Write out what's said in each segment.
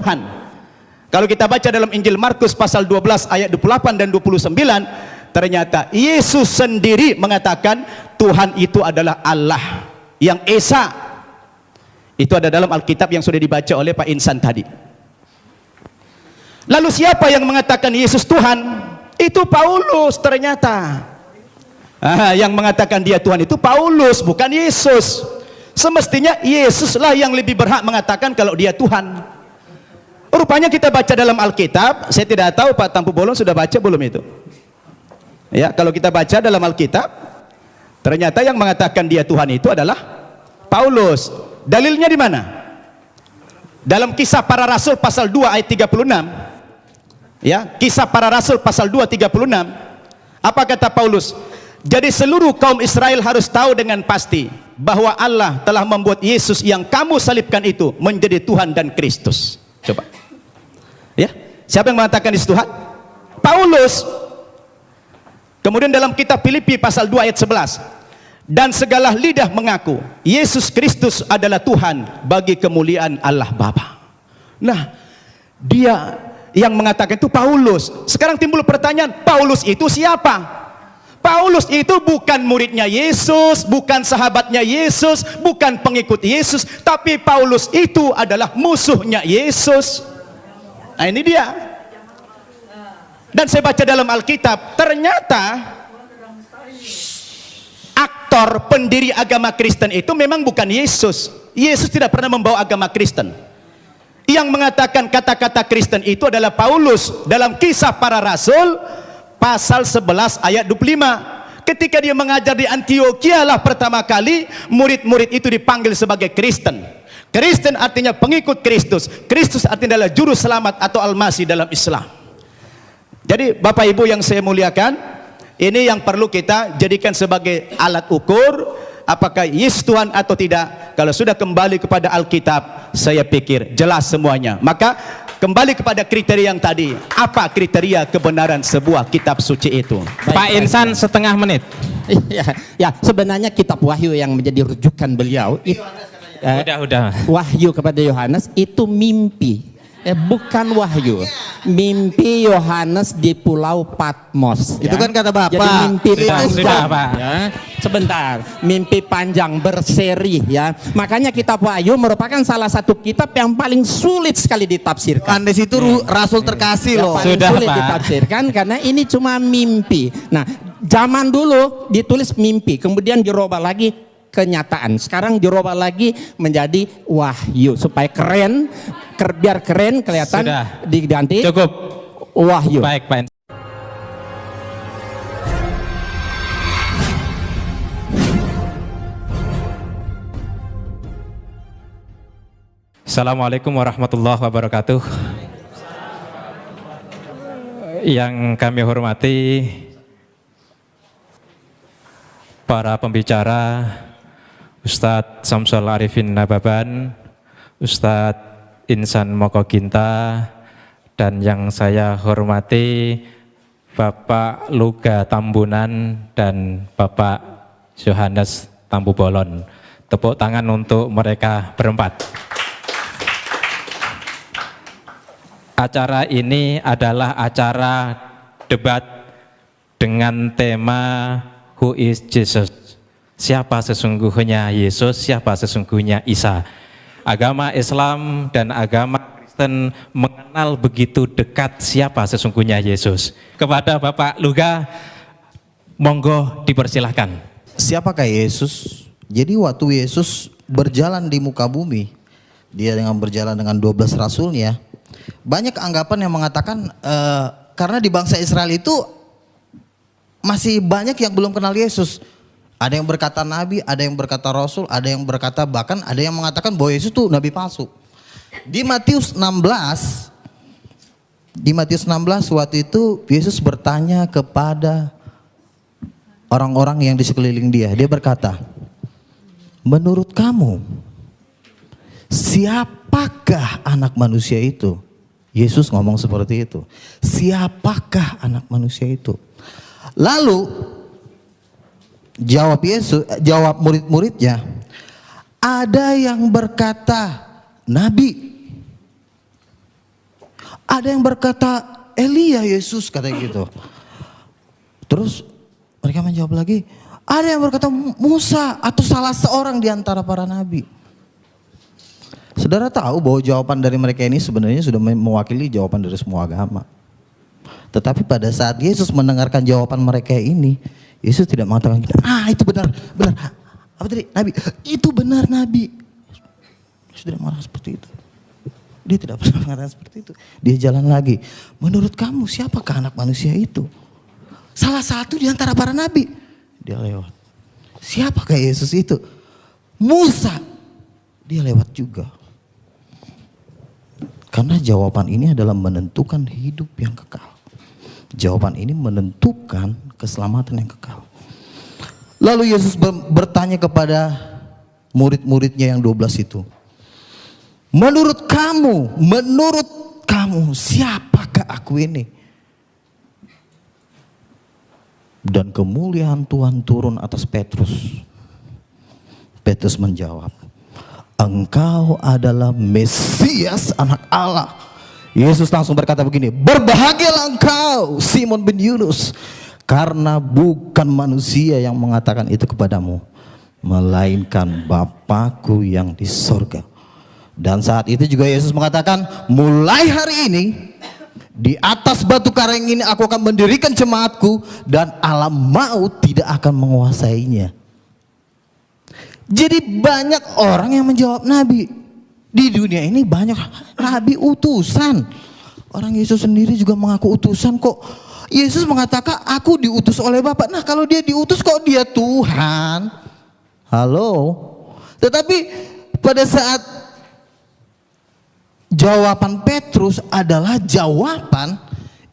Tuhan. Kalau kita baca dalam Injil Markus pasal 12 ayat 28 dan 29, ternyata Yesus sendiri mengatakan Tuhan itu adalah Allah yang Esa. Itu ada dalam Alkitab yang sudah dibaca oleh Pak Insan tadi. Lalu siapa yang mengatakan Yesus Tuhan? Itu Paulus ternyata. Yang mengatakan dia Tuhan itu Paulus, bukan Yesus. Semestinya Yesuslah yang lebih berhak mengatakan kalau dia Tuhan. Rupanya kita baca dalam Alkitab, saya tidak tahu Pak Tampu Bolon sudah baca belum itu. Ya, kalau kita baca dalam Alkitab, ternyata yang mengatakan dia Tuhan itu adalah Paulus. Dalilnya di mana? Dalam Kisah Para Rasul pasal 2 ayat 36. Ya, Kisah Para Rasul pasal 2 36. Apa kata Paulus? Jadi seluruh kaum Israel harus tahu dengan pasti bahwa Allah telah membuat Yesus yang kamu salibkan itu menjadi Tuhan dan Kristus. Coba. Ya, siapa yang mengatakan Yesus Tuhan? Paulus. Kemudian dalam kitab Filipi pasal 2 ayat 11, dan segala lidah mengaku Yesus Kristus adalah Tuhan bagi kemuliaan Allah Bapa. Nah, dia yang mengatakan itu Paulus. Sekarang timbul pertanyaan, Paulus itu siapa? Paulus itu bukan muridnya Yesus, bukan sahabatnya Yesus, bukan pengikut Yesus, tapi Paulus itu adalah musuhnya Yesus. Nah, ini dia. Dan saya baca dalam Alkitab, ternyata aktor pendiri agama Kristen itu memang bukan Yesus. Yesus tidak pernah membawa agama Kristen. Yang mengatakan kata-kata Kristen itu adalah Paulus dalam Kisah Para Rasul pasal 11 ayat 25. Ketika dia mengajar di Antioquia lah pertama kali murid-murid itu dipanggil sebagai Kristen. Kristen artinya pengikut Kristus. Kristus artinya adalah juru selamat atau Al-Masih dalam Islam. Jadi Bapak Ibu yang saya muliakan, ini yang perlu kita jadikan sebagai alat ukur apakah Yesus Tuhan atau tidak. Kalau sudah kembali kepada Alkitab, saya pikir jelas semuanya. Maka kembali kepada kriteria yang tadi. Apa kriteria kebenaran sebuah kitab suci itu? Baik, Pak Insan, setengah menit. Ya, sebenarnya kitab Wahyu yang menjadi rujukan beliau Udah. Wahyu kepada Yohanes itu mimpi, bukan wahyu. Mimpi Yohanes di Pulau Patmos. Itu kan kata Bapak. Jadi mimpi Sudah, Pak. Ya. Sebentar, mimpi panjang berseri ya. Makanya kitab Wahyu merupakan salah satu kitab yang paling sulit sekali ditafsirkan. Andes itu rasul terkasih loh. Paling Sudah, sulit Pak. ditafsirkan karena ini cuma mimpi. Nah, zaman dulu ditulis mimpi, kemudian dirubah lagi kenyataan. Sekarang dirubah lagi menjadi wahyu supaya keren, biar keren kelihatan. Sudah. Diganti Cukup. wahyu. Baik, Pak Insan. Assalamualaikum warahmatullahi wabarakatuh. Yang kami hormati para pembicara, Ustadz Samsul Arifin Nababan, Ustadz Insan Moko Ginta, dan yang saya hormati Bapak Luga Tambunan dan Bapak Yohanes Tampu Bolon. Tepuk tangan untuk mereka berempat. Acara ini adalah acara debat dengan tema Who is Jesus? Siapa sesungguhnya Yesus, siapa sesungguhnya Isa? Agama Islam dan agama Kristen mengenal begitu dekat siapa sesungguhnya Yesus. Kepada Bapak Luga, monggo dipersilahkan. Siapakah Yesus? Jadi waktu Yesus berjalan di muka bumi, dia dengan berjalan dengan 12 rasulnya, banyak anggapan yang mengatakan karena di bangsa Israel itu masih banyak yang belum kenal Yesus. Ada yang berkata nabi, ada yang berkata rasul, ada yang berkata bahkan ada yang mengatakan bahwa Yesus itu nabi palsu. Di Matius 16 waktu itu Yesus bertanya kepada orang-orang yang di sekeliling dia. Dia berkata, menurut kamu siapakah anak manusia itu? Yesus ngomong seperti itu. Siapakah anak manusia itu? Lalu jawab murid-muridnya, ada yang berkata nabi, Ada yang berkata Elia Yesus, katanya gitu. Terus mereka menjawab lagi, ada yang berkata Musa atau salah seorang di antara para nabi. Saudara tahu bahwa jawaban dari mereka ini sebenarnya sudah mewakili jawaban dari semua agama. Tetapi pada saat Yesus mendengarkan jawaban mereka ini, Yesus tidak mengatakan, itu benar, apa tadi? Nabi, itu benar Nabi. Yesus tidak marah seperti itu. Dia tidak pernah mengatakan seperti itu. Dia jalan lagi. Menurut kamu siapakah anak manusia itu? Salah satu di antara para nabi. Dia lewat. Siapakah Yesus itu? Musa. Dia lewat juga. Karena jawaban ini adalah menentukan hidup yang kekal. Jawaban ini menentukan keselamatan yang kekal. Lalu Yesus bertanya kepada murid-muridnya yang 12 itu. Menurut kamu siapakah aku ini? Dan kemuliaan Tuhan turun atas Petrus. Petrus menjawab, engkau adalah Mesias, anak Allah. Yesus langsung berkata begini, berbahagialah engkau Simon bin Yunus, karena bukan manusia yang mengatakan itu kepadamu, melainkan Bapakku yang di sorga. Dan saat itu juga Yesus mengatakan, mulai hari ini di atas batu karang ini aku akan mendirikan jemaatku, dan alam maut tidak akan menguasainya. Jadi banyak orang yang menjawab nabi. Di dunia ini banyak nabi utusan. Orang Yesus sendiri juga mengaku utusan kok. Yesus mengatakan aku diutus oleh Bapa. Nah kalau dia diutus kok dia Tuhan? Halo. Tetapi pada saat jawaban Petrus adalah jawaban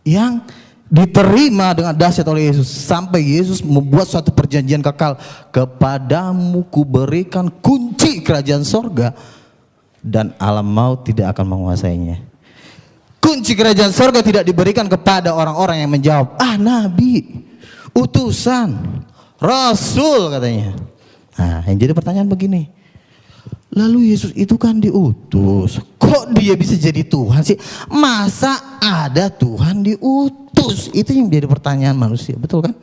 yang diterima dengan dahsyat oleh Yesus. Sampai Yesus membuat suatu perjanjian kekal. Kepadamu kuberikan kunci kerajaan sorga, dan alam maut tidak akan menguasainya. Kunci kerajaan sorga tidak diberikan kepada orang-orang yang menjawab, nabi, utusan, rasul katanya. Nah yang jadi pertanyaan begini, lalu Yesus itu kan diutus, kok dia bisa jadi Tuhan sih? Masa ada Tuhan diutus? Itu yang jadi pertanyaan manusia, betul kan?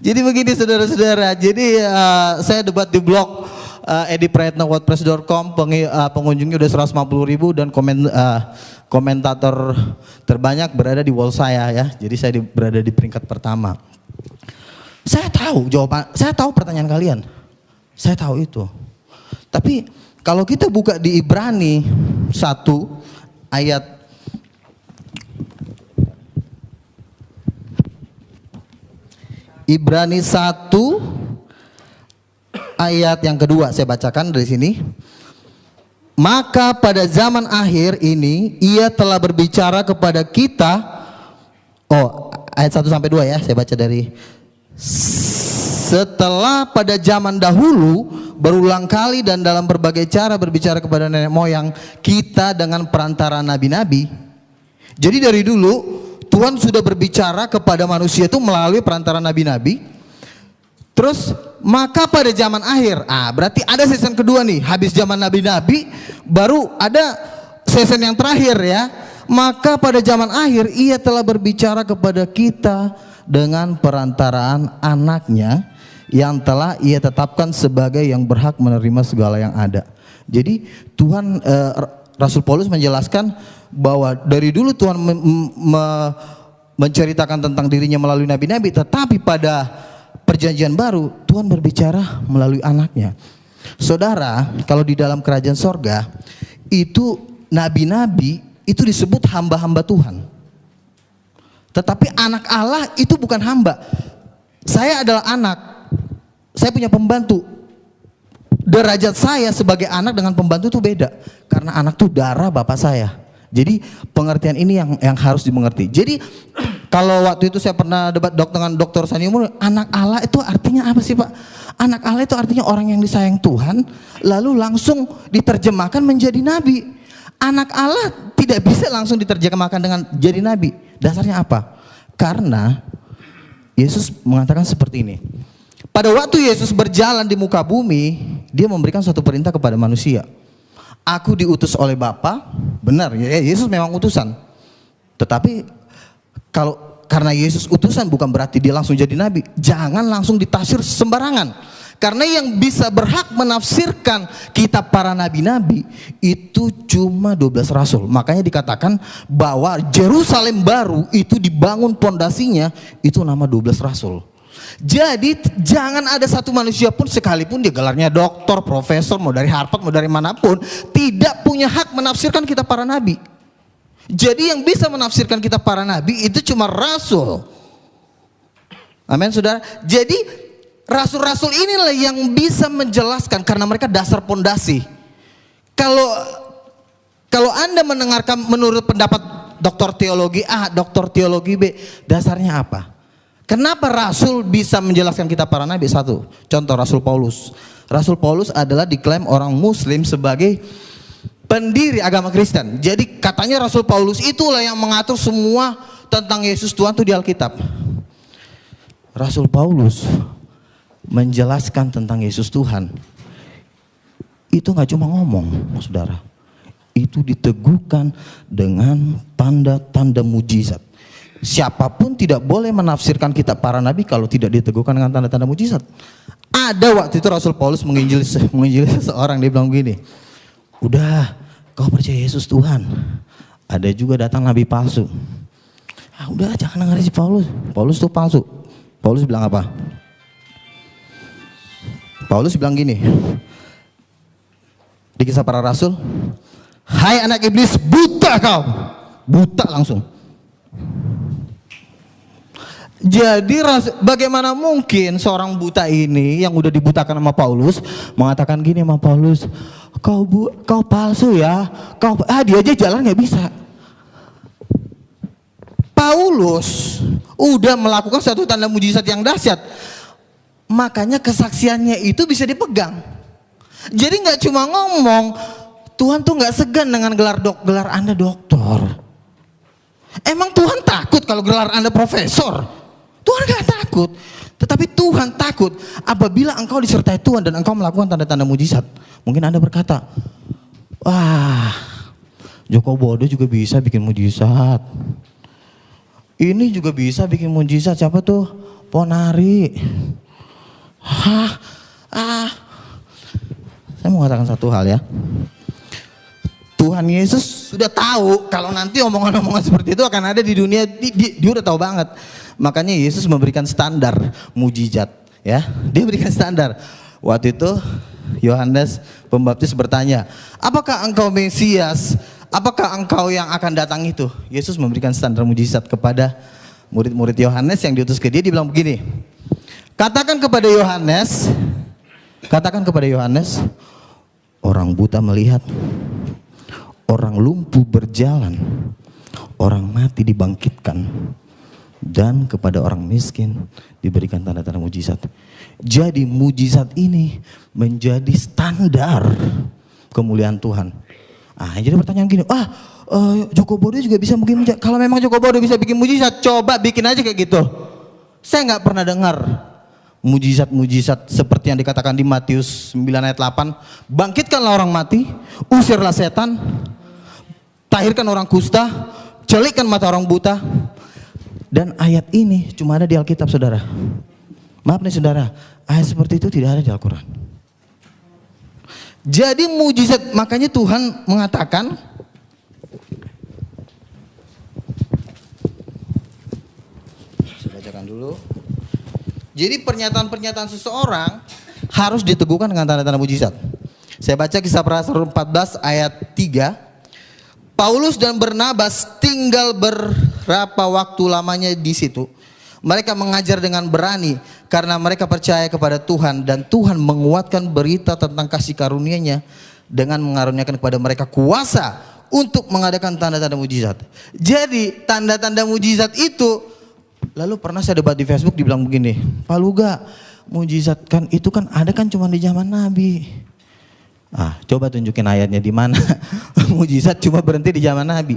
Jadi begini saudara-saudara, jadi saya debat di blog ediprayatnawordpress.com, pengunjungnya udah 150.000 dan komentator terbanyak berada di wall saya ya. Jadi saya berada di peringkat pertama. Saya tahu jawaban, saya tahu pertanyaan kalian. Saya tahu itu. Tapi kalau kita buka di Ibrani 1 ayat Ibrani 1 ayat yang kedua, saya bacakan dari sini. Maka pada zaman akhir ini ia telah berbicara kepada kita. Ayat 1 sampai 2 ya, saya baca dari. Setelah pada zaman dahulu berulang kali dan dalam berbagai cara berbicara kepada nenek moyang kita dengan perantara nabi-nabi. Jadi dari dulu Tuhan sudah berbicara kepada manusia itu melalui perantara nabi-nabi. Terus maka pada zaman akhir, berarti ada season kedua nih, habis zaman nabi-nabi baru ada season yang terakhir ya. Maka pada zaman akhir ia telah berbicara kepada kita dengan perantaraan anaknya yang telah ia tetapkan sebagai yang berhak menerima segala yang ada. Jadi Tuhan, Rasul Paulus menjelaskan bahwa dari dulu Tuhan menceritakan tentang dirinya melalui nabi-nabi, tetapi pada perjanjian baru Tuhan berbicara melalui anaknya. Saudara, kalau di dalam kerajaan sorga itu nabi-nabi itu disebut hamba-hamba Tuhan. Tetapi anak Allah itu bukan hamba. Saya adalah anak, saya punya pembantu. Derajat saya sebagai anak dengan pembantu itu beda. Karena anak itu darah bapak saya. Jadi pengertian ini yang harus dimengerti. Jadi kalau waktu itu saya pernah debat dengan Dr. Sani Umur, anak Allah itu artinya apa sih Pak? Anak Allah itu artinya orang yang disayang Tuhan, lalu langsung diterjemahkan menjadi nabi. Anak Allah tidak bisa langsung diterjemahkan dengan jadi nabi. Dasarnya apa? Karena Yesus mengatakan seperti ini. Pada waktu Yesus berjalan di muka bumi, dia memberikan suatu perintah kepada manusia. Aku diutus oleh Bapa, benar ya, Yesus memang utusan. Tetapi karena Yesus utusan bukan berarti dia langsung jadi nabi. Jangan langsung ditafsir sembarangan. Karena yang bisa berhak menafsirkan kitab para nabi-nabi itu cuma 12 rasul. Makanya dikatakan bahwa Yerusalem baru itu dibangun pondasinya itu nama 12 rasul. Jadi jangan ada satu manusia pun sekalipun dia gelarnya doktor, profesor, mau dari Harvard, mau dari manapun, tidak punya hak menafsirkan kitab para nabi. Jadi yang bisa menafsirkan kitab para nabi itu cuma rasul. Amin, saudara. Jadi rasul-rasul inilah yang bisa menjelaskan karena mereka dasar pondasi. Kalau Anda mendengarkan menurut pendapat doktor teologi A, doktor teologi B, dasarnya apa? Kenapa rasul bisa menjelaskan kitab para nabi? Satu, contoh Rasul Paulus. Rasul Paulus adalah diklaim orang muslim sebagai pendiri agama Kristen. Jadi katanya Rasul Paulus itulah yang mengatur semua tentang Yesus Tuhan itu di Alkitab. Rasul Paulus menjelaskan tentang Yesus Tuhan itu nggak cuma ngomong, saudara, itu diteguhkan dengan tanda-tanda mujizat. Siapapun tidak boleh menafsirkan kitab para nabi kalau tidak diteguhkan dengan tanda-tanda mujizat. Ada waktu itu Rasul Paulus menginjili seseorang, dia bilang begini, udah kau percaya Yesus Tuhan, ada juga datang nabi palsu. Udah jangan dengar si Paulus, Paulus tuh palsu. Paulus bilang apa? Paulus bilang gini di Kisah Para Rasul, hai anak iblis, buta kau, buta langsung. Jadi bagaimana mungkin seorang buta ini yang udah dibutakan sama Paulus mengatakan gini sama Paulus, kau palsu ya, dia aja jalan nggak bisa. Paulus udah melakukan satu tanda mujizat yang dahsyat. Makanya kesaksiannya itu bisa dipegang. Jadi nggak cuma ngomong, Tuhan tuh nggak segan dengan gelar Anda doktor. Emang Tuhan takut kalau gelar Anda profesor? Tuhan nggak takut. Tetapi Tuhan takut apabila engkau disertai Tuhan dan engkau melakukan tanda-tanda mujizat. Mungkin Anda berkata, wah, Joko Bodo juga bisa bikin mujizat. Ini juga bisa bikin mujizat. Siapa tuh? Ponari. Saya mau katakan satu hal ya. Tuhan Yesus sudah tahu kalau nanti omongan-omongan seperti itu akan ada di dunia. Dia udah tahu banget. Makanya Yesus memberikan standar mujizat, ya. Dia berikan standar. Waktu itu Yohanes Pembaptis bertanya, apakah engkau Mesias? Apakah engkau yang akan datang itu? Yesus memberikan standar mujizat kepada murid-murid Yohanes yang diutus ke dia. Dia bilang begini, katakan kepada Yohanes, orang buta melihat, orang lumpuh berjalan, orang mati dibangkitkan, dan kepada orang miskin diberikan tanda-tanda mujizat. Jadi mujizat ini menjadi standar kemuliaan Tuhan. Jadi pertanyaan gini, Joko Bodo juga bisa bikin mujizat. Kalau memang Joko Bodo bisa bikin mujizat, coba bikin aja kayak gitu. Saya nggak pernah dengar mujizat-mujizat seperti yang dikatakan di Matius 9 ayat 8. Bangkitkanlah orang mati, usirlah setan, tahirkan orang kusta, celikkan mata orang buta. Dan ayat ini cuma ada di Alkitab, saudara. Maaf nih saudara, ayat seperti itu tidak ada di Al-Quran. Jadi mujizat, makanya Tuhan mengatakan, saya bacakan dulu. Jadi pernyataan-pernyataan seseorang harus diteguhkan dengan tanda-tanda mujizat. Saya baca Kisah Para Rasul 14 ayat 3. Paulus dan Barnabas tinggal berapa waktu lamanya di situ. Mereka mengajar dengan berani karena mereka percaya kepada Tuhan, dan Tuhan menguatkan berita tentang kasih karunia-Nya dengan mengaruniakan kepada mereka kuasa untuk mengadakan tanda-tanda mujizat. Jadi tanda-tanda mujizat itu, lalu pernah saya debat di Facebook, dibilang begini, Pak Luga, mujizat kan itu kan ada kan cuma di zaman Nabi. Coba tunjukin ayatnya di mana mujizat cuma berhenti di zaman Nabi.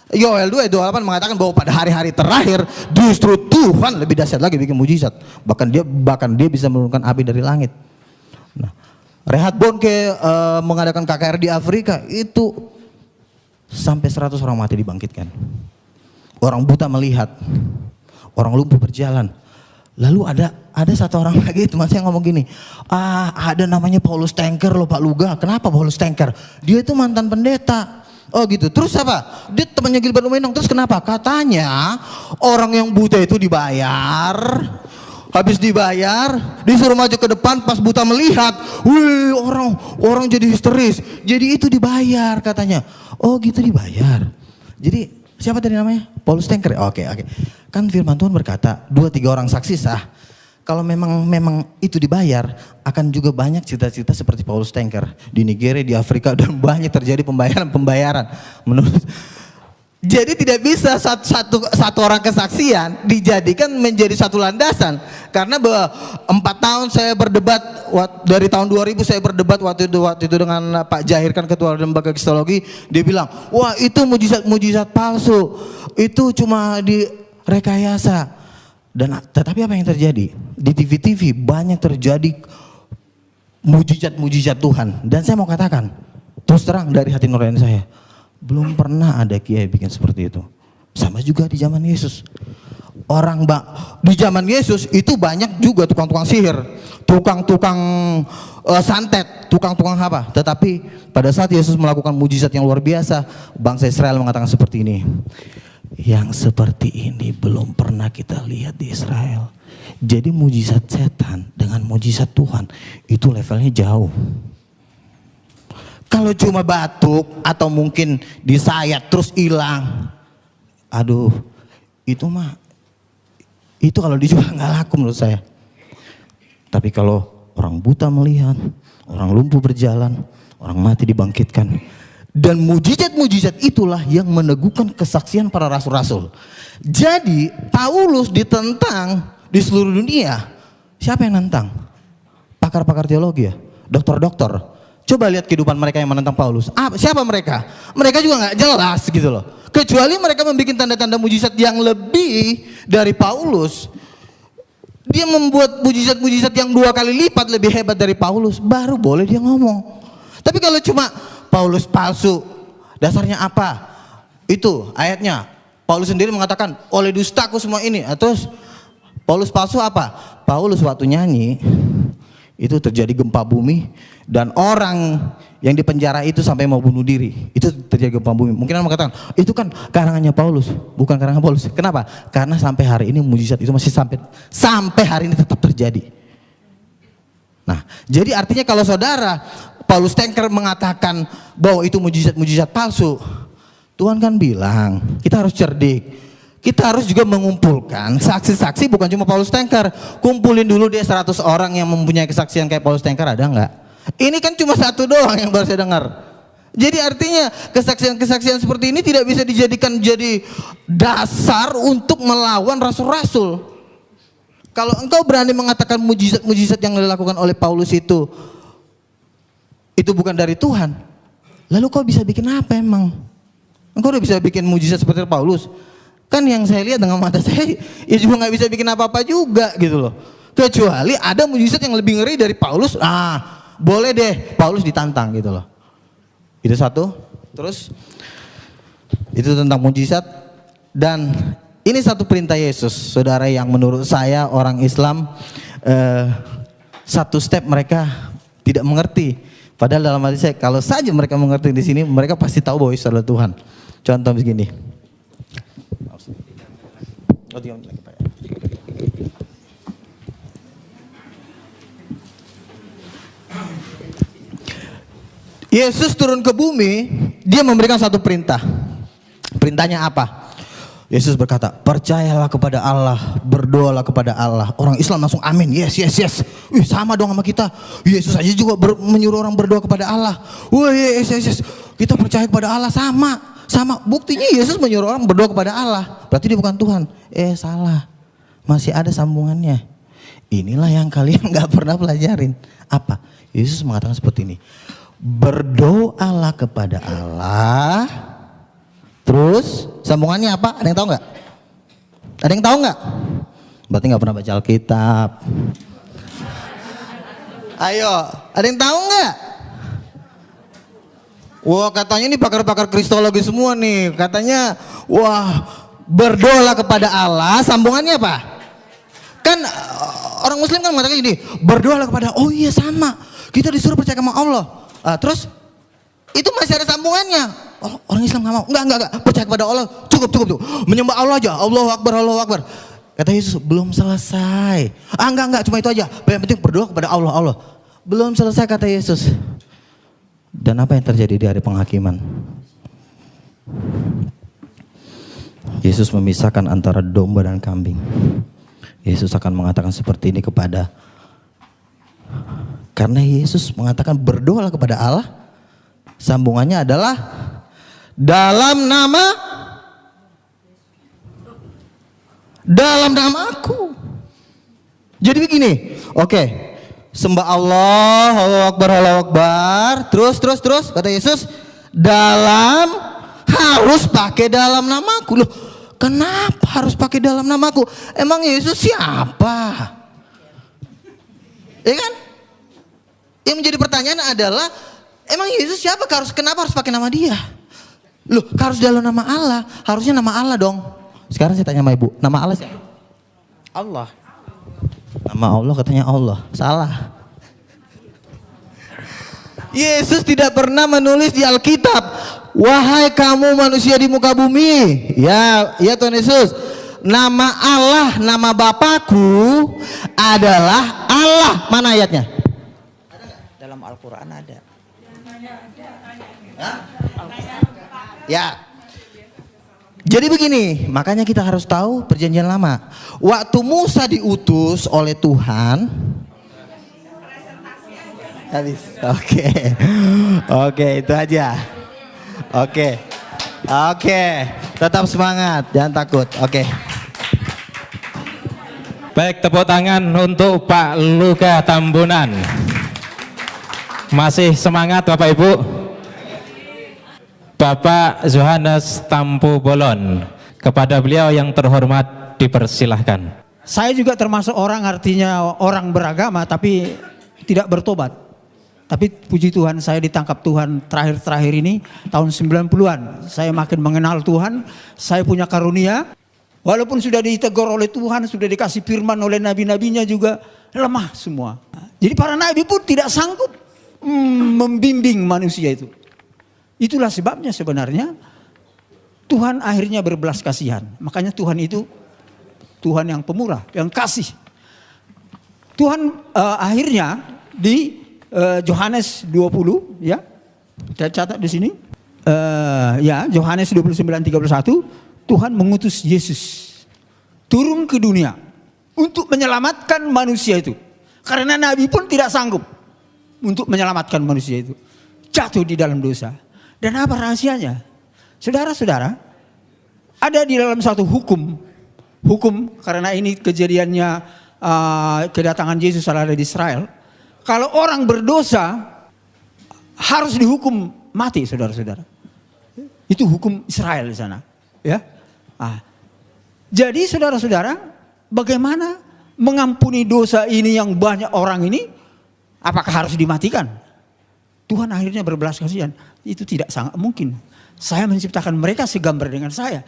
Yoel 2 ayat 28 mengatakan bahwa pada hari-hari terakhir justru Tuhan lebih dahsyat lagi bikin mujizat. Bahkan dia bisa menurunkan api dari langit. Reinhard Bonnke mengadakan KKR di Afrika itu sampai 100 orang mati dibangkitkan. Orang buta melihat, orang lumpuh berjalan. Lalu ada satu orang lagi teman saya ngomong gini, ada namanya Paulus Tanker loh Pak Luga. Kenapa Paulus Tanker? Dia itu mantan pendeta. Oh gitu, terus apa? Dia temannya Gilbert Lumenong, terus kenapa? Katanya orang yang buta itu dibayar, habis dibayar disuruh maju ke depan, pas buta melihat, wih orang jadi histeris, jadi itu dibayar katanya. Oh gitu dibayar. Jadi siapa tadi namanya? Paulus Tanker. Oke. Kan firman Tuhan berkata 2-3 orang saksi sah. Kalau memang itu dibayar, akan juga banyak cerita-cerita seperti Paulus Tanker di Nigeria, di Afrika, dan banyak terjadi pembayaran. Menurut, jadi tidak bisa satu orang kesaksian dijadikan menjadi satu landasan. Karena 4 tahun saya berdebat, dari tahun 2000 saya berdebat waktu itu dengan Pak Jahir, kan ketua lembaga kristologi. Dia bilang, wah itu mujizat palsu, itu cuma direkayasa. Tetapi apa yang terjadi? Di TV banyak terjadi mujizat Tuhan. Dan saya mau katakan, terus terang dari hati nurani saya, belum pernah ada kiai bikin seperti itu. Sama juga di zaman Yesus. Di zaman Yesus itu banyak juga tukang-tukang sihir, tukang-tukang santet, tukang-tukang apa. Tetapi pada saat Yesus melakukan mujizat yang luar biasa, bangsa Israel mengatakan seperti ini. Yang seperti ini belum pernah kita lihat di Israel. Jadi mujizat setan dengan mujizat Tuhan itu levelnya jauh. Kalau cuma batuk atau mungkin disayat terus hilang, aduh, itu kalau dijual nggak laku menurut saya. Tapi kalau orang buta melihat, orang lumpuh berjalan, orang mati dibangkitkan. Dan mujizat-mujizat itulah yang meneguhkan kesaksian para rasul-rasul. Jadi Paulus ditentang di seluruh dunia. Siapa yang nantang? Pakar-pakar teologi ya, dokter-dokter. Coba lihat kehidupan mereka yang menentang Paulus. Siapa mereka? Mereka juga nggak jelas gitu loh. Kecuali mereka membuat tanda-tanda mujizat yang lebih dari Paulus. Dia membuat mujizat-mujizat yang 2 kali lipat lebih hebat dari Paulus, baru boleh dia ngomong. Tapi kalau cuma Paulus palsu, dasarnya apa? Itu ayatnya. Paulus sendiri mengatakan, oleh dustaku semua ini. Terus Paulus palsu apa? Paulus waktu nyanyi itu terjadi gempa bumi dan orang yang dipenjara itu sampai mau bunuh diri. Itu terjadi gempa bumi. Mungkin orang mengatakan, itu kan karangannya Paulus, bukan karangan Paulus. Kenapa? Karena sampai hari ini mujizat itu masih sampai hari ini tetap terjadi. Nah, jadi artinya kalau saudara Paulus Tanker mengatakan bahwa itu mujizat palsu, Tuhan kan bilang kita harus cerdik. Kita harus juga mengumpulkan saksi-saksi, bukan cuma Paulus Tanker. Kumpulin dulu dia 100 orang yang mempunyai kesaksian kayak Paulus Tanker, ada nggak? Ini kan cuma 1 doang yang baru saya dengar. Jadi artinya kesaksian-kesaksian seperti ini tidak bisa dijadikan jadi dasar untuk melawan rasul-rasul. Kalau engkau berani mengatakan mujizat-mujizat yang dilakukan oleh Paulus itu bukan dari Tuhan, lalu kau bisa bikin apa emang? Engkau udah bisa bikin mujizat seperti Paulus? Kan yang saya lihat dengan mata saya, ya juga nggak bisa bikin apa-apa juga gitu loh. Kecuali ada mujizat yang lebih ngeri dari Paulus, boleh deh Paulus ditantang gitu loh. Itu satu. Terus itu tentang mujizat. Dan ini satu perintah Yesus, saudara, yang menurut saya orang Islam satu step mereka tidak mengerti. Padahal dalam hati saya, kalau saja mereka mengerti di sini, mereka pasti tahu bahwa Yesus adalah Tuhan. Contoh begini. Yesus turun ke bumi, dia memberikan satu perintah. Perintahnya apa? Yesus berkata, percayalah kepada Allah, berdoalah kepada Allah. Orang Islam langsung amin, yes. Wih, sama dong sama kita. Yesus aja juga menyuruh orang berdoa kepada Allah. Wih, yes. Kita percaya kepada Allah, sama. Buktinya Yesus menyuruh orang berdoa kepada Allah. Berarti dia bukan Tuhan. Salah. Masih ada sambungannya. Inilah yang kalian gak pernah pelajarin. Apa? Yesus mengatakan seperti ini. Berdoalah kepada Allah. Terus sambungannya apa? Ada yang tahu nggak? Ada yang tahu nggak? Berarti nggak pernah baca Alkitab. Ayo, ada yang tahu nggak? Wah, katanya ini pakar-pakar kristologi semua nih. Katanya, wah, berdoa kepada Allah, sambungannya apa? Kan orang muslim kan mengatakan gini, berdoa kepada, oh iya sama. Kita disuruh percaya sama Allah. Terus itu masih ada sambungannya. Oh, orang Islam nggak mau. Enggak. Percaya kepada Allah, cukup. Menyembah Allah aja. Allahu Akbar. Kata Yesus, belum selesai. Enggak, cuma itu aja. Yang penting berdoa kepada Allah. Belum selesai kata Yesus. Dan apa yang terjadi di hari penghakiman? Yesus memisahkan antara domba dan kambing. Yesus akan mengatakan seperti ini karena Yesus mengatakan berdoalah kepada Allah. Sambungannya adalah dalam namaku. Jadi begini, oke. Sembah Allah, Allahu Akbar. Terus kata Yesus, harus pakai dalam namaku. Loh, kenapa harus pakai dalam namaku? Emang Yesus siapa? Ya kan? Yang menjadi pertanyaan adalah, emang Yesus siapa? Kenapa harus pakai nama dia? Loh, harus dalam nama Allah. Harusnya nama Allah dong. Sekarang saya tanya sama ibu, nama Allah siapa? Allah. Nama Allah katanya Allah. Salah. Yesus tidak pernah menulis di Alkitab, wahai kamu manusia di muka bumi. Ya Tuhan Yesus. Nama Allah, nama Bapakku adalah Allah. Mana ayatnya? Dalam Al-Quran ada. Ya. Jadi begini, makanya kita harus tahu perjanjian lama. Waktu Musa diutus oleh Tuhan, habis. Oke, itu aja. Oke, tetap semangat, jangan takut. Oke. Baik, tepuk tangan untuk Pak Luka Tambunan. Masih semangat Bapak Ibu? Bapak Yohanes Tampu Bolon, kepada beliau yang terhormat dipersilahkan. Saya juga termasuk orang, artinya orang beragama tapi tidak bertobat. Tapi puji Tuhan, saya ditangkap Tuhan terakhir-terakhir ini tahun 90-an. Saya makin mengenal Tuhan, saya punya karunia. Walaupun sudah ditegur oleh Tuhan, sudah dikasih firman oleh nabi-nabinya juga lemah semua. Jadi para nabi pun tidak sanggup membimbing manusia itu. Itulah sebabnya sebenarnya Tuhan akhirnya berbelas kasihan. Makanya Tuhan itu Tuhan yang pemurah, yang kasih. Tuhan akhirnya di Yohanes 20, ya, saya catat di sini. Ya, Yohanes 29:31, Tuhan mengutus Yesus turun ke dunia untuk menyelamatkan manusia itu. Karena nabi pun tidak sanggup untuk menyelamatkan manusia itu. Jatuh di dalam dosa. Dan apa rahasianya? Saudara-saudara, ada di dalam satu hukum karena ini kejadiannya kedatangan Yesus ada di Israel. Kalau orang berdosa harus dihukum mati, saudara-saudara. Itu hukum Israel di sana, ya. Jadi saudara-saudara, bagaimana mengampuni dosa ini yang banyak orang ini? Apakah harus dimatikan? Tuhan akhirnya berbelas kasihan. Itu tidak sangat mungkin. Saya menciptakan mereka segambar dengan saya.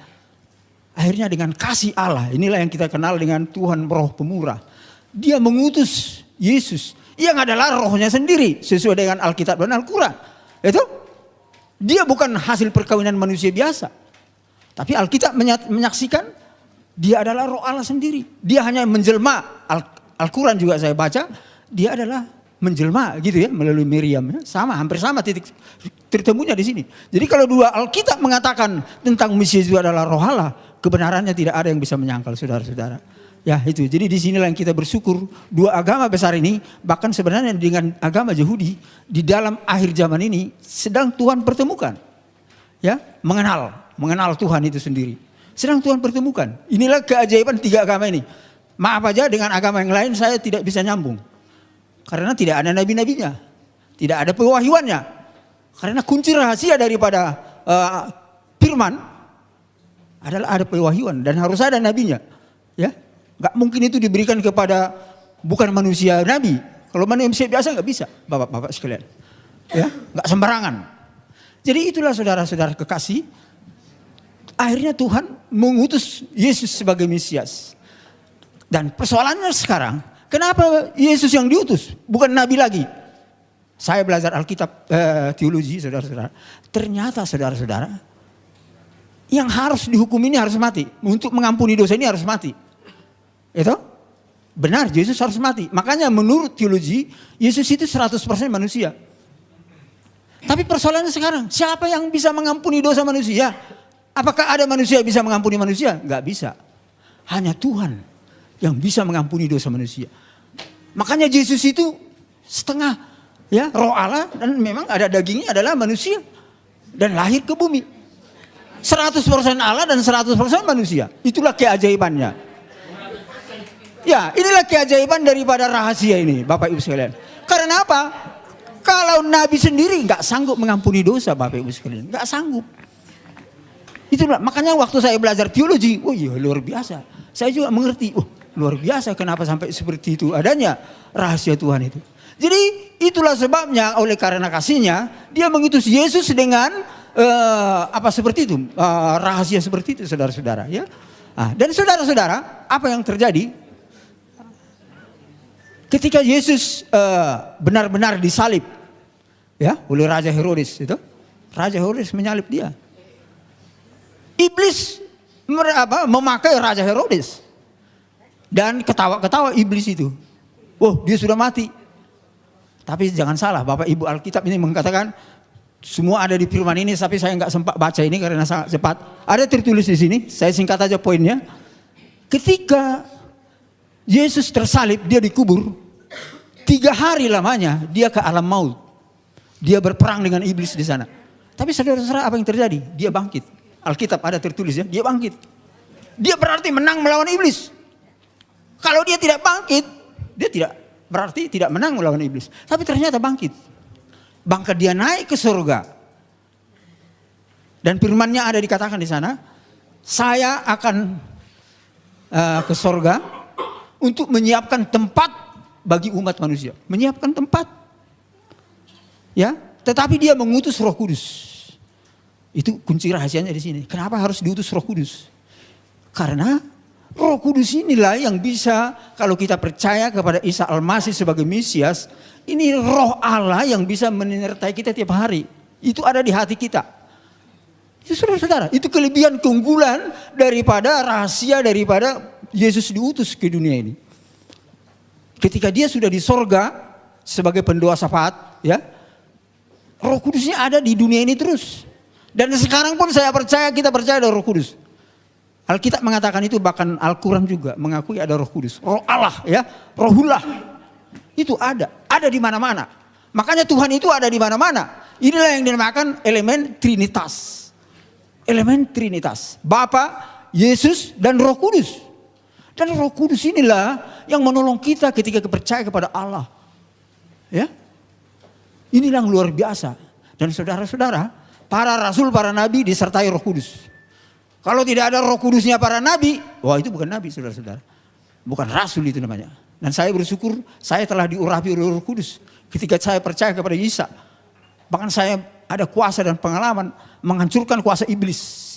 Akhirnya dengan kasih Allah, inilah yang kita kenal dengan Tuhan Roh Pemurah. Dia mengutus Yesus yang adalah rohnya sendiri sesuai dengan Alkitab dan Al-Quran. Itu dia bukan hasil perkawinan manusia biasa. Tapi Alkitab menyaksikan dia adalah roh Allah sendiri. Dia hanya menjelma. Al-Quran juga saya baca, dia adalah menjelma gitu ya melalui Miriam, ya. Sama, hampir sama titik tertemunya di sini. Jadi kalau dua Alkitab mengatakan tentang Mesias itu adalah roh Allah, kebenarannya tidak ada yang bisa menyangkal, saudara-saudara. Ya itu, jadi di sinilah yang kita bersyukur dua agama besar ini, bahkan sebenarnya dengan agama Yahudi di dalam akhir zaman ini sedang Tuhan pertemukan. Ya, mengenal Tuhan itu sendiri. Sedang Tuhan pertemukan. Inilah keajaiban tiga agama ini. Maaf aja dengan agama yang lain saya tidak bisa nyambung. Karena tidak ada nabi-nabinya, tidak ada pewahyuannya. Karena kunci rahasia daripada firman adalah ada pewahyuan dan harus ada nabinya. Ya, nggak mungkin itu diberikan kepada bukan manusia nabi. Kalau manusia biasa nggak bisa, bapak-bapak sekalian. Ya, nggak sembarangan. Jadi itulah saudara-saudara kekasih. Akhirnya Tuhan mengutus Yesus sebagai Mesias. Dan persoalannya sekarang, kenapa Yesus yang diutus? Bukan Nabi lagi. Saya belajar Alkitab teologi saudara-saudara. Ternyata saudara-saudara, yang harus dihukum ini harus mati. Untuk mengampuni dosa ini harus mati. Itu? Benar, Yesus harus mati. Makanya menurut teologi, Yesus itu 100% manusia. Tapi persoalannya sekarang, siapa yang bisa mengampuni dosa manusia? Apakah ada manusia yang bisa mengampuni manusia? Enggak bisa. Hanya Tuhan yang bisa mengampuni dosa manusia. Makanya Yesus itu setengah ya roh Allah dan memang ada dagingnya adalah manusia. Dan lahir ke bumi. 100% Allah dan 100% manusia. Itulah keajaibannya. Ya, inilah keajaiban daripada rahasia ini, Bapak Ibu sekalian. Karena apa? Kalau Nabi sendiri nggak sanggup mengampuni dosa, Bapak Ibu sekalian, nggak sanggup. Itulah makanya waktu saya belajar teologi, oh iya luar biasa. Saya juga mengerti, oh luar biasa kenapa sampai seperti itu adanya rahasia Tuhan itu. Jadi itulah sebabnya oleh karena kasihnya dia mengutus Yesus dengan seperti itu, rahasia seperti itu, saudara-saudara. Ya, dan saudara-saudara, apa yang terjadi? Ketika Yesus benar-benar disalib ya oleh Raja Herodes itu, Raja Herodes menyalib dia. Iblis memakai Raja Herodes dan ketawa-ketawa iblis itu. Oh, dia sudah mati. Tapi jangan salah, Bapak Ibu Alkitab ini mengatakan semua ada di firman ini, tapi saya nggak sempat baca ini karena sangat cepat. Ada tertulis di sini, saya singkat aja poinnya. Ketika Yesus tersalib, dia dikubur. 3 hari lamanya dia ke alam maut. Dia berperang dengan iblis di sana. Tapi saudara-saudara, apa yang terjadi? Dia bangkit. Alkitab ada tertulis ya, dia bangkit. Dia berarti menang melawan iblis. Kalau dia tidak bangkit, dia berarti tidak menang melawan iblis. Tapi ternyata bangkit. Bahkan dia naik ke surga. Dan firman-Nya ada dikatakan di sana, saya akan ke surga untuk menyiapkan tempat bagi umat manusia. Menyiapkan tempat. Ya, tetapi dia mengutus Roh Kudus. Itu kunci rahasianya di sini. Kenapa harus diutus Roh Kudus? Karena Roh Kudus inilah yang bisa, kalau kita percaya kepada Isa Al-Masih sebagai Mesias, ini Roh Allah yang bisa menyertai kita tiap hari. Itu ada di hati kita. Itu saudara-saudara, itu kelebihan keunggulan daripada rahasia daripada Yesus diutus ke dunia ini. Ketika dia sudah di sorga sebagai pendoa syafaat, ya, Roh Kudusnya ada di dunia ini terus. Dan sekarang pun saya percaya, kita percaya ada Roh Kudus. Alkitab mengatakan itu, bahkan Al-Quran juga mengakui ada Roh Kudus. Roh Allah ya, Rohullah. Itu ada di mana-mana. Makanya Tuhan itu ada di mana-mana. Inilah yang dinamakan elemen Trinitas. Elemen Trinitas. Bapa, Yesus dan Roh Kudus. Dan Roh Kudus inilah yang menolong kita ketika percaya kepada Allah. Ya. Inilah yang luar biasa. Dan saudara-saudara, para rasul, para nabi disertai Roh Kudus. Kalau tidak ada Roh Kudusnya para nabi, wah itu bukan nabi, saudara-saudara. Bukan rasul itu namanya. Dan saya bersyukur saya telah diurapi oleh Roh Kudus ketika saya percaya kepada Isa. Bahkan saya ada kuasa dan pengalaman menghancurkan kuasa iblis.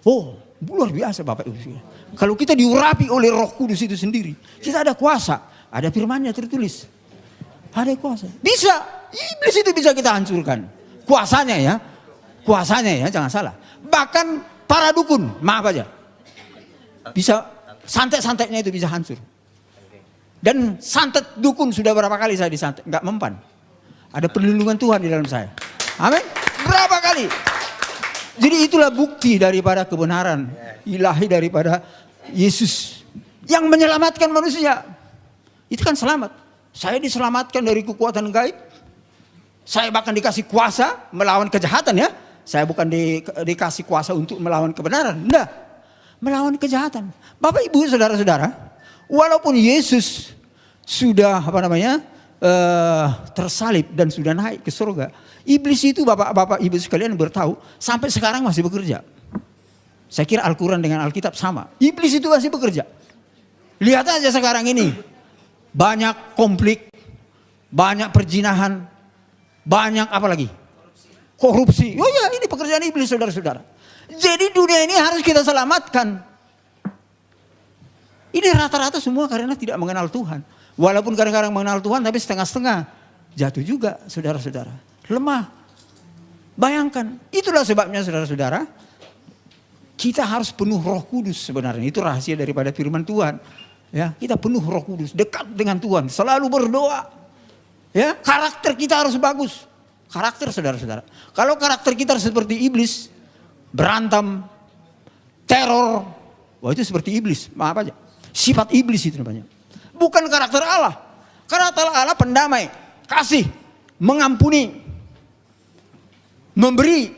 Oh, luar biasa Bapak Ibu. Kalau kita diurapi oleh Roh Kudus itu sendiri, kita ada kuasa, ada firman-Nya tertulis. Ada kuasa. Bisa, iblis itu bisa kita hancurkan. Kuasanya ya, jangan salah. Bahkan para dukun, maaf aja, bisa santet-santetnya itu bisa hancur. Dan santet dukun sudah berapa kali saya disantet, nggak mempan. Ada perlindungan Tuhan di dalam saya. Amin. Berapa kali? Jadi itulah bukti daripada kebenaran ilahi daripada Yesus yang menyelamatkan manusia. Itu kan selamat. Saya diselamatkan dari kekuatan gaib. Saya bahkan dikasih kuasa melawan kejahatan ya. Saya bukan dikasih kuasa untuk melawan kebenaran. Enggak. Melawan kejahatan. Bapak Ibu saudara-saudara. Walaupun Yesus sudah tersalib dan sudah naik ke surga. Iblis itu Bapak Ibu sekalian bertahu sampai sekarang masih bekerja. Saya kira Al-Quran dengan Alkitab sama. Iblis itu masih bekerja. Lihat aja sekarang ini. Banyak konflik. Banyak perzinahan. Banyak apa lagi? korupsi. Oh ya, ini pekerjaan iblis, saudara-saudara. Jadi dunia ini harus kita selamatkan. Ini rata-rata semua karena tidak mengenal Tuhan. Walaupun kadang-kadang mengenal Tuhan tapi setengah-setengah. Jatuh juga, saudara-saudara. Lemah. Bayangkan, itulah sebabnya saudara-saudara, kita harus penuh Roh Kudus sebenarnya. Itu rahasia daripada firman Tuhan. Ya, kita penuh Roh Kudus, dekat dengan Tuhan, selalu berdoa. Ya, karakter kita harus bagus. Karakter saudara-saudara. Kalau karakter kita seperti iblis, berantem, teror, wah itu seperti iblis. Maaf aja. Sifat iblis itu namanya. Bukan karakter Allah. Karakter Allah pendamai, kasih, mengampuni, memberi.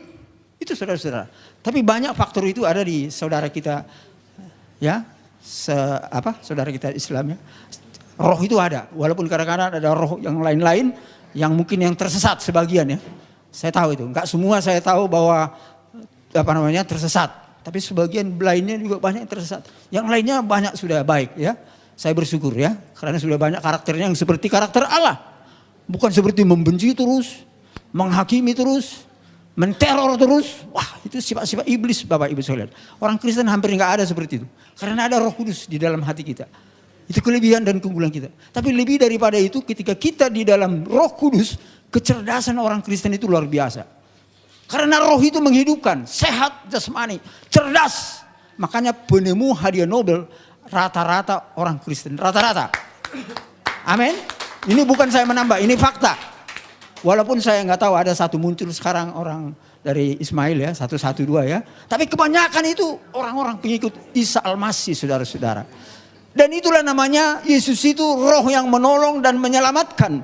Itu saudara-saudara. Tapi banyak faktor itu ada di saudara kita, ya, saudara kita Islam ya. Roh itu ada, walaupun kadang-kadang ada roh yang lain-lain yang mungkin yang tersesat sebagian ya. Saya tahu itu, enggak semua saya tahu bahwa tersesat, tapi sebagian lainnya juga banyak yang tersesat. Yang lainnya banyak sudah baik ya. Saya bersyukur ya, karena sudah banyak karakternya yang seperti karakter Allah. Bukan seperti membenci terus, menghakimi terus, menteror terus. Wah, itu sifat-sifat iblis Bapak Ibu sekalian. Orang Kristen hampir enggak ada seperti itu. Karena ada Roh Kudus di dalam hati kita. Itu kelebihan dan keunggulan kita. Tapi lebih daripada itu, ketika kita di dalam Roh Kudus, kecerdasan orang Kristen itu luar biasa. Karena roh itu menghidupkan, sehat jasmani, cerdas. Makanya penemu hadiah Nobel rata-rata orang Kristen, rata-rata. Amin. Ini bukan saya menambah, ini fakta. Walaupun saya nggak tahu ada satu muncul sekarang orang dari Ismail ya, 112 ya. Tapi kebanyakan itu orang-orang pengikut Isa Al-Masih, saudara-saudara. Dan itulah namanya Yesus itu roh yang menolong dan menyelamatkan.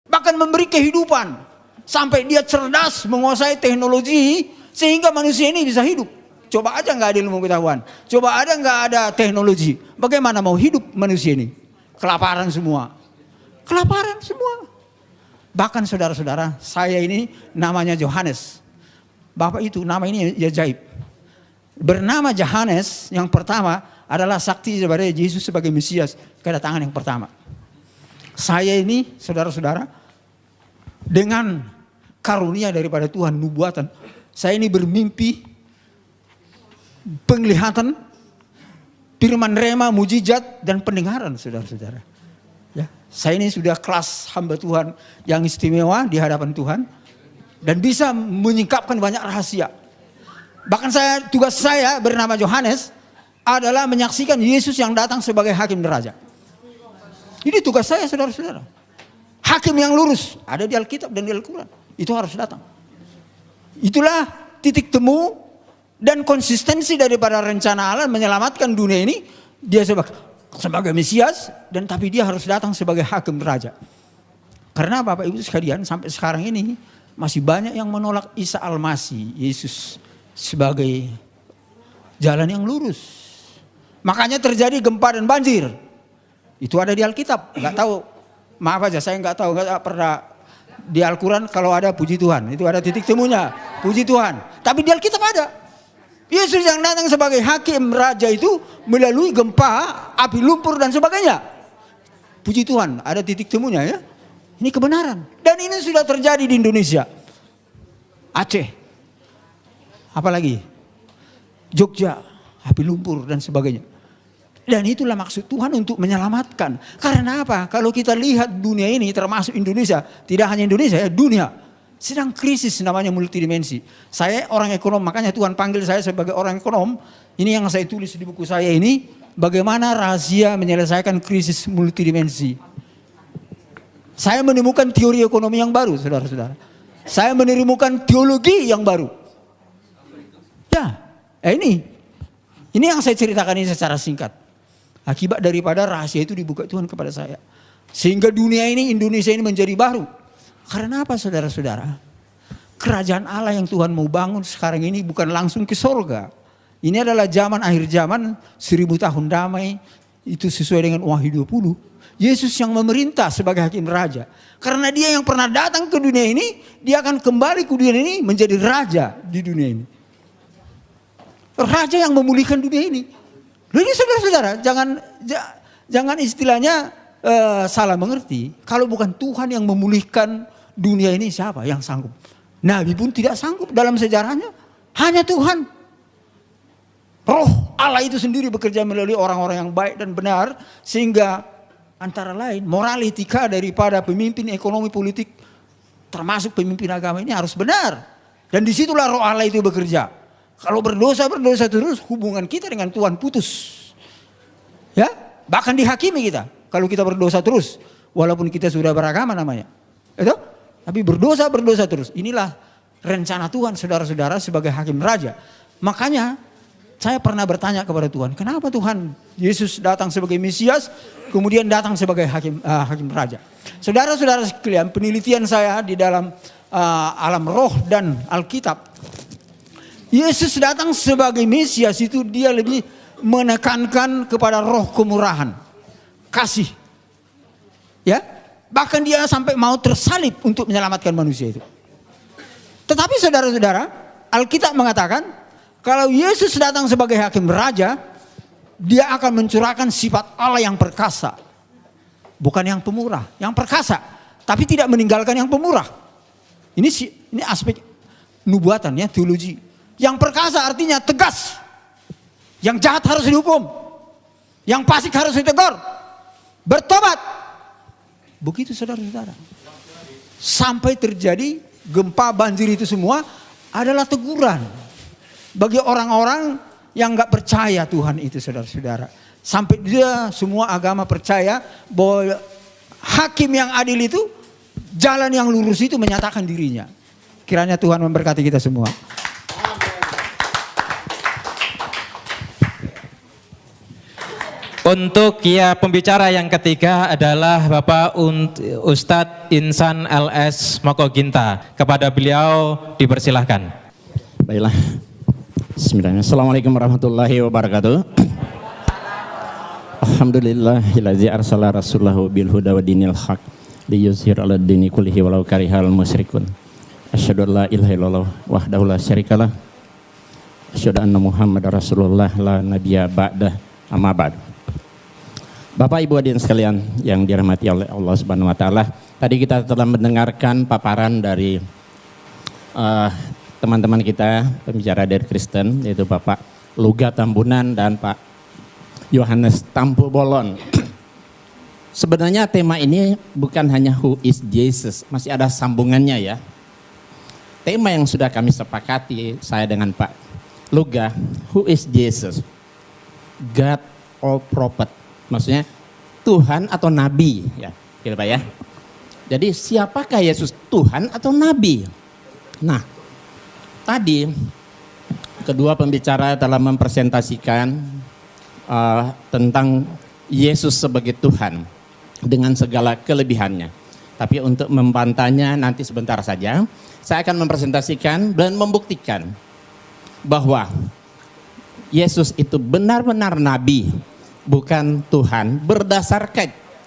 Bahkan memberi kehidupan. Sampai dia cerdas menguasai teknologi sehingga manusia ini bisa hidup. Coba aja nggak ada ilmu pengetahuan. Coba ada nggak ada teknologi. Bagaimana mau hidup manusia ini? Kelaparan semua. Kelaparan semua. Bahkan saudara-saudara, saya ini namanya Yohanes. Bapak itu nama ini ajaib. Bernama Yohanes yang pertama adalah saksi kepada Yesus sebagai Mesias, kedatangan yang pertama. Saya ini saudara-saudara dengan karunia daripada Tuhan, nubuatan. Saya ini bermimpi, penglihatan, firman rema, mujizat dan pendengaran saudara-saudara. Ya, saya ini sudah kelas hamba Tuhan yang istimewa di hadapan Tuhan dan bisa menyingkapkan banyak rahasia. Bahkan tugas saya bernama Yohanes adalah menyaksikan Yesus yang datang sebagai hakim raja. Ini tugas saya saudara-saudara. Hakim yang lurus ada di Alkitab dan di Al-Quran. Itu harus datang. Itulah titik temu dan konsistensi daripada rencana Allah menyelamatkan dunia ini. Dia sebagai Mesias dan tapi dia harus datang sebagai hakim raja. Karena Bapak Ibu sekalian sampai sekarang ini masih banyak yang menolak Isa Al-Masih, Yesus sebagai jalan yang lurus. Makanya terjadi gempa dan banjir. Itu ada di Alkitab. Enggak tahu, maaf aja saya enggak tahu, enggak pernah di Al-Quran kalau ada puji Tuhan. Itu ada titik temunya, puji Tuhan. Tapi di Alkitab ada. Yesus yang datang sebagai hakim raja itu melalui gempa, api lumpur dan sebagainya. Puji Tuhan, ada titik temunya ya. Ini kebenaran. Dan ini sudah terjadi di Indonesia. Aceh. Apalagi? Jogja, api lumpur dan sebagainya. Dan itulah maksud Tuhan untuk menyelamatkan. Karena apa? Kalau kita lihat dunia ini termasuk Indonesia. Tidak hanya Indonesia ya, dunia. Sedang krisis namanya multidimensi. Saya orang ekonom, makanya Tuhan panggil saya sebagai orang ekonom. Ini yang saya tulis di buku saya ini. Bagaimana rahasia menyelesaikan krisis multidimensi. Saya menemukan teori ekonomi yang baru, saudara-saudara. Saya menemukan teologi yang baru. Ya, ini yang saya ceritakan ini secara singkat. Akibat daripada rahasia itu dibuka Tuhan kepada saya. Sehingga dunia ini, Indonesia ini menjadi baru. Karena apa saudara-saudara? Kerajaan Allah yang Tuhan mau bangun sekarang ini bukan langsung ke sorga. Ini adalah zaman akhir zaman, 1000 tahun damai. Itu sesuai dengan Wahyu 20. Yesus yang memerintah sebagai hakim raja. Karena dia yang pernah datang ke dunia ini, dia akan kembali ke dunia ini menjadi raja di dunia ini. Raja yang memulihkan dunia ini. Jadi saudara-saudara, jangan istilahnya salah mengerti. Kalau bukan Tuhan yang memulihkan dunia ini siapa yang sanggup? Nabi pun tidak sanggup dalam sejarahnya. Hanya Tuhan. Roh Allah itu sendiri bekerja melalui orang-orang yang baik dan benar. Sehingga antara lain moral etika daripada pemimpin ekonomi politik termasuk pemimpin agama ini harus benar. Dan disitulah roh Allah itu bekerja. Kalau berdosa terus hubungan kita dengan Tuhan putus. Ya, bahkan dihakimi kita. Kalau kita berdosa terus. Walaupun kita sudah beragama namanya. Itu? Tapi berdosa terus. Inilah rencana Tuhan saudara-saudara sebagai hakim raja. Makanya saya pernah bertanya kepada Tuhan. Kenapa Tuhan Yesus datang sebagai Mesias. Kemudian datang sebagai hakim raja. Saudara-saudara sekalian, penelitian saya di dalam alam roh dan Alkitab. Yesus datang sebagai Mesias itu dia lebih menekankan kepada roh kemurahan. Kasih. Ya, bahkan dia sampai mau tersalib untuk menyelamatkan manusia itu. Tetapi saudara-saudara, Alkitab mengatakan kalau Yesus datang sebagai hakim raja, dia akan mencurahkan sifat Allah yang perkasa. Bukan yang pemurah, yang perkasa. Tapi tidak meninggalkan yang pemurah. Ini aspek nubuatan ya, teologi. Yang perkasa artinya tegas. Yang jahat harus dihukum. Yang fasik harus ditegur. Bertobat. Begitu saudara-saudara. Sampai terjadi gempa banjir itu semua adalah teguran. Bagi orang-orang yang gak percaya Tuhan itu saudara-saudara. Sampai dia semua agama percaya bahwa hakim yang adil itu jalan yang lurus itu menyatakan dirinya. Kiranya Tuhan memberkati kita semua. Untuk ya pembicara yang ketiga adalah Bapak Ustadz Insan LS Mokoginta. Kepada beliau dipersilahkan. Baiklah. Bismillahirrahmanirrahim. Assalamualaikum warahmatullahi wabarakatuh. Alhamdulillahillazi arsala rasulahu bil huda wa dinil haq liyuzhir 'ala dini kullihi walau karihal musyrikun. Asyhadu an la ilaha illallah wahdahu la syarikalah. Asyhadu anna Muhammadar Rasulullah la nabiyya ba'dah. Amma ba'd. Bapak Ibu hadirin sekalian yang dirahmati oleh Allah Subhanahu wa taala, tadi kita telah mendengarkan paparan dari teman-teman kita pembicara dari Kristen, yaitu Bapak Luga Tambunan dan Pak Yohanes Tampu Bolon. Sebenarnya tema ini bukan hanya who is Jesus, masih ada sambungannya ya. Tema yang sudah kami sepakati saya dengan Pak Luga, who is Jesus? God or prophet? Maksudnya Tuhan atau Nabi ya, gitu Pak ya. Jadi siapakah Yesus, Tuhan atau Nabi? Nah, tadi kedua pembicara telah mempresentasikan tentang Yesus sebagai Tuhan dengan segala kelebihannya. Tapi untuk membantahnya nanti sebentar saja, saya akan mempresentasikan dan membuktikan bahwa Yesus itu benar-benar Nabi, bukan Tuhan,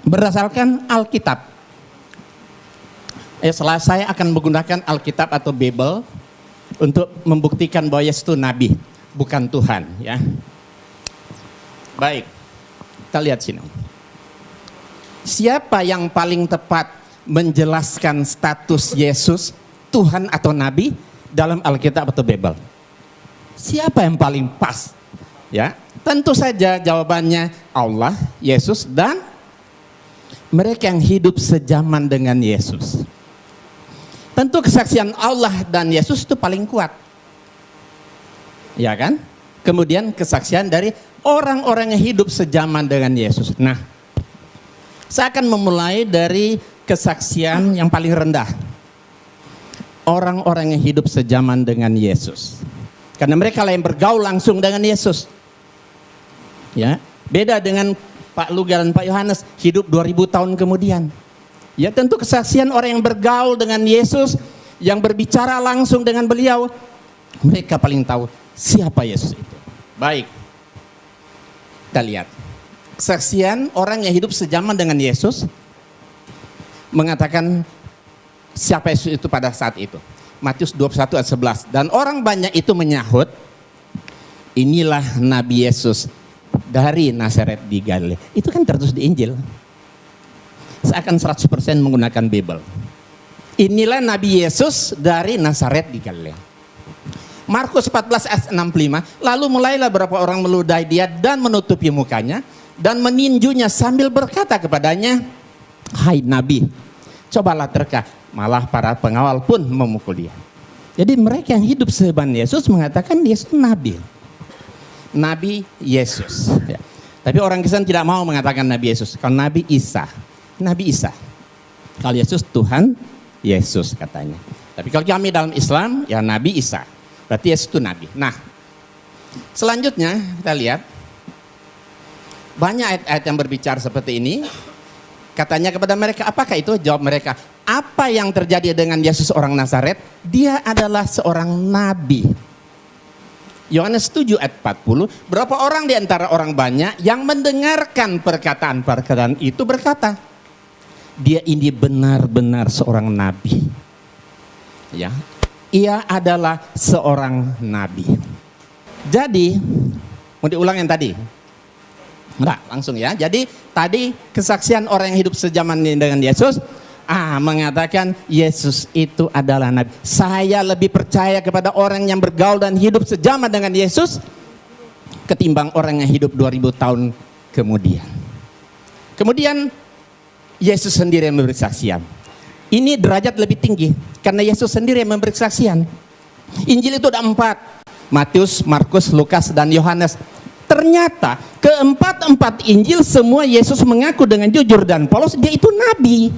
berdasarkan Alkitab. Setelah saya akan menggunakan Alkitab atau Bible untuk membuktikan bahwa Yesus itu Nabi, bukan Tuhan ya. Baik, kita lihat sini. Siapa yang paling tepat menjelaskan status Yesus Tuhan atau Nabi dalam Alkitab atau Bible? Siapa yang paling pas? Ya, tentu saja jawabannya Allah, Yesus, dan mereka yang hidup sejaman dengan Yesus. Tentu kesaksian Allah dan Yesus itu paling kuat. Ya kan? Kemudian kesaksian dari orang-orang yang hidup sejaman dengan Yesus. Nah, saya akan memulai dari kesaksian yang paling rendah. Orang-orang yang hidup sejaman dengan Yesus. Karena mereka lah yang bergaul langsung dengan Yesus. Ya, beda dengan Pak Luga dan Pak Yohanes hidup 2000 tahun kemudian. Ya, tentu kesaksian orang yang bergaul dengan Yesus, yang berbicara langsung dengan beliau, mereka paling tahu siapa Yesus itu. Baik, kita lihat kesaksian orang yang hidup sejaman dengan Yesus mengatakan siapa Yesus itu pada saat itu. Matius 21 ayat 11. Dan orang banyak itu menyahut, inilah Nabi Yesus dari Nazaret di Galilea. Itu kan tertulis di Injil. Saya akan 100% menggunakan Bible. Inilah Nabi Yesus dari Nazaret di Galilea. Markus 14 ayat 65, lalu mulailah beberapa orang meludahi dia dan menutupi mukanya dan meninjunya sambil berkata kepadanya, hai Nabi, cobalah terka. Malah para pengawal pun memukul dia. Jadi mereka yang hidup sehebat Yesus mengatakan Yesus Nabi. Nabi Yesus. Ya. Tapi orang Kristen tidak mau mengatakan Nabi Yesus. Kalau Nabi Isa. Nabi Isa. Kalau Yesus Tuhan Yesus katanya. Tapi kalau kami dalam Islam ya Nabi Isa. Berarti Yesus itu Nabi. Nah, selanjutnya kita lihat banyak ayat-ayat yang berbicara seperti ini. Katanya kepada mereka, apakah itu? Jawab mereka, apa yang terjadi dengan Yesus orang Nazaret? Dia adalah seorang nabi. Yohanes 7 ayat 40, berapa orang di antara orang banyak yang mendengarkan perkataan-perkataan itu berkata, dia ini benar-benar seorang nabi. Ya, ia adalah seorang nabi. Jadi, mau diulang yang tadi? Enggak, langsung ya. Jadi tadi kesaksian orang yang hidup sejaman ini dengan Yesus mengatakan Yesus itu adalah nabi. Saya lebih percaya kepada orang yang bergaul dan hidup sejaman dengan Yesus ketimbang orang yang hidup 2000 tahun kemudian. Kemudian Yesus sendiri yang memberi kesaksian. Ini derajat lebih tinggi karena Yesus sendiri yang memberi kesaksian. Injil itu ada 4. Matius, Markus, Lukas dan Yohanes. Ternyata keempat Injil semua Yesus mengaku dengan jujur dan polos dia itu nabi.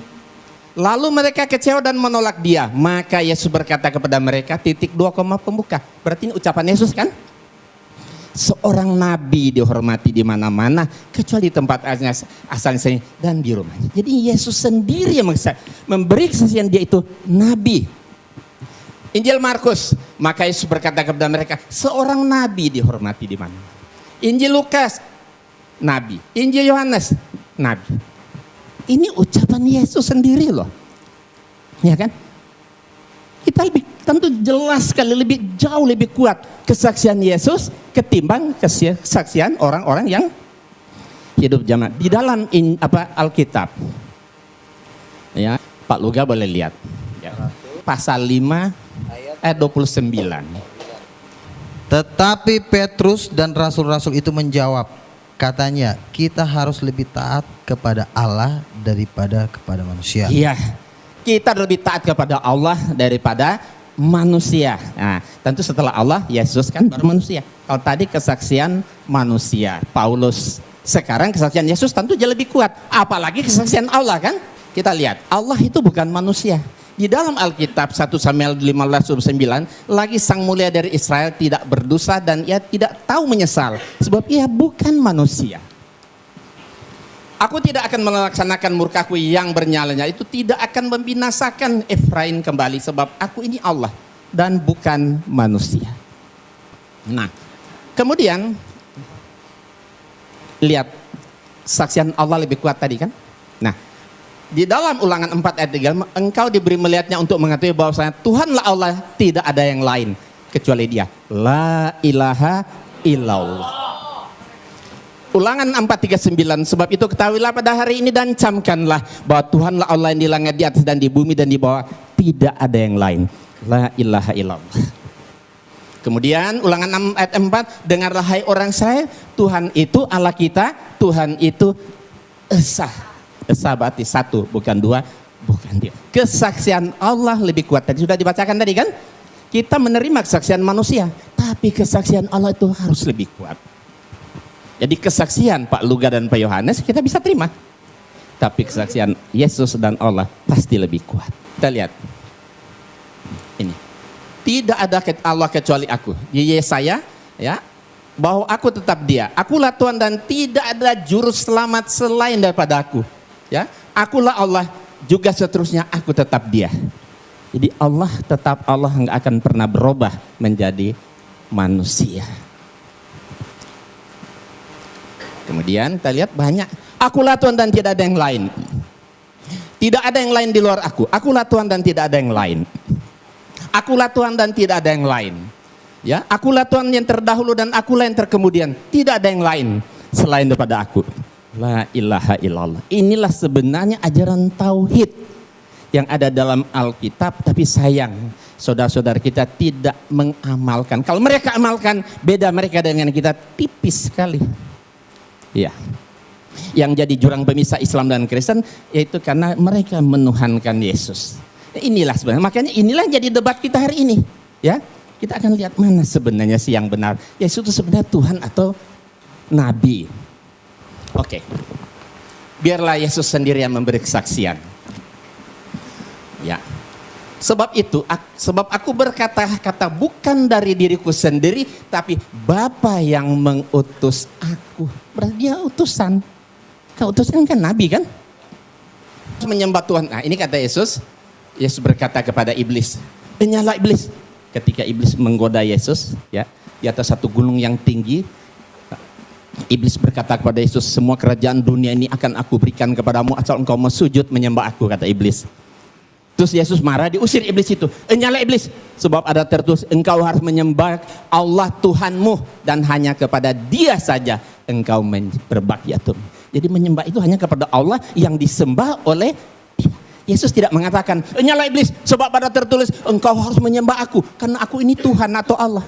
Lalu mereka kecewa dan menolak dia. Maka Yesus berkata kepada mereka, titik 2 koma pembuka. Berarti ini ucapan Yesus kan? Seorang nabi dihormati di mana-mana kecuali di tempat asalnya dan di rumahnya. Jadi Yesus sendiri yang memberi kesaksian dia itu nabi. Injil Markus, maka Yesus berkata kepada mereka, seorang nabi dihormati di mana-mana. Injil Lukas, nabi. Injil Yohanes, nabi. Ini ucapan Yesus sendiri loh. Ya kan? Kita lebih tentu jelas sekali, lebih jauh lebih kuat kesaksian Yesus ketimbang kesaksian orang-orang yang hidup zaman di dalam Alkitab. Ya, Pak Luga boleh lihat. Ya. Pasal 5 ayat 29. Tetapi Petrus dan rasul-rasul itu menjawab, katanya, kita harus lebih taat kepada Allah daripada kepada manusia. Iya, kita lebih taat kepada Allah daripada manusia. Nah, tentu setelah Allah, Yesus kan baru manusia. Kalau tadi kesaksian manusia, Paulus. Sekarang kesaksian Yesus tentu jauh lebih kuat. Apalagi kesaksian Allah kan? Kita lihat, Allah itu bukan manusia. Di dalam Alkitab 1 Samuel 15:9 lagi sang mulia dari Israel tidak berdosa dan ia tidak tahu menyesal sebab ia bukan manusia. Aku tidak akan melaksanakan murkaku yang bernyala-nyala itu tidak akan membinasakan Efraim kembali sebab aku ini Allah dan bukan manusia. Nah, kemudian lihat saksian Allah lebih kuat tadi kan? Nah, di dalam Ulangan 4 ayat 3, engkau diberi melihatnya untuk mengetahui bahwasanya Tuhanlah Allah, tidak ada yang lain kecuali Dia. La ilaha illallah. Ulangan 4:39, sebab itu ketahuilah pada hari ini dan camkanlah bahwa Tuhanlah Allah yang di langit, di atas dan di bumi dan di bawah, tidak ada yang lain. La ilaha illallah. Kemudian Ulangan 6 ayat 4, dengarlah hai orang Israel, Tuhan itu Allah kita, Tuhan itu Esa. Esa berarti 1, bukan 2, bukan dia. Kesaksian Allah lebih kuat. Tadi sudah dibacakan tadi kan? Kita menerima kesaksian manusia, tapi kesaksian Allah itu harus lebih kuat. Jadi kesaksian Pak Luga dan Pak Yohanes kita bisa terima. Tapi kesaksian Yesus dan Allah pasti lebih kuat. Kita lihat. Ini. Tidak ada Allah kecuali aku. Di Yesaya ya, bahwa aku tetap Dia. Akulah Tuhan dan tidak ada juru selamat selain daripada aku. Ya, akulah Allah, juga seterusnya aku tetap Dia. Jadi Allah tetap Allah, nggak akan pernah berubah menjadi manusia. Kemudian kita lihat banyak, akulah Tuhan dan tidak ada yang lain. Tidak ada yang lain di luar aku. Akulah Tuhan dan tidak ada yang lain. Akulah Tuhan dan tidak ada yang lain. Ya, akulah Tuhan yang terdahulu dan akulah yang terkemudian. Tidak ada yang lain selain daripada aku. La ilaha illallah. Inilah sebenarnya ajaran tauhid yang ada dalam Alkitab, tapi sayang saudara-saudara kita tidak mengamalkan. Kalau mereka amalkan, beda mereka dengan kita tipis sekali. Ya. Yang jadi jurang pemisah Islam dan Kristen yaitu karena mereka menuhankan Yesus. Inilah sebenarnya, makanya inilah jadi debat kita hari ini. Ya, kita akan lihat mana sebenarnya sih yang benar. Yesus itu sebenarnya Tuhan atau Nabi. Oke. Biarlah Yesus sendiri yang memberi kesaksian. Ya. Sebab itu, sebab aku berkata-kata bukan dari diriku sendiri, tapi Bapa yang mengutus aku. Berarti dia utusan. Kau utusan kan Nabi kan? Menyembah Tuhan. Nah ini kata Yesus. Yesus berkata kepada iblis, "Nyala iblis." Ketika iblis menggoda Yesus, ya, di atas satu gunung yang tinggi, iblis berkata kepada Yesus, "Semua kerajaan dunia ini akan aku berikan kepadamu asal engkau mau sujud menyembah aku," kata iblis. Terus Yesus marah, diusir iblis itu. "Nyala iblis, sebab ada tertulis, engkau harus menyembah Allah Tuhanmu dan hanya kepada Dia saja engkau berbakti." Jadi menyembah itu hanya kepada Allah yang disembah oleh Dia. Yesus tidak mengatakan, "Nyala iblis, sebab ada tertulis, engkau harus menyembah aku karena aku ini Tuhan atau Allah."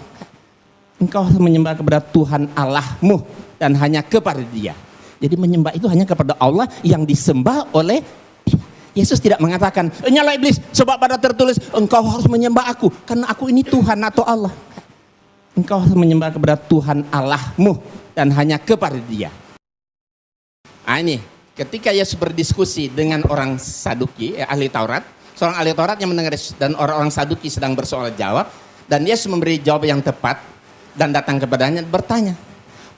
Engkau harus menyembah kepada Tuhan Allahmu dan hanya kepada Dia. Jadi menyembah itu hanya kepada Allah yang disembah oleh Dia. Yesus tidak mengatakan, "Nyala iblis, sebab ada tertulis, engkau harus menyembah aku karena aku ini Tuhan atau Allah." Engkau harus menyembah kepada Tuhan Allahmu dan hanya kepada Dia. Nah ini, ketika Yesus berdiskusi dengan orang Saduki, ahli Taurat, seorang ahli Taurat yang mendengar Yesus dan orang-orang Saduki sedang bersoal jawab, dan Yesus memberi jawab yang tepat dan datang kepadanya bertanya.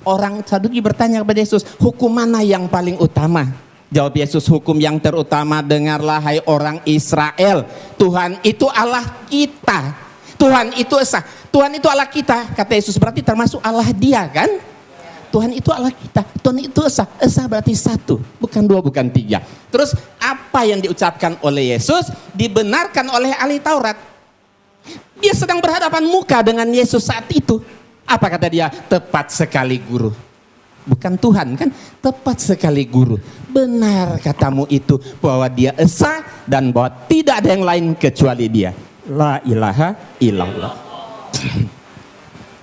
Orang Saduki bertanya kepada Yesus, "Hukum mana yang paling utama?" Jawab Yesus, "Hukum yang terutama, dengarlah hai orang Israel, Tuhan itu Allah kita. Tuhan itu esa. Tuhan itu Allah kita." Kata Yesus, berarti termasuk Allah Dia kan? Tuhan itu Allah kita. Tuhan itu esa. Esa berarti satu, bukan dua, bukan tiga. Terus apa yang diucapkan oleh Yesus dibenarkan oleh ahli Taurat. Dia sedang berhadapan muka dengan Yesus saat itu. Apa kata dia? "Tepat sekali guru." Bukan Tuhan kan? "Tepat sekali guru. Benar katamu itu bahwa Dia esa dan bahwa tidak ada yang lain kecuali Dia. La ilaha illallah."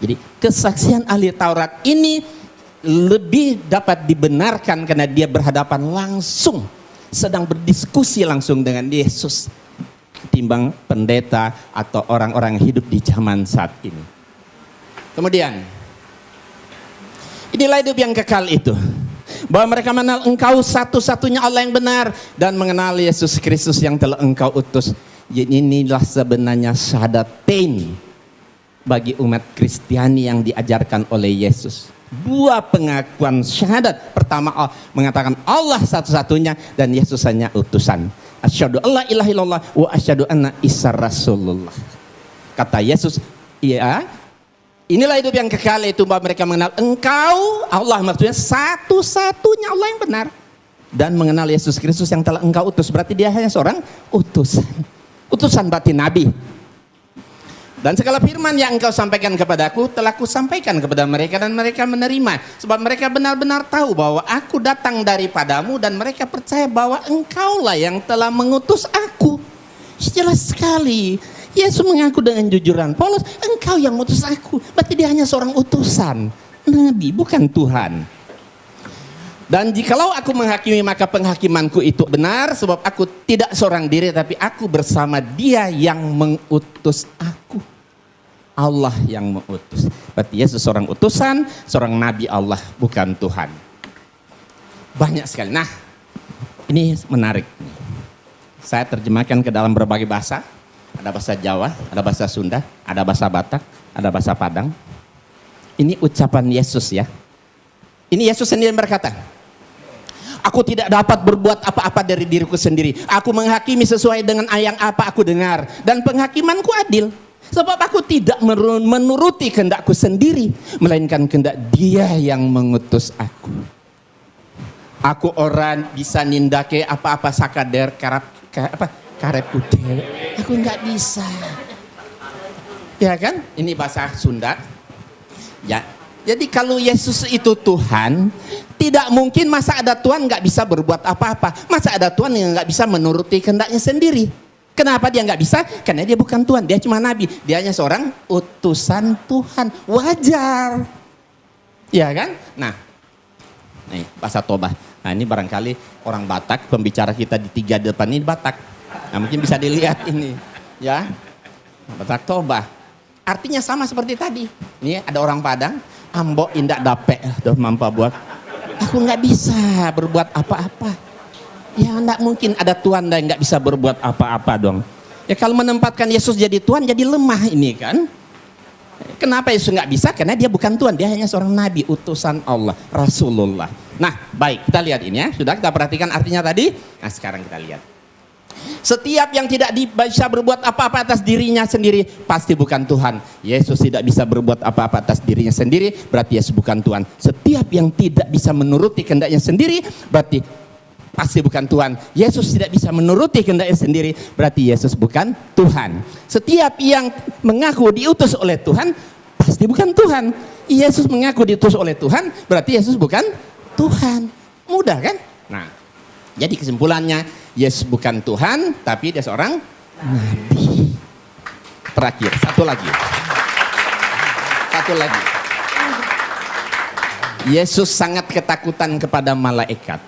Jadi kesaksian ahli Taurat ini lebih dapat dibenarkan karena dia berhadapan langsung, sedang berdiskusi langsung dengan Yesus, ketimbang pendeta atau orang-orang yang hidup di zaman saat ini. Kemudian, inilah hidup yang kekal itu, bahwa mereka mengenal engkau satu-satunya Allah yang benar dan mengenal Yesus Kristus yang telah engkau utus. Jadi inilah sebenarnya syahadatain bagi umat Kristiani yang diajarkan oleh Yesus. Dua pengakuan syahadat. Pertama, mengatakan Allah satu-satunya dan Yesus hanya utusan. Asyhadu alla ilaha illallah wa asyhadu anna Isa Rasulullah. Kata Yesus, iya, inilah hidup yang kekal, itu bahwa mereka mengenal engkau Allah, maksudnya satu-satunya Allah yang benar, dan mengenal Yesus Kristus yang telah engkau utus. Berarti dia hanya seorang utusan berarti nabi. Dan segala firman yang engkau sampaikan kepadaku telah kusampaikan kepada mereka dan mereka menerima. Sebab mereka benar-benar tahu bahwa aku datang daripadamu dan mereka percaya bahwa engkaulah yang telah mengutus aku. Jelas sekali. Yesus mengaku dengan jujuran, "Paulus, engkau yang mengutus aku." Berarti dia hanya seorang utusan, nabi, bukan Tuhan. Dan jikalau aku menghakimi, maka penghakimanku itu benar, sebab aku tidak seorang diri, tapi aku bersama Dia yang mengutus aku. Allah yang mengutus. Berarti Yesus seorang utusan, seorang nabi Allah, bukan Tuhan. Banyak sekali. Nah, ini menarik. Saya terjemahkan ke dalam berbagai bahasa. Ada bahasa Jawa, ada bahasa Sunda, ada bahasa Batak, ada bahasa Padang. Ini ucapan Yesus ya. Ini Yesus sendiri berkata, "Aku tidak dapat berbuat apa-apa dari diriku sendiri. Aku menghakimi sesuai dengan yang apa aku dengar. Dan penghakimanku adil. Sebab aku tidak menuruti kehendakku sendiri, melainkan kehendak Dia yang mengutus aku. Aku orang bisa nindake apa-apa sakader karep kude. Aku nggak bisa." Ya kan? Ini bahasa Sunda. Ya. Jadi kalau Yesus itu Tuhan, Tidak mungkin masa ada Tuhan nggak bisa berbuat apa-apa. Masa ada Tuhan yang nggak bisa menuruti kehendaknya sendiri. Kenapa dia nggak bisa? Karena dia bukan Tuhan, dia cuma nabi. Dia hanya seorang utusan Tuhan. Wajar. Ya kan? Nah, nih bahasa Tobah. Nah ini barangkali orang Batak, pembicara kita di 3 depan ini Batak. Nah mungkin bisa dilihat ini. Ya, Batak Tobah. Artinya sama seperti tadi. Ini ada orang Padang, ambok indak dapet, doh mampu buat. Aku nggak bisa berbuat apa-apa. Ya nggak mungkin ada Tuhan yang nggak bisa berbuat apa-apa dong. Ya kalau menempatkan Yesus jadi Tuhan jadi lemah ini kan. Kenapa Yesus nggak bisa? Karena dia bukan Tuhan, dia hanya seorang nabi, utusan Allah, Rasulullah. Nah baik, kita lihat ini ya. Sudah kita perhatikan artinya tadi. Nah sekarang kita lihat. Setiap yang tidak bisa berbuat apa-apa atas dirinya sendiri pasti bukan Tuhan. Yesus tidak bisa berbuat apa-apa atas dirinya sendiri, berarti Yesus bukan Tuhan. Setiap yang tidak bisa menuruti kehendaknya sendiri berarti pasti bukan Tuhan. Yesus tidak bisa menuruti kehendaknya sendiri, berarti Yesus bukan Tuhan. Setiap yang mengaku diutus oleh Tuhan pasti bukan Tuhan. Yesus mengaku diutus oleh Tuhan, berarti Yesus bukan Tuhan. Mudah kan? Nah, jadi kesimpulannya, Yesus bukan Tuhan, tapi dia seorang nabi. Terakhir, satu lagi. Yesus sangat ketakutan kepada malaikat.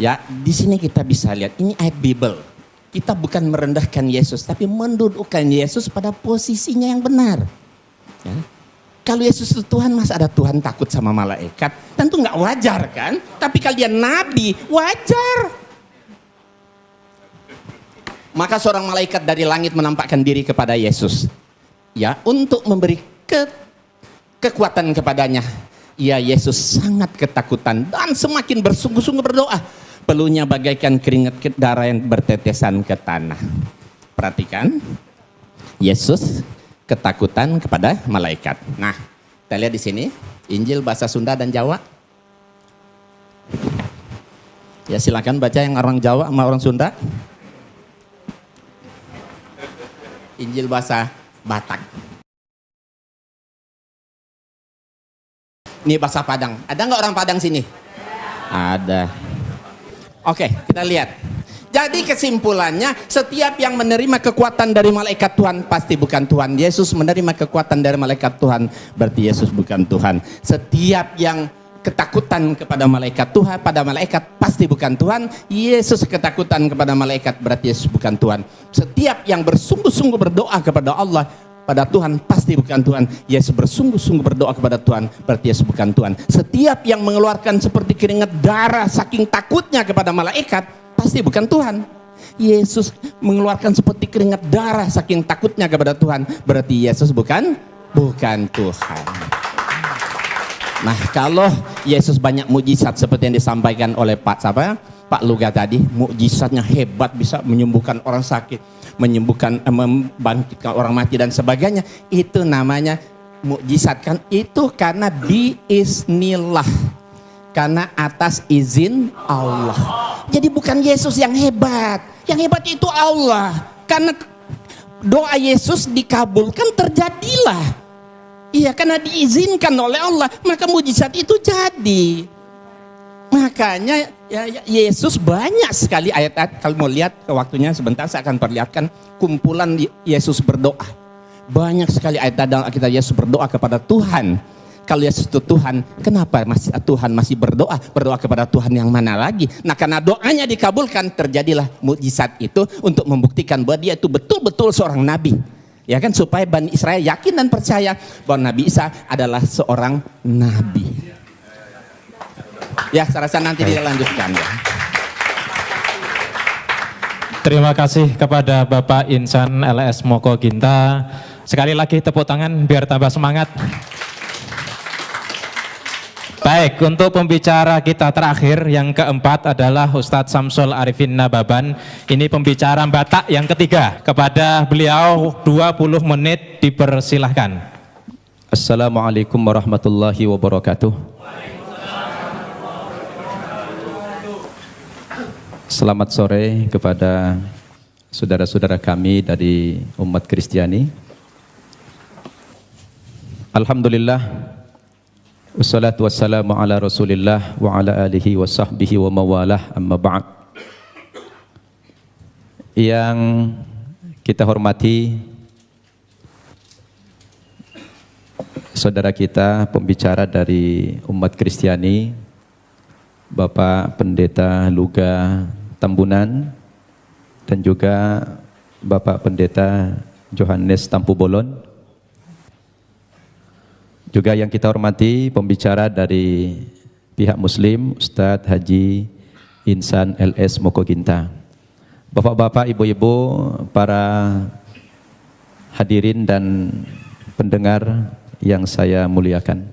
Ya, di sini kita bisa lihat, ini ayat Bible. Kita bukan merendahkan Yesus, tapi mendudukkan Yesus pada posisinya yang benar. Ya. Kalau Yesus itu Tuhan, masa ada Tuhan takut sama malaikat? Tentu nggak wajar kan? Tapi kalau dia nabi, wajar. Maka seorang malaikat dari langit menampakkan diri kepada Yesus. Ya, untuk memberi kekuatan kepadanya. Ya, Yesus sangat ketakutan dan semakin bersungguh-sungguh berdoa. Peluhnya bagaikan keringat darah yang bertetesan ke tanah. Perhatikan, Yesus ketakutan kepada malaikat. Nah, kita lihat di sini Injil bahasa Sunda dan Jawa. Ya, silakan baca yang orang Jawa sama orang Sunda. Injil bahasa Batak. Ini bahasa Padang. Ada nggak orang Padang sini? Ada. Oke, kita lihat. Jadi kesimpulannya, setiap yang menerima kekuatan dari malaikat Tuhan pasti bukan Tuhan. Yesus menerima kekuatan dari malaikat Tuhan, berarti Yesus bukan Tuhan. Setiap yang ketakutan kepada malaikat Tuhan, pada malaikat pasti bukan Tuhan. Yesus ketakutan kepada malaikat, berarti Yesus bukan Tuhan. Setiap yang bersungguh-sungguh berdoa kepada Allah, pada Tuhan pasti bukan Tuhan. Yesus bersungguh-sungguh berdoa kepada Tuhan, berarti Yesus bukan Tuhan. Setiap yang mengeluarkan seperti keringat darah saking takutnya kepada malaikat, pasti bukan Tuhan. Yesus mengeluarkan seperti keringat darah saking takutnya kepada Tuhan, berarti Yesus bukan Tuhan. Nah, kalau Yesus banyak mujizat seperti yang disampaikan oleh Pak Luga tadi, mujizatnya hebat, bisa menyembuhkan orang sakit, membangkitkan orang mati dan sebagainya, itu namanya mujizat kan? Itu karena biiznillah, karena atas izin Allah. Jadi bukan Yesus yang hebat itu Allah. Karena doa Yesus dikabulkan, terjadilah. Iya, karena diizinkan oleh Allah, maka mujizat itu jadi. Makanya ya, Yesus banyak sekali ayat-ayat. Kalau mau lihat ke waktunya sebentar, saya akan perlihatkan kumpulan Yesus berdoa. Banyak sekali ayat dalam Alkitab Yesus berdoa kepada Tuhan. Kalau Yesus itu Tuhan, kenapa Tuhan masih berdoa kepada Tuhan yang mana lagi? Nah, karena doanya dikabulkan, terjadilah mujizat itu untuk membuktikan bahwa dia itu betul-betul seorang nabi. Ya kan, supaya Bani Israel yakin dan percaya bahwa Nabi Isa adalah seorang nabi. Ya, saya rasa nanti dilanjutkan ya. Terima kasih kepada Bapak Insan LS Moko Ginta. Sekali lagi tepuk tangan biar tambah semangat. Baik, untuk pembicara kita terakhir yang keempat adalah Ustadz Samsul Arifin Nababan. Ini pembicara Batak yang ketiga. Kepada beliau 20 menit dipersilahkan. Assalamualaikum warahmatullahi wabarakatuh. Selamat sore kepada saudara-saudara kami dari umat Kristiani. Alhamdulillah, Wassalatu wassalamu ala Rasulillah wa ala alihi wa sahbihi wa mawalah, amma ba'd. Yang kita hormati saudara kita, pembicara dari umat Kristiani, Bapak Pendeta Luga Tambunan, dan juga Bapak Pendeta Johannes Tampu Bolon. Juga yang kita hormati pembicara dari pihak Muslim, Ustadz Haji Insan LS Mokoginta. Bapak-bapak, ibu-ibu, para hadirin dan pendengar yang saya muliakan.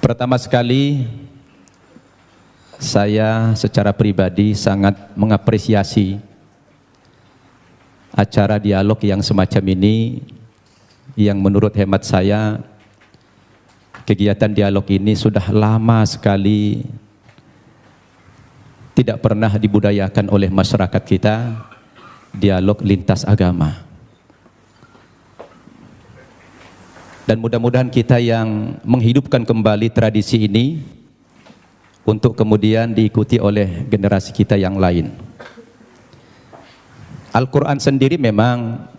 Pertama sekali, saya secara pribadi sangat mengapresiasi acara dialog yang semacam ini, yang menurut hemat saya kegiatan dialog ini sudah lama sekali tidak pernah dibudayakan oleh masyarakat kita, dialog lintas agama. Dan mudah-mudahan kita yang menghidupkan kembali tradisi ini untuk kemudian diikuti oleh generasi kita yang lain. Al-Quran sendiri memang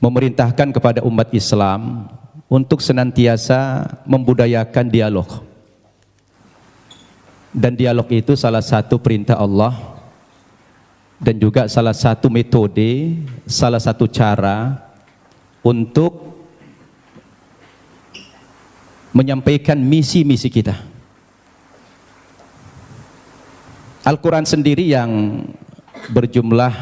memerintahkan kepada umat Islam untuk senantiasa membudayakan dialog. Dan dialog itu salah satu perintah Allah dan juga salah satu metode, salah satu cara untuk menyampaikan misi-misi kita. Al-Quran sendiri yang berjumlah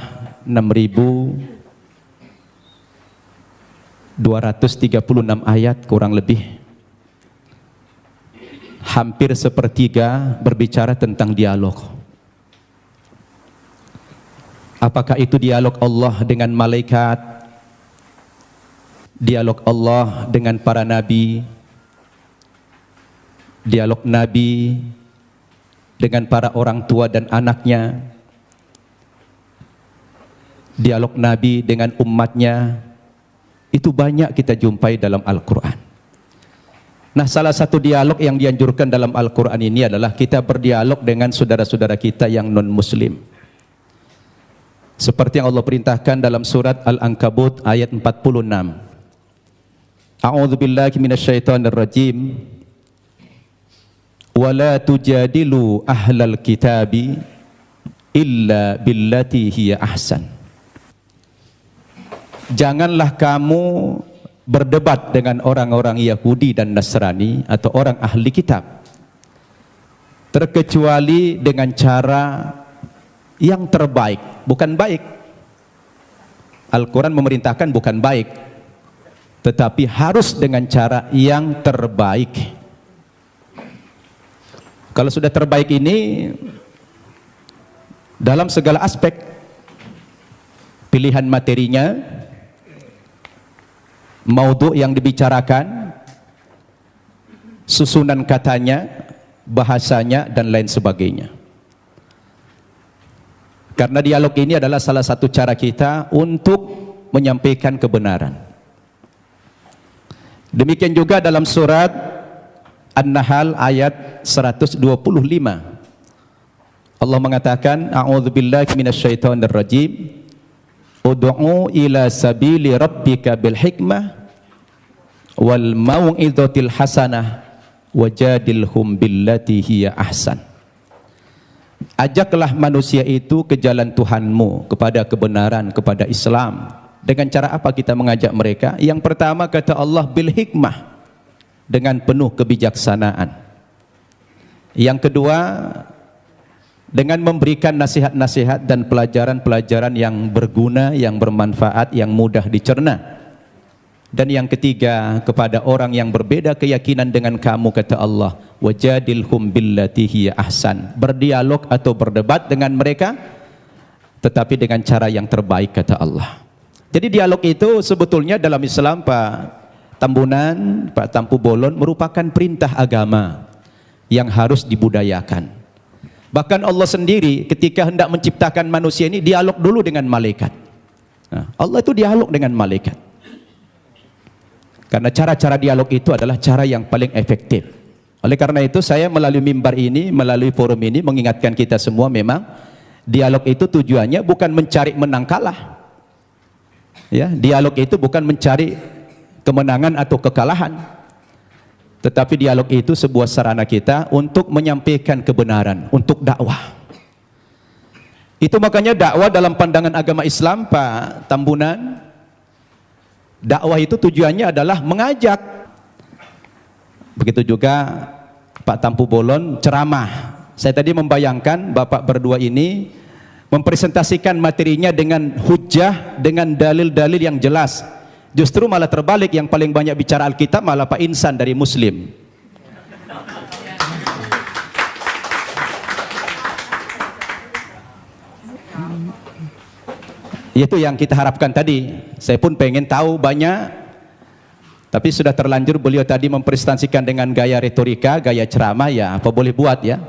6.236 ayat kurang lebih, hampir sepertiga berbicara tentang dialog. Apakah itu dialog Allah dengan malaikat, dialog Allah dengan para nabi, dialog nabi dengan para orang tua dan anaknya, dialog Nabi dengan umatnya, itu banyak kita jumpai dalam Al-Quran. Nah, salah satu dialog yang dianjurkan dalam Al-Quran ini adalah kita berdialog dengan saudara-saudara kita yang non-Muslim. Seperti yang Allah perintahkan dalam surat Al-Ankabut ayat 46. A'udzu billahi minasyaitonir rajim. Wa la tujadilu ahlal kitabi illa billati hiya ahsan. Janganlah kamu berdebat dengan orang-orang Yahudi dan Nasrani atau orang ahli kitab terkecuali dengan cara yang terbaik, bukan baik. Al-Quran memerintahkan bukan baik, tetapi harus dengan cara yang terbaik. Kalau sudah terbaik ini dalam segala aspek, pilihan materinya, maudhu yang dibicarakan, susunan katanya, bahasanya, dan lain sebagainya. Karena dialog ini adalah salah satu cara kita untuk menyampaikan kebenaran. Demikian juga dalam surat An-Nahl ayat 125. Allah mengatakan, A'udzubillahi minasyaitonir rajim. Ud'u ila sabili rabbika bil hikmah wal mau'izatil hasanah wajadilhum billati hiya ahsan. Ajaklah manusia itu ke jalan Tuhanmu, kepada kebenaran, kepada Islam. Dengan cara apa kita mengajak mereka? Yang pertama kata Allah, bil hikmah, dengan penuh kebijaksanaan. Yang kedua, dengan memberikan nasihat-nasihat dan pelajaran-pelajaran yang berguna, yang bermanfaat, yang mudah dicerna. Dan yang ketiga, kepada orang yang berbeda keyakinan dengan kamu, kata Allah, wajadilhum billati hiya ahsan. Berdialog atau berdebat dengan mereka, tetapi dengan cara yang terbaik, kata Allah. Jadi dialog itu sebetulnya dalam Islam, Pak Tambunan, Pak Tampu Bolon, merupakan perintah agama yang harus dibudayakan. Bahkan Allah sendiri ketika hendak menciptakan manusia ini dialog dulu dengan malaikat. Nah, Allah itu dialog dengan malaikat. Karena cara-cara dialog itu adalah cara yang paling efektif. Oleh karena itu saya melalui mimbar ini, melalui forum ini mengingatkan kita semua memang dialog itu tujuannya bukan mencari menang kalah. Ya, dialog itu bukan mencari kemenangan atau kekalahan. Tetapi dialog itu sebuah sarana kita untuk menyampaikan kebenaran, untuk dakwah. Itu makanya dakwah dalam pandangan agama Islam, Pak Tambunan, dakwah itu tujuannya adalah mengajak. Begitu juga Pak Tampu Bolon ceramah. Saya tadi membayangkan Bapak berdua ini mempresentasikan materinya dengan hujjah, dengan dalil-dalil yang jelas. Justru malah terbalik, yang paling banyak bicara Alkitab malah Pak Insan dari Muslim. Itu yang kita harapkan tadi. Saya pun pengen tahu banyak, tapi sudah terlanjur beliau tadi mempresentasikan dengan gaya retorika, gaya ceramah, ya apa boleh buat ya.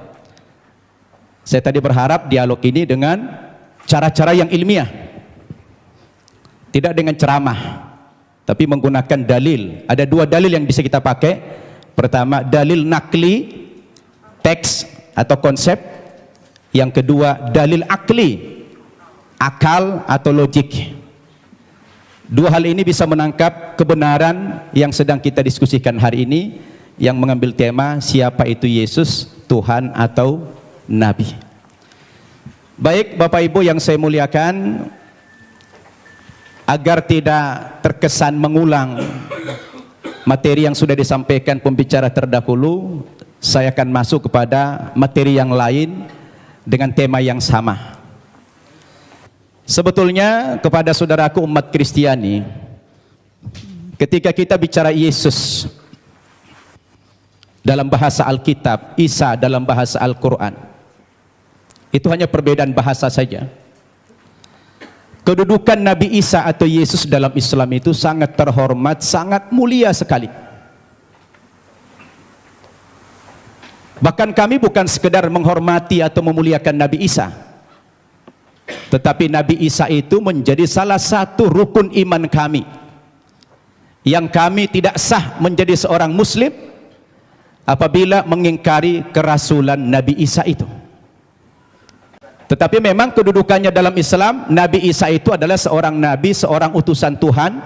Saya tadi berharap dialog ini dengan cara-cara yang ilmiah, tidak dengan ceramah, tapi menggunakan dalil. Ada dua dalil yang bisa kita pakai. Pertama, dalil nakli, teks atau konsep. Yang kedua, dalil akli, akal atau logik. Dua hal ini bisa menangkap kebenaran yang sedang kita diskusikan hari ini, yang mengambil tema siapa itu Yesus, Tuhan atau Nabi. Baik Bapak Ibu yang saya muliakan, agar tidak terkesan mengulang materi yang sudah disampaikan pembicara terdahulu, saya akan masuk kepada materi yang lain dengan tema yang sama. Sebetulnya kepada saudaraku umat Kristiani, ketika kita bicara Yesus dalam bahasa Alkitab, Isa dalam bahasa Al-Quran, itu hanya perbedaan bahasa saja. Kedudukan Nabi Isa atau Yesus dalam Islam itu sangat terhormat, sangat mulia sekali. Bahkan kami bukan sekedar menghormati atau memuliakan Nabi Isa, tetapi Nabi Isa itu menjadi salah satu rukun iman kami, yang kami tidak sah menjadi seorang muslim apabila mengingkari kerasulan Nabi Isa itu. Tetapi memang kedudukannya dalam Islam, Nabi Isa itu adalah seorang nabi, seorang utusan Tuhan,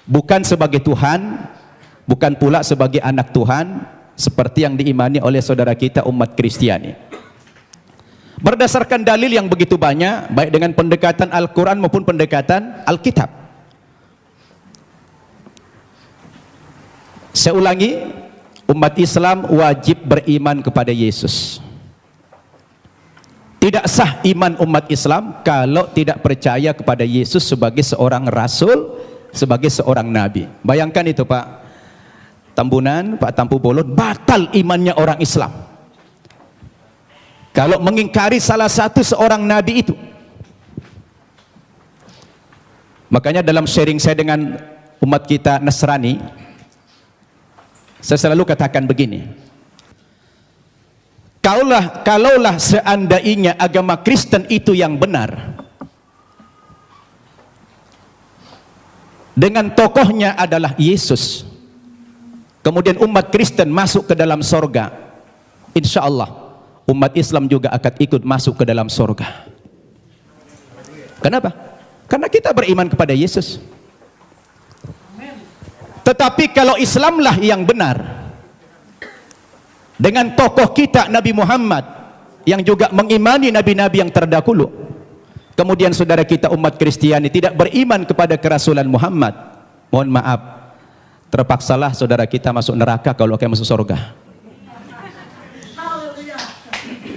bukan sebagai Tuhan, bukan pula sebagai anak Tuhan, seperti yang diimani oleh saudara kita umat Kristiani. Berdasarkan dalil yang begitu banyak, baik dengan pendekatan Al-Quran maupun pendekatan Alkitab. Saya ulangi, umat Islam wajib beriman kepada Yesus. Tidak sah iman umat Islam kalau tidak percaya kepada Yesus sebagai seorang rasul, sebagai seorang nabi. Bayangkan itu Pak Tambunan, Pak Tampu Bolon, batal imannya orang Islam kalau mengingkari salah satu seorang nabi itu. Makanya dalam sharing saya dengan umat kita Nasrani, saya selalu katakan begini, kalaulah seandainya agama Kristen itu yang benar, dengan tokohnya adalah Yesus, kemudian umat Kristen masuk ke dalam sorga, insya Allah umat Islam juga akan ikut masuk ke dalam sorga. Kenapa? Karena kita beriman kepada Yesus. Tetapi kalau Islamlah yang benar, dengan tokoh kita Nabi Muhammad yang juga mengimani nabi-nabi yang terdahulu, kemudian saudara kita umat Kristiani tidak beriman kepada kerasulan Muhammad, mohon maaf, terpaksalah saudara kita masuk neraka kalau akan masuk surga.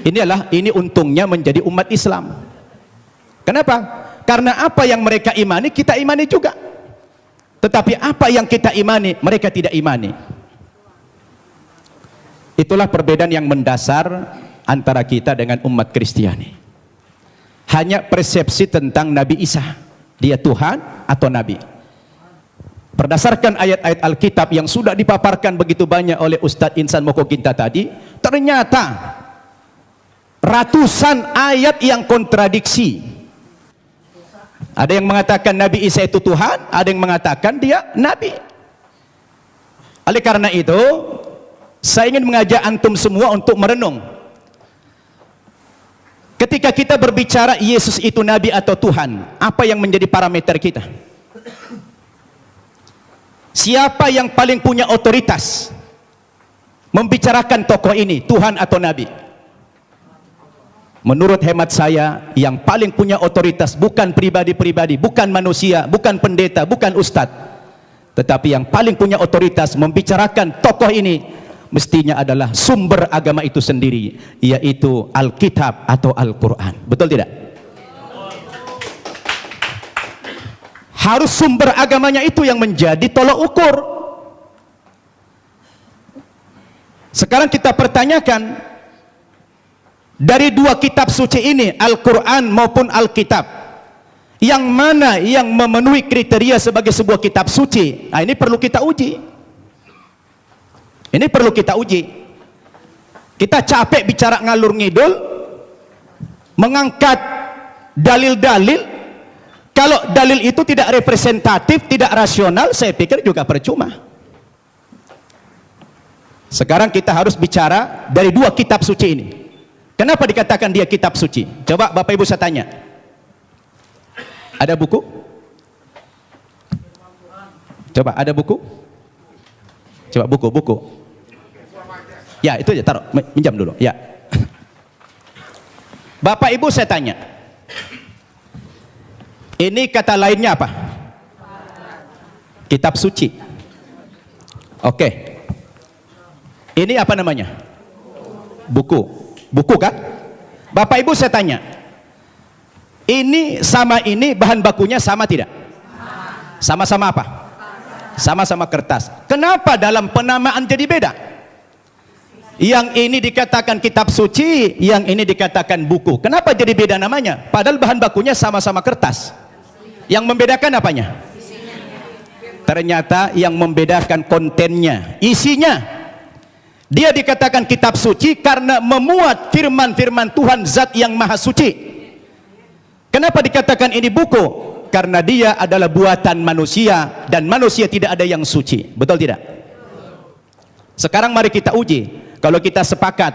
Ini untungnya menjadi umat Islam. Kenapa? Karena apa yang mereka imani kita imani juga, tetapi apa yang kita imani mereka tidak imani. Itulah perbedaan yang mendasar antara kita dengan umat Kristiani. Hanya persepsi tentang Nabi Isa, dia Tuhan atau Nabi. Berdasarkan ayat-ayat Alkitab yang sudah dipaparkan begitu banyak oleh Ustadz Insan Mokoginta tadi, ternyata ratusan ayat yang kontradiksi. Ada yang mengatakan Nabi Isa itu Tuhan, ada yang mengatakan dia Nabi. Oleh karena itu, saya ingin mengajak antum semua untuk merenung. Ketika kita berbicara Yesus itu Nabi atau Tuhan, apa yang menjadi parameter kita? Siapa yang paling punya otoritas membicarakan tokoh ini, Tuhan atau Nabi? Menurut hemat saya, yang paling punya otoritas bukan pribadi-pribadi, bukan manusia, bukan pendeta, bukan ustadz, tetapi yang paling punya otoritas membicarakan tokoh ini mestinya adalah sumber agama itu sendiri, yaitu Alkitab atau Al-Quran. Betul tidak? Harus sumber agamanya itu yang menjadi tolok ukur. Sekarang kita pertanyakan, dari dua kitab suci ini, Al-Quran maupun Alkitab, yang mana yang memenuhi kriteria sebagai sebuah kitab suci? Nah, ini perlu kita uji. Ini perlu kita uji. Kita capek bicara ngalur ngidul, mengangkat dalil-dalil. Kalau dalil itu tidak representatif, tidak rasional, saya pikir juga percuma. Sekarang kita harus bicara dari dua kitab suci ini. Kenapa dikatakan dia kitab suci? Coba Bapak Ibu saya tanya. Ada buku? Coba ada buku? Coba buku. Ya, itu aja, taruh, minjam dulu. Ya. Bapak Ibu saya tanya. Ini kata lainnya apa? Kitab suci. Oke. Ini apa namanya? Buku. Buku kan? Bapak Ibu saya tanya. Ini sama ini bahan bakunya sama tidak? Sama-sama apa? Sama-sama kertas. Kenapa dalam penamaan jadi beda? Yang ini dikatakan kitab suci, yang ini dikatakan buku. Kenapa jadi beda namanya? Padahal bahan bakunya sama-sama kertas. Yang membedakan apanya? Ternyata yang membedakan kontennya, isinya. Dia dikatakan kitab suci karena memuat firman-firman Tuhan Zat yang Maha Suci. Kenapa dikatakan ini buku? Karena dia adalah buatan manusia dan manusia tidak ada yang suci. Betul tidak? Sekarang mari kita uji. Kalau kita sepakat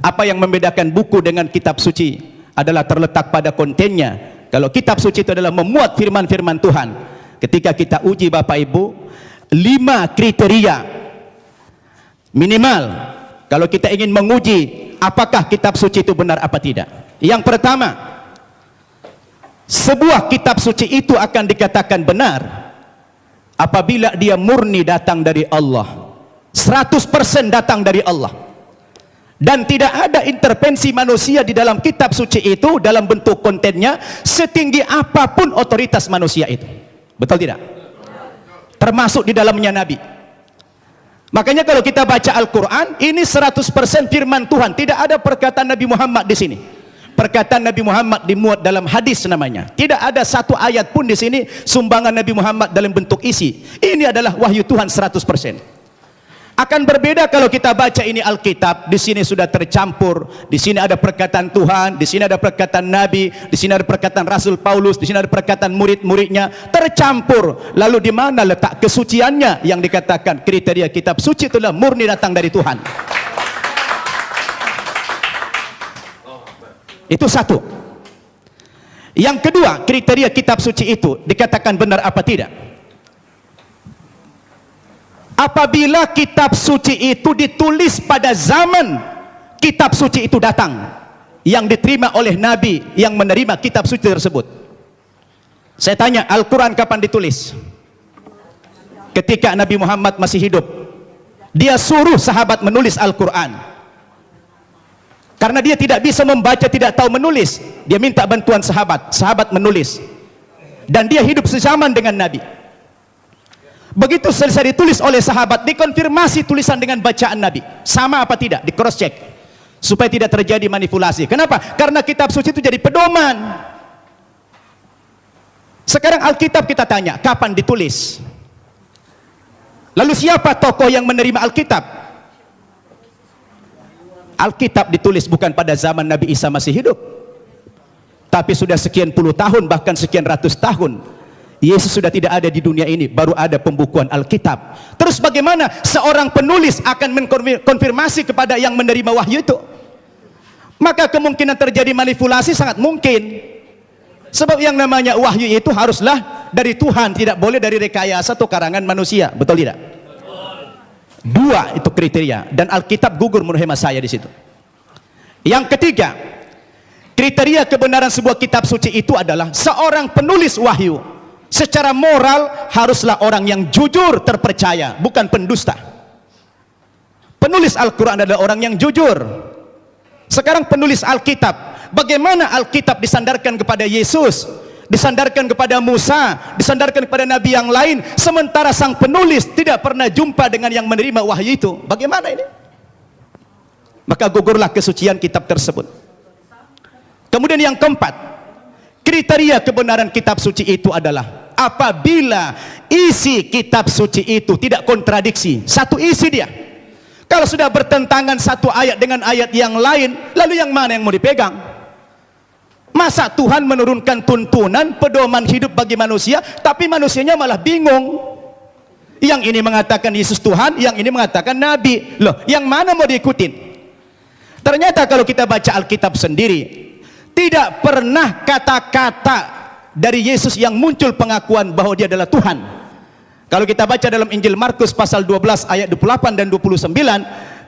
apa yang membedakan buku dengan kitab suci adalah terletak pada kontennya. Kalau kitab suci itu adalah memuat firman-firman Tuhan. Ketika kita uji Bapak Ibu, 5 kriteria minimal kalau kita ingin menguji apakah kitab suci itu benar apa tidak. Yang pertama, sebuah kitab suci itu akan dikatakan benar apabila dia murni datang dari Allah, 100% datang dari Allah, dan tidak ada intervensi manusia di dalam kitab suci itu dalam bentuk kontennya, setinggi apapun otoritas manusia itu. Betul tidak? Termasuk di dalamnya Nabi. Makanya kalau kita baca Al-Quran, ini 100% firman Tuhan, tidak ada perkataan Nabi Muhammad di sini. Perkataan Nabi Muhammad dimuat dalam hadis namanya. Tidak ada satu ayat pun di sini sumbangan Nabi Muhammad dalam bentuk isi. Ini adalah wahyu Tuhan 100%. Akan berbeda kalau kita baca ini Alkitab, di sini sudah tercampur. Di sini ada perkataan Tuhan, di sini ada perkataan Nabi, di sini ada perkataan Rasul Paulus, di sini ada perkataan murid-muridnya, tercampur. Lalu di mana letak kesuciannya yang dikatakan kriteria kitab suci itulah murni datang dari Tuhan. Itu satu. Yang kedua, kriteria kitab suci itu dikatakan benar apa tidak? Apabila kitab suci itu ditulis pada zaman kitab suci itu datang, yang diterima oleh Nabi yang menerima kitab suci tersebut. Saya tanya, Al-Quran kapan ditulis? Ketika Nabi Muhammad masih hidup. Dia suruh sahabat menulis Al-Quran. Karena dia tidak bisa membaca, tidak tahu menulis, dia minta bantuan sahabat, sahabat menulis. Dan dia hidup sezaman dengan Nabi. Begitu selesai ditulis oleh sahabat, dikonfirmasi tulisan dengan bacaan Nabi, sama apa tidak, di cross check, supaya tidak terjadi manipulasi. Kenapa? Karena kitab suci itu jadi pedoman. Sekarang Alkitab kita tanya, kapan ditulis? Lalu siapa tokoh yang menerima Alkitab? Alkitab ditulis bukan pada zaman Nabi Isa masih hidup, tapi sudah sekian puluh tahun, bahkan sekian ratus tahun. Yesus sudah tidak ada di dunia ini, baru ada pembukuan Alkitab. Terus bagaimana seorang penulis akan mengkonfirmasi kepada yang menerima wahyu itu? Maka kemungkinan terjadi manipulasi sangat mungkin. Sebab yang namanya wahyu itu haruslah dari Tuhan, tidak boleh dari rekayasa atau karangan manusia. Betul tidak? Dua itu kriteria, dan Alkitab gugur menurut hemat saya di situ. Yang ketiga, kriteria kebenaran sebuah kitab suci itu adalah seorang penulis wahyu secara moral haruslah orang yang jujur, terpercaya, bukan pendusta. Penulis Al-Quran adalah orang yang jujur. Sekarang penulis Alkitab, bagaimana Alkitab disandarkan kepada Yesus, disandarkan kepada Musa, disandarkan kepada nabi yang lain, sementara sang penulis tidak pernah jumpa dengan yang menerima wahyu itu? Bagaimana ini? Maka gugurlah kesucian kitab tersebut. Kemudian yang keempat, kriteria kebenaran kitab suci itu adalah apabila isi kitab suci itu tidak kontradiksi, satu isi dia. Kalau sudah bertentangan satu ayat dengan ayat yang lain, lalu yang mana yang mau dipegang? Masa Tuhan menurunkan tuntunan pedoman hidup bagi manusia, tapi manusianya malah bingung. Yang ini mengatakan Yesus Tuhan, yang ini mengatakan Nabi. Loh, yang mana mau diikutin? Ternyata kalau kita baca Alkitab sendiri, tidak pernah kata-kata dari Yesus yang muncul pengakuan bahwa dia adalah Tuhan. Kalau kita baca dalam Injil Markus pasal 12 ayat 28 dan 29,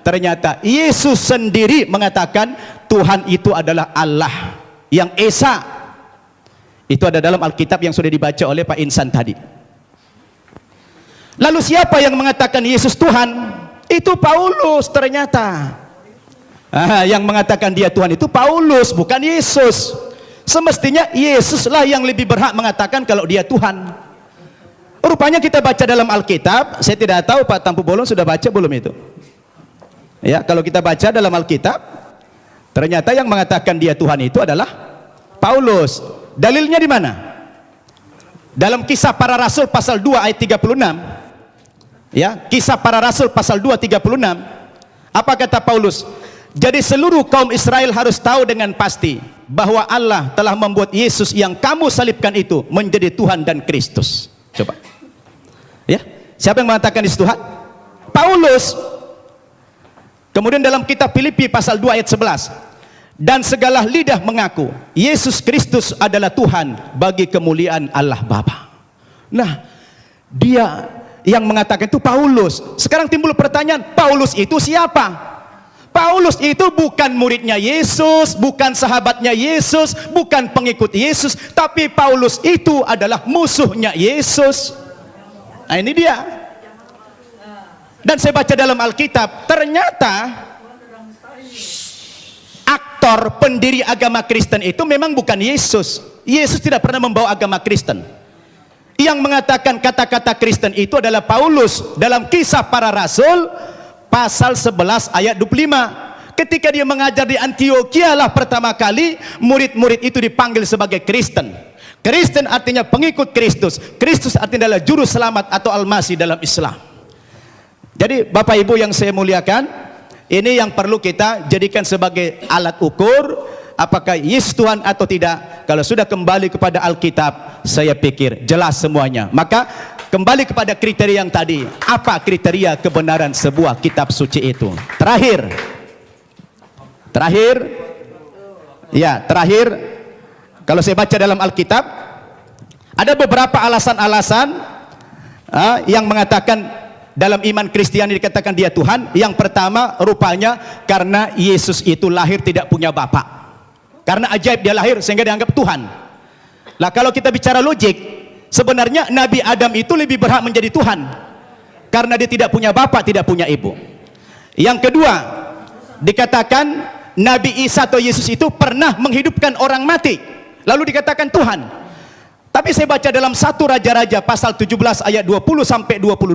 ternyata Yesus sendiri mengatakan Tuhan itu adalah Allah yang Esa. Itu ada dalam Alkitab yang sudah dibaca oleh Pak Insan tadi. Lalu siapa yang mengatakan Yesus Tuhan? Itu Paulus ternyata. Yang mengatakan dia Tuhan itu Paulus, bukan Yesus. Semestinya Yesuslah yang lebih berhak mengatakan kalau dia Tuhan. Rupanya kita baca dalam Alkitab, saya tidak tahu Pak Tampu Bolon sudah baca belum itu. Ya, kalau kita baca dalam Alkitab, ternyata yang mengatakan dia Tuhan itu adalah Paulus. Dalilnya di mana? Dalam Kisah Para Rasul pasal 2 ayat 36. Ya, Kisah Para Rasul pasal 2 36. Apa kata Paulus? Jadi seluruh kaum Israel harus tahu dengan pasti bahwa Allah telah membuat Yesus yang kamu salibkan itu menjadi Tuhan dan Kristus. Coba. Ya, siapa yang mengatakan Yesus Tuhan? Paulus. Kemudian dalam kitab Filipi pasal 2 ayat 11. Dan segala lidah mengaku Yesus Kristus adalah Tuhan bagi kemuliaan Allah Bapa. Nah, dia yang mengatakan itu Paulus. Sekarang timbul pertanyaan, Paulus itu siapa? Paulus itu bukan muridnya Yesus, bukan sahabatnya Yesus, bukan pengikut Yesus, tapi Paulus itu adalah musuhnya Yesus. Nah, ini dia. Dan saya baca dalam Alkitab, ternyata aktor pendiri agama Kristen itu memang bukan Yesus. Yesus tidak pernah membawa agama Kristen. Yang mengatakan kata-kata Kristen itu adalah Paulus dalam Kisah Para Rasul pasal 11 ayat 25. Ketika dia mengajar di Antioquia lah pertama kali murid-murid itu dipanggil sebagai Kristen. Kristen artinya pengikut Kristus. Kristus artinya adalah juru selamat atau Al-Masih dalam Islam. Jadi Bapak Ibu yang saya muliakan, ini yang perlu kita jadikan sebagai alat ukur apakah Yesus Tuhan atau tidak. Kalau sudah kembali kepada Alkitab, saya pikir jelas semuanya. Maka kembali kepada kriteria yang tadi. Apa kriteria kebenaran sebuah kitab suci itu? Terakhir, kalau saya baca dalam Alkitab, ada beberapa alasan-alasan yang mengatakan dalam iman Kristiani dikatakan dia Tuhan. Yang pertama, rupanya karena Yesus itu lahir tidak punya bapak. Karena ajaib dia lahir sehingga dianggap Tuhan. Lah kalau kita bicara logik, sebenarnya Nabi Adam itu lebih berhak menjadi Tuhan karena dia tidak punya bapak, tidak punya ibu. Yang kedua, dikatakan Nabi Isa atau Yesus itu pernah menghidupkan orang mati, lalu dikatakan Tuhan. Tapi saya baca dalam 1 Raja-Raja pasal 17 ayat 20 sampai 22,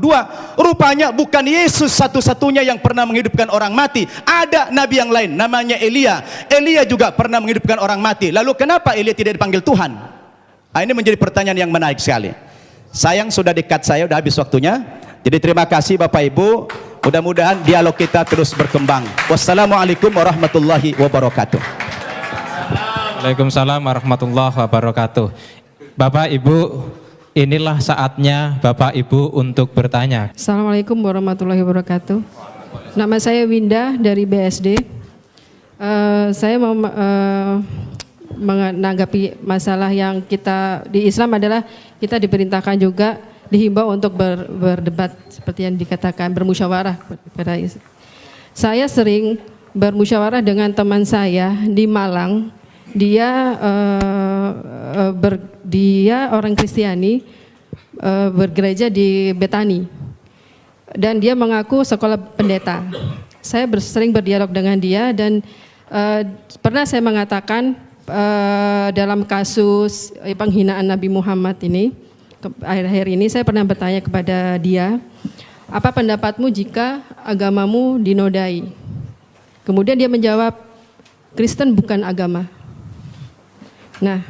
rupanya bukan Yesus satu-satunya yang pernah menghidupkan orang mati. Ada nabi yang lain namanya Elia. Elia juga pernah menghidupkan orang mati. Lalu kenapa Elia tidak dipanggil Tuhan? Nah, ini menjadi pertanyaan yang menarik sekali. Sayang sudah dekat, saya sudah habis waktunya. Jadi terima kasih Bapak Ibu. Mudah-mudahan dialog kita terus berkembang. Wassalamualaikum warahmatullahi wabarakatuh. Waalaikumsalam warahmatullahi wabarakatuh. Bapak Ibu inilah saatnya Bapak Ibu untuk bertanya. Assalamualaikum warahmatullahi wabarakatuh. Nama saya Winda dari BSD. Saya mau menanggapi masalah yang kita di Islam adalah kita diperintahkan juga dihimbau untuk berdebat seperti yang dikatakan bermusyawarah pada saya sering bermusyawarah dengan teman saya di Malang. Dia dia orang Kristiani, bergereja di Betani, dan dia mengaku sekolah pendeta. Saya sering berdialog dengan dia dan pernah saya mengatakan dalam kasus penghinaan Nabi Muhammad ini, akhir-akhir ini saya pernah bertanya kepada dia, apa pendapatmu jika agamamu dinodai? Kemudian dia menjawab, Kristen bukan agama. Nah,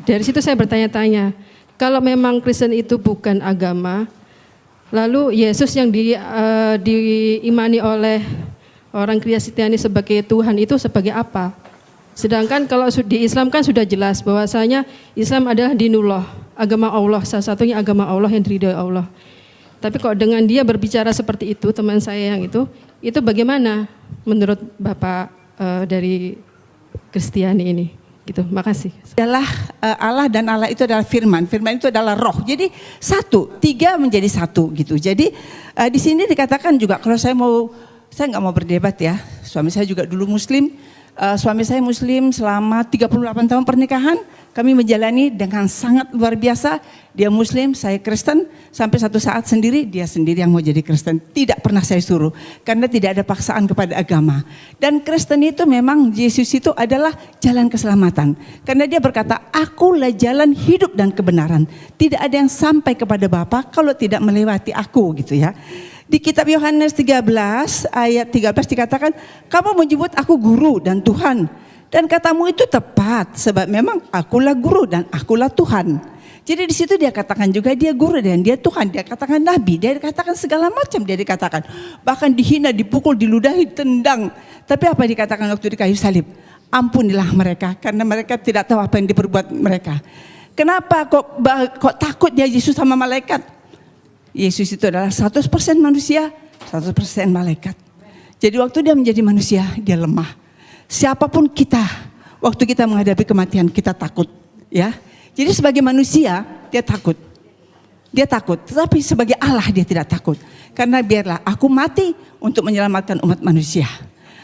dari situ saya bertanya-tanya, kalau memang Kristen itu bukan agama, lalu Yesus yang diimani oleh orang Kristiani sebagai Tuhan itu sebagai apa? Sedangkan kalau di Islam kan sudah jelas bahwasanya Islam adalah dinullah, agama Allah, salah satunya agama Allah yang diridhoi Allah. Tapi kok dengan dia berbicara seperti itu, teman saya yang itu bagaimana menurut Bapak dari Kristiani ini? Gitu, makasih. Adalah Allah dan Allah itu adalah firman. Firman itu adalah roh. Jadi satu, tiga menjadi satu gitu. Jadi di sini dikatakan juga kalau saya nggak mau berdebat ya. Suami saya juga dulu Muslim. Suami saya Muslim selama 38 tahun pernikahan. Kami menjalani dengan sangat luar biasa. Dia Muslim, saya Kristen. Sampai satu saat sendiri, dia sendiri yang mau jadi Kristen. Tidak pernah saya suruh. Karena tidak ada paksaan kepada agama. Dan Kristen itu memang, Yesus itu adalah jalan keselamatan. Karena dia berkata, akulah jalan hidup dan kebenaran. Tidak ada yang sampai kepada Bapa kalau tidak melewati aku gitu ya. Di kitab Yohanes 13 ayat 13 dikatakan, kamu menyebut aku guru dan Tuhan. Dan katamu itu tepat sebab memang akulah guru dan akulah Tuhan. Jadi di situ dia katakan juga dia guru dan dia Tuhan. Dia katakan nabi, dia katakan segala macam dia dikatakan. Bahkan dihina, dipukul, diludahi, tendang. Tapi apa dikatakan waktu di kayu salib? Ampunilah mereka karena mereka tidak tahu apa yang diperbuat mereka. Kenapa kok takut dia Yesus sama malaikat? Yesus itu adalah 100% manusia, 100% malaikat. Jadi waktu dia menjadi manusia, dia lemah. Siapapun kita, waktu kita menghadapi kematian, kita takut. Ya. Jadi sebagai manusia, dia takut. Dia takut, tetapi sebagai Allah dia tidak takut. Karena biarlah aku mati untuk menyelamatkan umat manusia.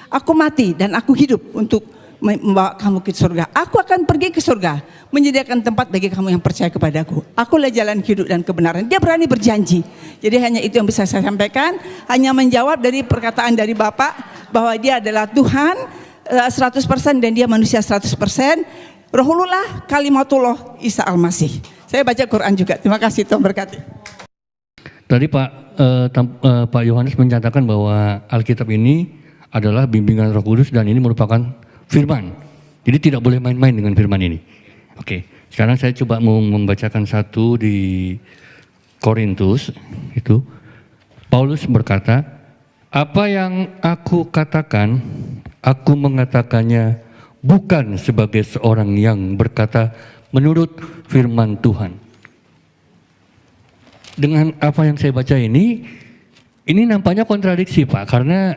Aku mati dan aku hidup untuk membawa kamu ke surga. Aku akan pergi ke surga, menyediakan tempat bagi kamu yang percaya kepadaku. Akulah jalan hidup dan kebenaran. Dia berani berjanji. Jadi hanya itu yang bisa saya sampaikan. Hanya menjawab dari perkataan dari Bapak bahwa dia adalah Tuhan 100% dan dia manusia 100%. Rohullah kalimatullah Isa Al-Masih. Saya baca Quran juga. Terima kasih, Tuhan berkati. Tadi Pak Yohanes menyatakan bahwa Alkitab ini adalah bimbingan Roh Kudus dan ini merupakan firman. Jadi tidak boleh main-main dengan firman ini. Oke, sekarang saya coba mau membacakan satu di Korintus itu. Paulus berkata, apa yang aku katakan, aku mengatakannya bukan sebagai seorang yang berkata menurut firman Tuhan. Dengan apa yang saya baca ini nampaknya kontradiksi Pak, karena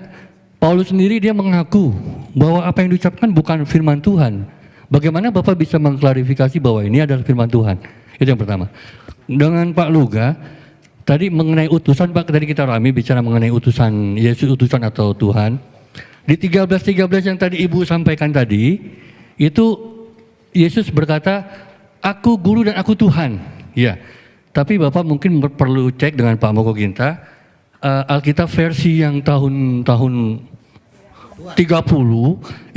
Paulus sendiri dia mengaku bahwa apa yang diucapkan bukan firman Tuhan. Bagaimana Bapak bisa mengklarifikasi bahwa ini adalah firman Tuhan? Itu yang pertama. Dengan Pak Luga, tadi mengenai utusan Pak, tadi kita rame bicara mengenai utusan Yesus, utusan atau Tuhan. Di 13 yang tadi Ibu sampaikan tadi, itu Yesus berkata, aku guru dan aku Tuhan. Ya, tapi Bapak mungkin perlu cek dengan Pak Moko Ginta, Alkitab versi yang tahun 30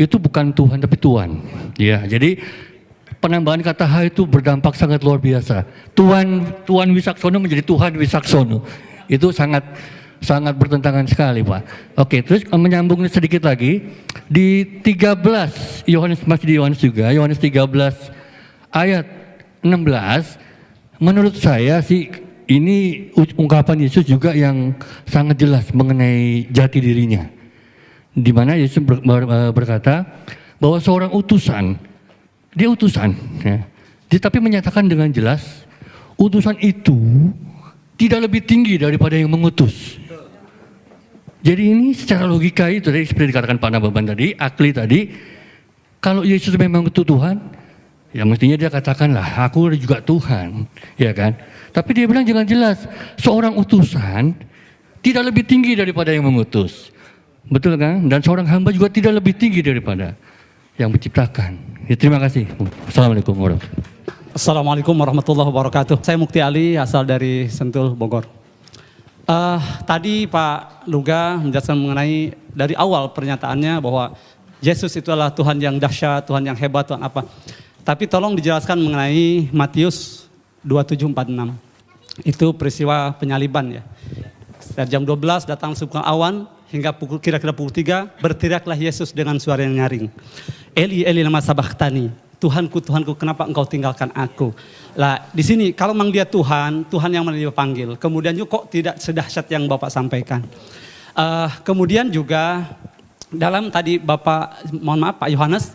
itu bukan Tuhan tapi Tuan. Ya, jadi penambahan kata H itu berdampak sangat luar biasa. Tuan Wisaksono menjadi Tuhan Wisaksono. Itu sangat bertentangan sekali, Pak. Oke, terus menyambung sedikit lagi di 13 masih di Yohanes juga, Yohanes 13 ayat 16, menurut saya sih ini ungkapan Yesus juga yang sangat jelas mengenai jati dirinya. Di mana Yesus berkata bahwa seorang utusan, dia utusan, ya. Dia tapi menyatakan dengan jelas, utusan itu tidak lebih tinggi daripada yang mengutus. Jadi ini secara logika itu tadi seperti dikatakan Pak Nababan tadi, Akli tadi, kalau Yesus memang itu Tuhan, ya mestinya dia katakanlah, aku juga Tuhan, ya kan? Tapi dia bilang jelas-jelas, seorang utusan tidak lebih tinggi daripada yang mengutus. Betul kan? Dan seorang hamba juga tidak lebih tinggi daripada yang menciptakan. Ya, terima kasih. Assalamualaikum warahmatullahi wabarakatuh. Assalamualaikum warahmatullahi wabarakatuh. Saya Mukti Ali, asal dari Sentul, Bogor. Tadi Pak Luga menjelaskan mengenai dari awal pernyataannya bahwa Yesus itu adalah Tuhan yang dahsyat, Tuhan yang hebat, Tuhan apa. Tapi tolong dijelaskan mengenai Matius 27:46. Itu peristiwa penyaliban ya. Dari jam 12 datang sebuah awan hingga kira-kira pukul 3 berteriaklah Yesus dengan suara yang nyaring. Eli Eli lama sabachthani. Tuhanku, Tuhanku, kenapa engkau tinggalkan aku? Lah, di sini kalau memang dia Tuhan, Tuhan yang mana dia panggil. Kemudian juga kok tidak sedahsyat yang Bapak sampaikan. Kemudian juga dalam tadi Bapak, mohon maaf Pak Yohanes,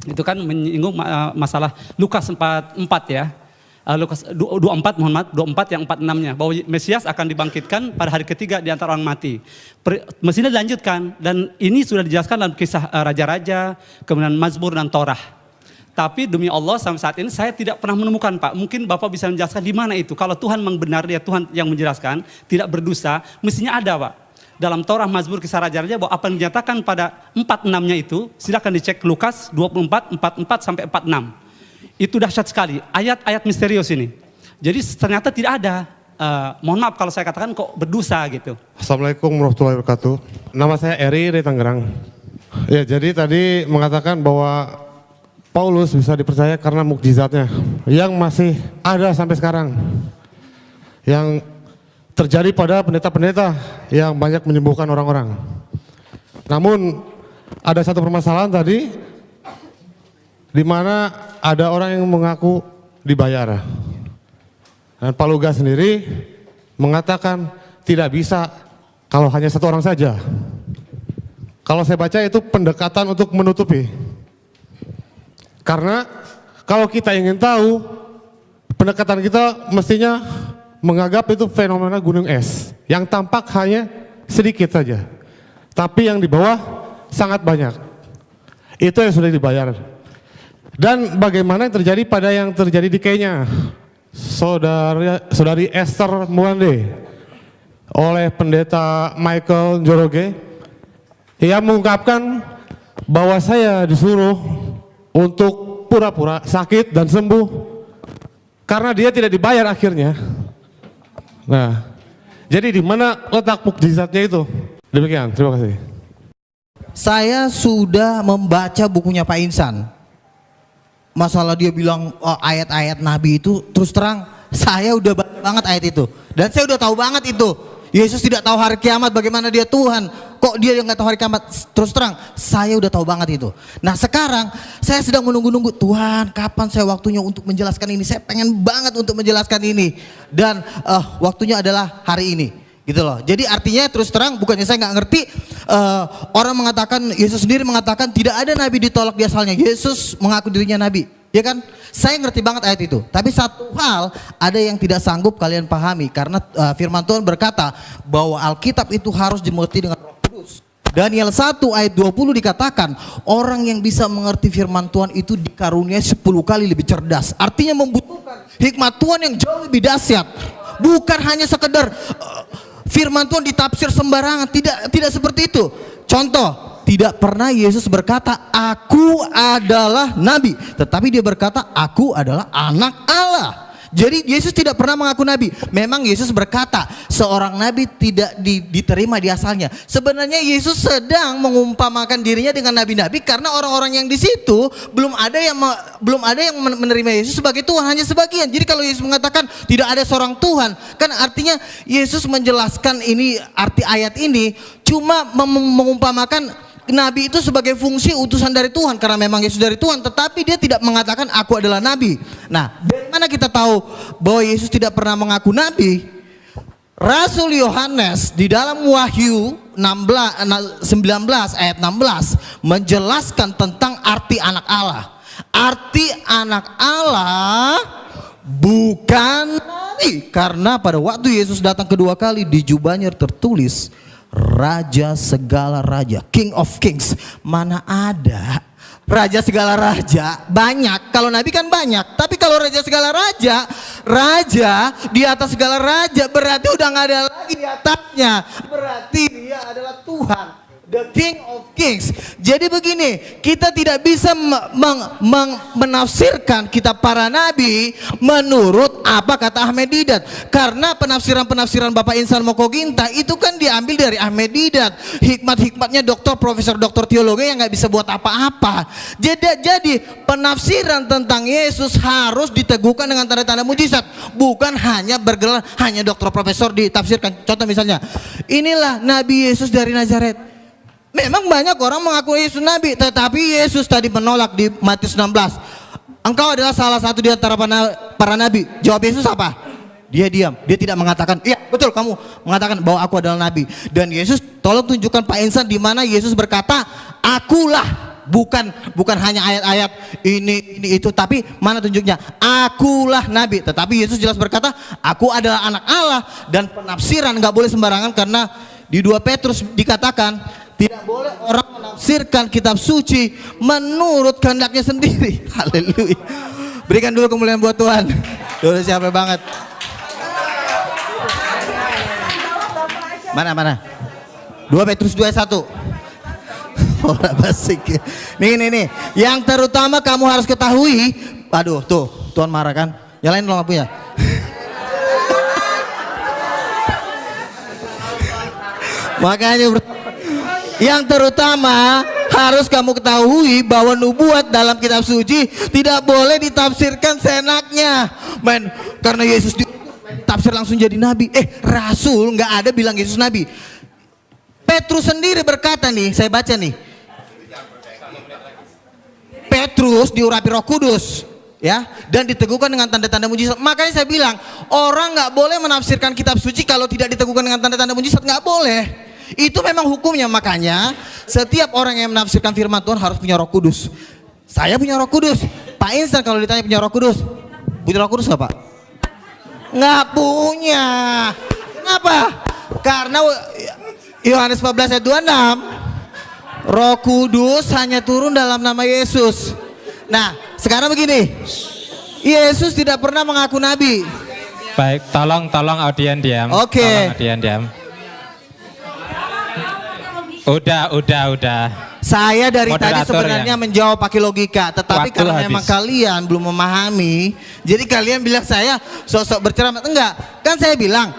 itu kan menyinggung masalah Lukas 4 ya. Lukas 24, mohon maaf, 24 yang 46-nya. Bahwa Mesias akan dibangkitkan pada hari ketiga di antara orang mati. Mestinya dilanjutkan. Dan ini sudah dijelaskan dalam kisah Raja-Raja, kemudian Mazmur dan Torah. Tapi demi Allah sampai saat ini saya tidak pernah menemukan Pak. Mungkin Bapak bisa menjelaskan di mana itu. Kalau Tuhan memang benar, dia Tuhan yang menjelaskan, tidak berdosa, mestinya ada Pak. Dalam Torah, Mazmur, kisah Raja-Raja, bahwa apa yang dinyatakan pada 46-nya itu, silakan dicek Lukas 24, 44 sampai 46. Itu dahsyat sekali, ayat-ayat misterius ini. Jadi ternyata tidak ada, mohon maaf kalau saya katakan kok berdosa gitu. Assalamualaikum warahmatullahi wabarakatuh. Nama saya Eri dari Tangerang. Ya, jadi tadi mengatakan bahwa Paulus bisa dipercaya karena mukjizatnya yang masih ada sampai sekarang, yang terjadi pada pendeta-pendeta yang banyak menyembuhkan orang-orang. Namun ada satu permasalahan tadi, di mana ada orang yang mengaku dibayar. Dan Pak Luga sendiri mengatakan tidak bisa kalau hanya satu orang saja. Kalau saya baca itu pendekatan untuk menutupi. Karena kalau kita ingin tahu, pendekatan kita mestinya menganggap itu fenomena gunung es yang tampak hanya sedikit saja, tapi yang di bawah sangat banyak. Itu yang sudah dibayar. Dan bagaimana yang terjadi pada yang terjadi di Kenya, saudari Esther Mwande oleh pendeta Michael Njoroge, ia mengungkapkan bahwa saya disuruh untuk pura-pura sakit dan sembuh karena dia tidak dibayar akhirnya. Nah, jadi di mana letak mukjizatnya itu? Demikian, terima kasih. Saya sudah membaca bukunya Pak Insan. Masalah dia bilang ayat-ayat Nabi itu, terus terang saya udah banget ayat itu. Dan saya udah tahu banget itu. Yesus tidak tahu hari kiamat, bagaimana dia Tuhan. Kok dia yang nggak tahu hari kiamat? Terus terang, saya udah tahu banget itu. Nah sekarang saya sedang menunggu-nunggu, Tuhan kapan saya waktunya untuk menjelaskan ini. Saya pengen banget untuk menjelaskan ini. Dan waktunya adalah hari ini. Gitu loh. Jadi artinya terus terang, bukannya saya nggak ngerti, orang mengatakan, Yesus sendiri mengatakan tidak ada nabi ditolak di asalnya. Yesus mengaku dirinya nabi, ya kan? Saya ngerti banget ayat itu. Tapi satu hal ada yang tidak sanggup kalian pahami, karena firman Tuhan berkata bahwa Alkitab itu harus dimengerti dengan Roh Kudus. Daniel 1 ayat 20 dikatakan orang yang bisa mengerti firman Tuhan itu dikaruniai 10 kali lebih cerdas. Artinya membutuhkan hikmat Tuhan yang jauh lebih dahsyat. Bukan hanya sekedar firman Tuhan ditafsir sembarangan, tidak seperti itu. Contoh, tidak pernah Yesus berkata aku adalah nabi, tetapi dia berkata aku adalah anak Allah. Jadi Yesus tidak pernah mengaku nabi. Memang Yesus berkata seorang nabi tidak diterima di asalnya. Sebenarnya Yesus sedang mengumpamakan dirinya dengan nabi-nabi karena orang-orang yang di situ belum ada yang menerima Yesus sebagai Tuhan, hanya sebagian. Jadi kalau Yesus mengatakan tidak ada seorang Tuhan, kan artinya Yesus menjelaskan ini, arti ayat ini cuma mengumpamakan nabi itu sebagai fungsi utusan dari Tuhan karena memang Yesus dari Tuhan, tetapi dia tidak mengatakan aku adalah nabi. Nah, dari mana kita tahu bahwa Yesus tidak pernah mengaku nabi? Rasul Yohanes di dalam Wahyu 19 ayat 16 menjelaskan tentang arti anak Allah. Arti anak Allah bukan nabi. Karena pada waktu Yesus datang kedua kali di jubahnya tertulis Raja segala raja, King of Kings. Mana ada raja segala raja? Banyak. Kalau nabi kan banyak. Tapi kalau raja segala raja, raja di atas segala raja, berarti udah nggak ada lagi di atasnya. Berarti dia adalah Tuhan, the King of Kings. Jadi begini, kita tidak bisa menafsirkan kitab para nabi menurut apa kata Ahmed Didat. Karena penafsiran-penafsiran Bapak Insan Mokoginta itu kan diambil dari Ahmed Didat. Hikmat-hikmatnya doktor, profesor, doktor teologi yang nggak bisa buat apa-apa. Jadi penafsiran tentang Yesus harus diteguhkan dengan tanda-tanda mujizat. Bukan hanya bergelar, hanya doktor, profesor ditafsirkan. Contoh misalnya, inilah Nabi Yesus dari Nazaret. Memang banyak orang mengaku Yesus Nabi, tetapi Yesus tadi menolak di Matius 16. Engkau adalah salah satu di antara para nabi. Jawab Yesus apa? Dia diam, dia tidak mengatakan, iya betul kamu mengatakan bahwa aku adalah nabi. Dan Yesus, tolong tunjukkan Pak Insan di mana Yesus berkata, akulah. Bukan hanya ayat-ayat ini itu, tapi mana tunjuknya? Akulah nabi. Tetapi Yesus jelas berkata, aku adalah anak Allah. Dan penafsiran nggak boleh sembarangan, karena di 2 Petrus dikatakan tidak boleh orang menafsirkan kitab suci menurut kehendaknya sendiri. Haleluya. Berikan dulu kemuliaan buat Tuhan. Udah siapa banget. Mana? 2 Petrus 2:1. Orang basic. Nih. Yang terutama kamu harus ketahui. Aduh, tuh, Tuhan marah kan? Nyalain dong lampunya. Makanya yang terutama harus kamu ketahui bahwa nubuat dalam kitab suci tidak boleh ditafsirkan seenaknya. Men, karena Yesus ditafsir langsung jadi nabi. Rasul nggak ada bilang Yesus nabi. Petrus sendiri berkata nih, saya baca nih. Petrus diurapi Roh Kudus, ya, dan diteguhkan dengan tanda-tanda mujizat. Makanya saya bilang, orang nggak boleh menafsirkan kitab suci kalau tidak diteguhkan dengan tanda-tanda mujizat, nggak boleh. Itu memang hukumnya. Makanya setiap orang yang menafsirkan firman Tuhan harus punya Roh Kudus. Saya punya Roh Kudus. Pak Insan kalau ditanya punya Roh Kudus, punya Roh Kudus nggak Pak? Nggak punya. Kenapa? Karena Yohanes 14 ayat 26, Roh Kudus hanya turun dalam nama Yesus. Nah, sekarang begini, Yesus tidak pernah mengaku nabi. Baik, tolong audien diam. Oke. Tolong audien diam. Udah. Saya dari tadi Moderator sebenarnya yang menjawab pakai logika, tetapi waktu karena habis. memang kalian belum memahami, jadi kalian bilang saya sosok berceramah. Enggak, kan saya bilang,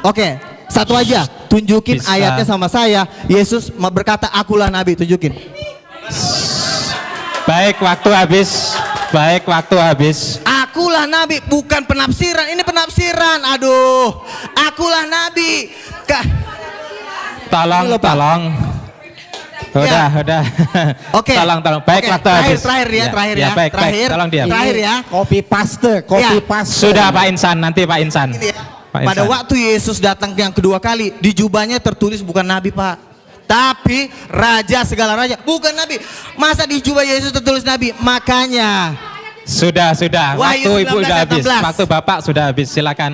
oke, satu aja, tunjukin Bisa. ayatnya sama saya. Yesus berkata, akulah nabi, tunjukin. Baik, waktu habis. Akulah nabi, bukan penafsiran. Ini penafsiran. Aduh, akulah nabi. Tolong. Udah. Oke. Tolong. Baik, Oke, waktu habis. Terakhir ya. Baik. Tolong diam. Terakhir ya. Copy paste. Sudah Pak Insan, nanti Pak Insan. Ini ya. Pak Pada Insan. waktu Yesus datang yang kedua kali, di jubahnya tertulis bukan nabi Pak, tapi raja segala raja. Bukan nabi. Masa di jubah Yesus tertulis nabi? Makanya. Sudah. Waktu Wahyu Ibu 19 sudah habis. 16. Waktu Bapak sudah habis. Silakan.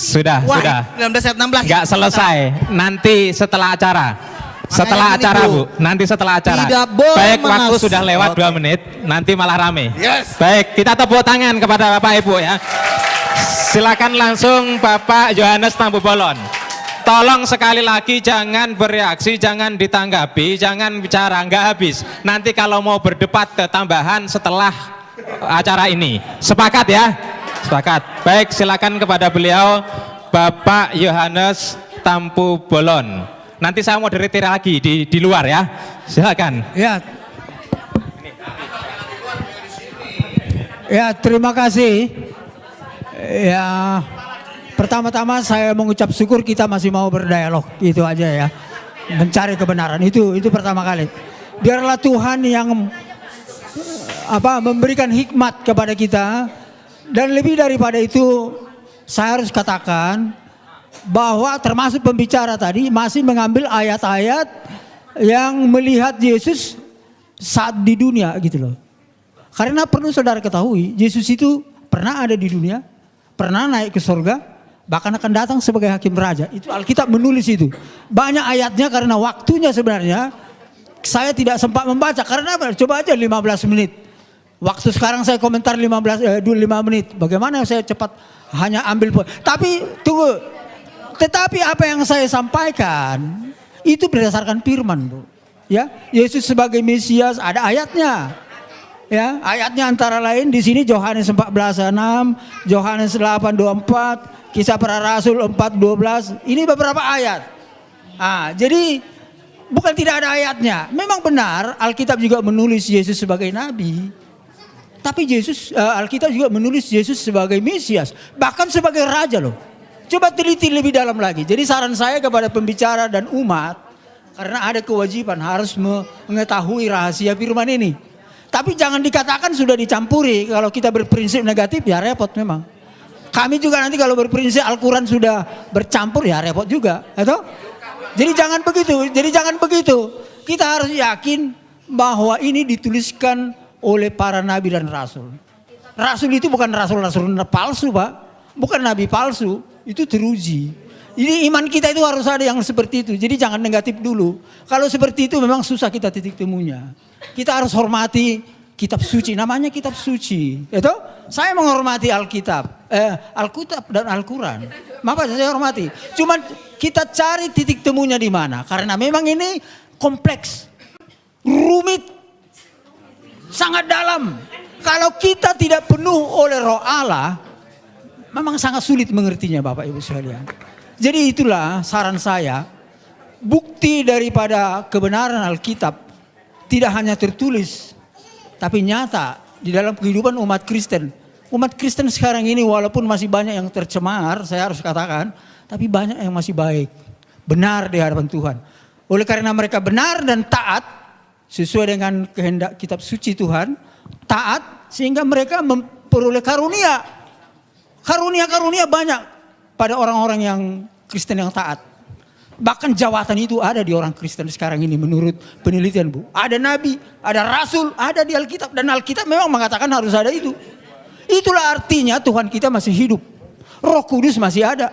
Sudah. 19 ayat 16. Enggak selesai. Nanti setelah acara. Setelah Makanya acara ini, Bu. Bu, nanti setelah acara. Tidak boleh Baik, waktu menafsir. sudah lewat Oke. 2 menit, nanti malah rame. Yes. Baik, kita tepuk tangan kepada Bapak Ibu ya. Silakan langsung Bapak Yohanes Tampu Bolon. Tolong sekali lagi jangan bereaksi, jangan ditanggapi, jangan bicara, nggak habis. Nanti kalau mau berdebat ketambahan setelah acara ini. Sepakat ya? Sepakat. Baik, silakan kepada beliau Bapak Yohanes Tampu Bolon. Nanti saya moderator lagi di luar ya. Silakan. Ya, terima kasih. Ya, pertama-tama saya mengucap syukur kita masih mau berdialog, itu aja ya. Mencari kebenaran itu pertama kali. Biarlah Tuhan yang memberikan hikmat kepada kita, dan lebih daripada itu saya harus katakan bahwa termasuk pembicara tadi masih mengambil ayat-ayat yang melihat Yesus saat di dunia gitu loh. Karena perlu saudara ketahui, Yesus itu pernah ada di dunia, pernah naik ke surga, bahkan akan datang sebagai hakim raja. Itu Alkitab menulis itu. Banyak ayatnya karena waktunya sebenarnya saya tidak sempat membaca. Karena apa? Coba aja 15 menit. Waktu sekarang saya komentar 5 menit. Bagaimana saya cepat hanya ambil poin. Tapi tunggu. Tetapi apa yang saya sampaikan itu berdasarkan firman, Bu. Ya, Yesus sebagai Mesias ada ayatnya. Ya, ayatnya antara lain di sini Yohanes 14:6, Yohanes 8:24, Kisah Para Rasul 4:12. Ini beberapa ayat. Jadi bukan tidak ada ayatnya. Memang benar Alkitab juga menulis Yesus sebagai nabi. Tapi Alkitab juga menulis Yesus sebagai Mesias, bahkan sebagai raja loh. Coba teliti lebih dalam lagi. Jadi saran saya kepada pembicara dan umat, karena ada kewajiban harus mengetahui rahasia firman ini. Tapi jangan dikatakan sudah dicampuri. Kalau kita berprinsip negatif ya repot memang. Kami juga nanti kalau berprinsip Al-Quran sudah bercampur ya repot juga. Atau? Jadi jangan begitu. Kita harus yakin bahwa ini dituliskan oleh para nabi dan rasul. Rasul itu bukan rasul-rasul palsu, Pak. Bukan nabi palsu. Itu teruji. Jadi iman kita itu harus ada yang seperti itu. Jadi jangan negatif dulu. Kalau seperti itu memang susah kita titik temunya. Kita harus hormati kitab suci. Namanya kitab suci. Itu saya menghormati Alkitab. Alkitab dan Al-Quran. Maka saya hormati. Cuman kita cari titik temunya di mana. Karena memang ini kompleks. Rumit. Sangat dalam. Kalau kita tidak penuh oleh Roh Allah, memang sangat sulit mengertinya Bapak Ibu sekalian. Jadi itulah saran saya, bukti daripada kebenaran Alkitab tidak hanya tertulis, tapi nyata di dalam kehidupan umat Kristen. Umat Kristen sekarang ini walaupun masih banyak yang tercemar, saya harus katakan, tapi banyak yang masih baik, benar di hadapan Tuhan. Oleh karena mereka benar dan taat, sesuai dengan kehendak kitab suci Tuhan, taat sehingga mereka memperoleh karunia. Karunia-karunia banyak pada orang-orang yang Kristen yang taat. Bahkan jawatan itu ada di orang Kristen sekarang ini menurut penelitian, Bu. Ada nabi, ada rasul, ada di Alkitab. Dan Alkitab memang mengatakan harus ada itu. Itulah artinya Tuhan kita masih hidup. Roh Kudus masih ada.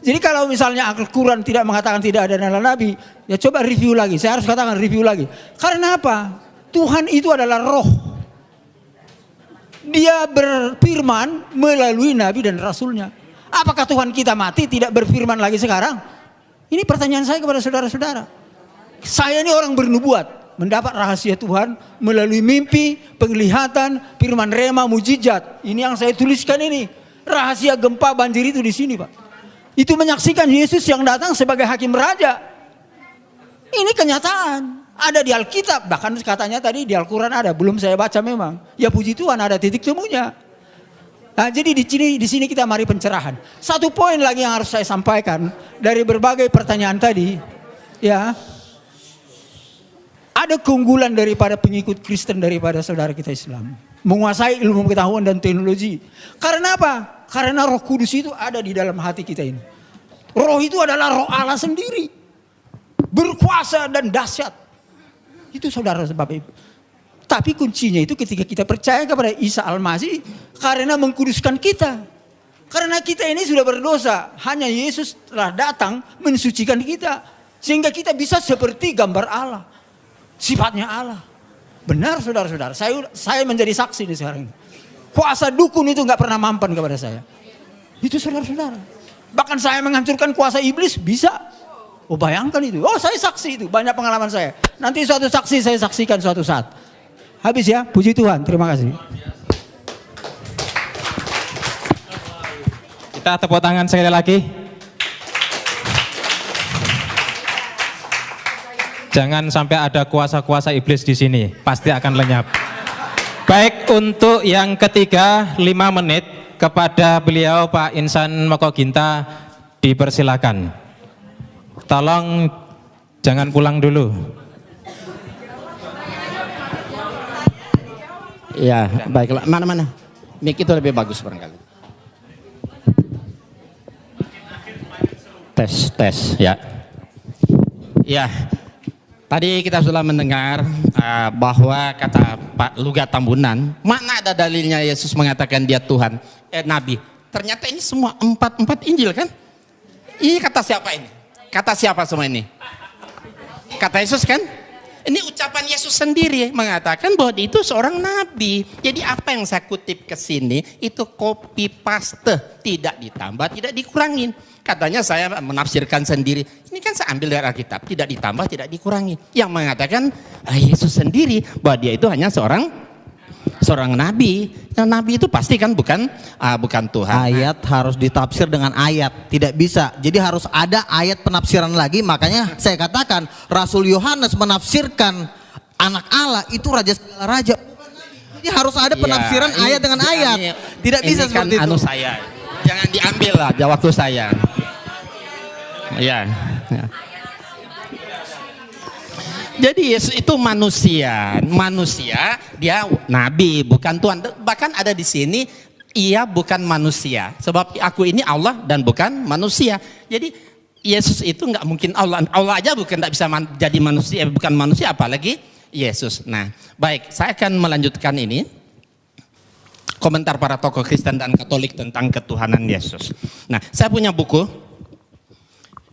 Jadi kalau misalnya Al-Quran tidak mengatakan tidak ada nabi, ya coba review lagi. Saya harus katakan review lagi. Karena apa? Tuhan itu adalah roh. Dia berfirman melalui nabi dan rasulnya. Apakah Tuhan kita mati tidak berfirman lagi sekarang? Ini pertanyaan saya kepada saudara-saudara. Saya ini orang bernubuat, mendapat rahasia Tuhan melalui mimpi, penglihatan, firman rema, mujizat. Ini yang saya tuliskan ini. Rahasia gempa banjir itu di sini, Pak. Itu menyaksikan Yesus yang datang sebagai hakim raja. Ini kenyataan. Ada di Alkitab, bahkan katanya tadi di Al-Quran ada, belum saya baca memang. Ya puji Tuhan ada titik temunya. Nah, jadi di sini kita mari pencerahan. Satu poin lagi yang harus saya sampaikan dari berbagai pertanyaan tadi, ya. Ada keunggulan daripada pengikut Kristen daripada saudara kita Islam. Menguasai ilmu pengetahuan dan teknologi. Karena apa? Karena Roh Kudus itu ada di dalam hati kita ini. Roh itu adalah Roh Allah sendiri. Berkuasa dan dahsyat. Itu saudara Bapak Ibu. Tapi kuncinya itu ketika kita percaya kepada Isa Al-Masih karena mengkuduskan kita. Karena kita ini sudah berdosa. Hanya Yesus telah datang mensucikan kita. Sehingga kita bisa seperti gambar Allah. Sifatnya Allah. Benar saudara-saudara. Saya menjadi saksi nih sekarang ini. Kuasa dukun itu gak pernah mampan kepada saya. Itu saudara-saudara. Bahkan saya menghancurkan kuasa iblis bisa. Oh bayangkan itu. Oh saya saksi itu. Banyak pengalaman saya. Nanti suatu saksi saya saksikan suatu saat. Habis ya. Puji Tuhan. Terima kasih. Kita tepuk tangan sekali lagi. Jangan sampai ada kuasa-kuasa iblis di sini. Pasti akan lenyap. Baik, untuk yang ketiga 5 menit kepada beliau Pak Insan Mokoginta dipersilakan. Tolong jangan pulang dulu. Ya, baiklah. Mana-mana? Mic itu lebih bagus barangkali. Tes, ya. Ya, tadi kita sudah mendengar bahwa kata Pak Luga Tambunan, mana ada dalilnya Yesus mengatakan dia Tuhan, Nabi. Ternyata ini semua empat Injil kan? Ini kata siapa ini? Kata siapa semua ini? Kata Yesus kan? Ini ucapan Yesus sendiri mengatakan bahwa dia itu seorang nabi. Jadi apa yang saya kutip ke sini itu copy paste, tidak ditambah, tidak dikurangin. Katanya saya menafsirkan sendiri. Ini kan saya ambil dari Alkitab, tidak ditambah, tidak dikurangi. Yang mengatakan Yesus sendiri bahwa dia itu hanya seorang nabi. Nah, nabi itu pasti kan bukan Tuhan. Ayat harus ditafsir dengan ayat, tidak bisa. Jadi harus ada ayat penafsiran lagi. Makanya saya katakan Rasul Yohanes menafsirkan anak Allah itu raja segala raja. Jadi harus ada penafsiran ayat dengan ayat. Tidak bisa kan seperti itu. Saya. Jangan diambil lah waktu saya. Ya. Jadi Yesus itu manusia dia nabi bukan Tuhan. Bahkan ada di sini ia bukan manusia. Sebab aku ini Allah dan bukan manusia. Jadi Yesus itu nggak mungkin Allah. Allah aja nggak bisa jadi manusia, bukan manusia apalagi Yesus. Nah, baik, saya akan melanjutkan ini. Komentar para tokoh Kristen dan Katolik tentang ketuhanan Yesus. Nah, saya punya buku.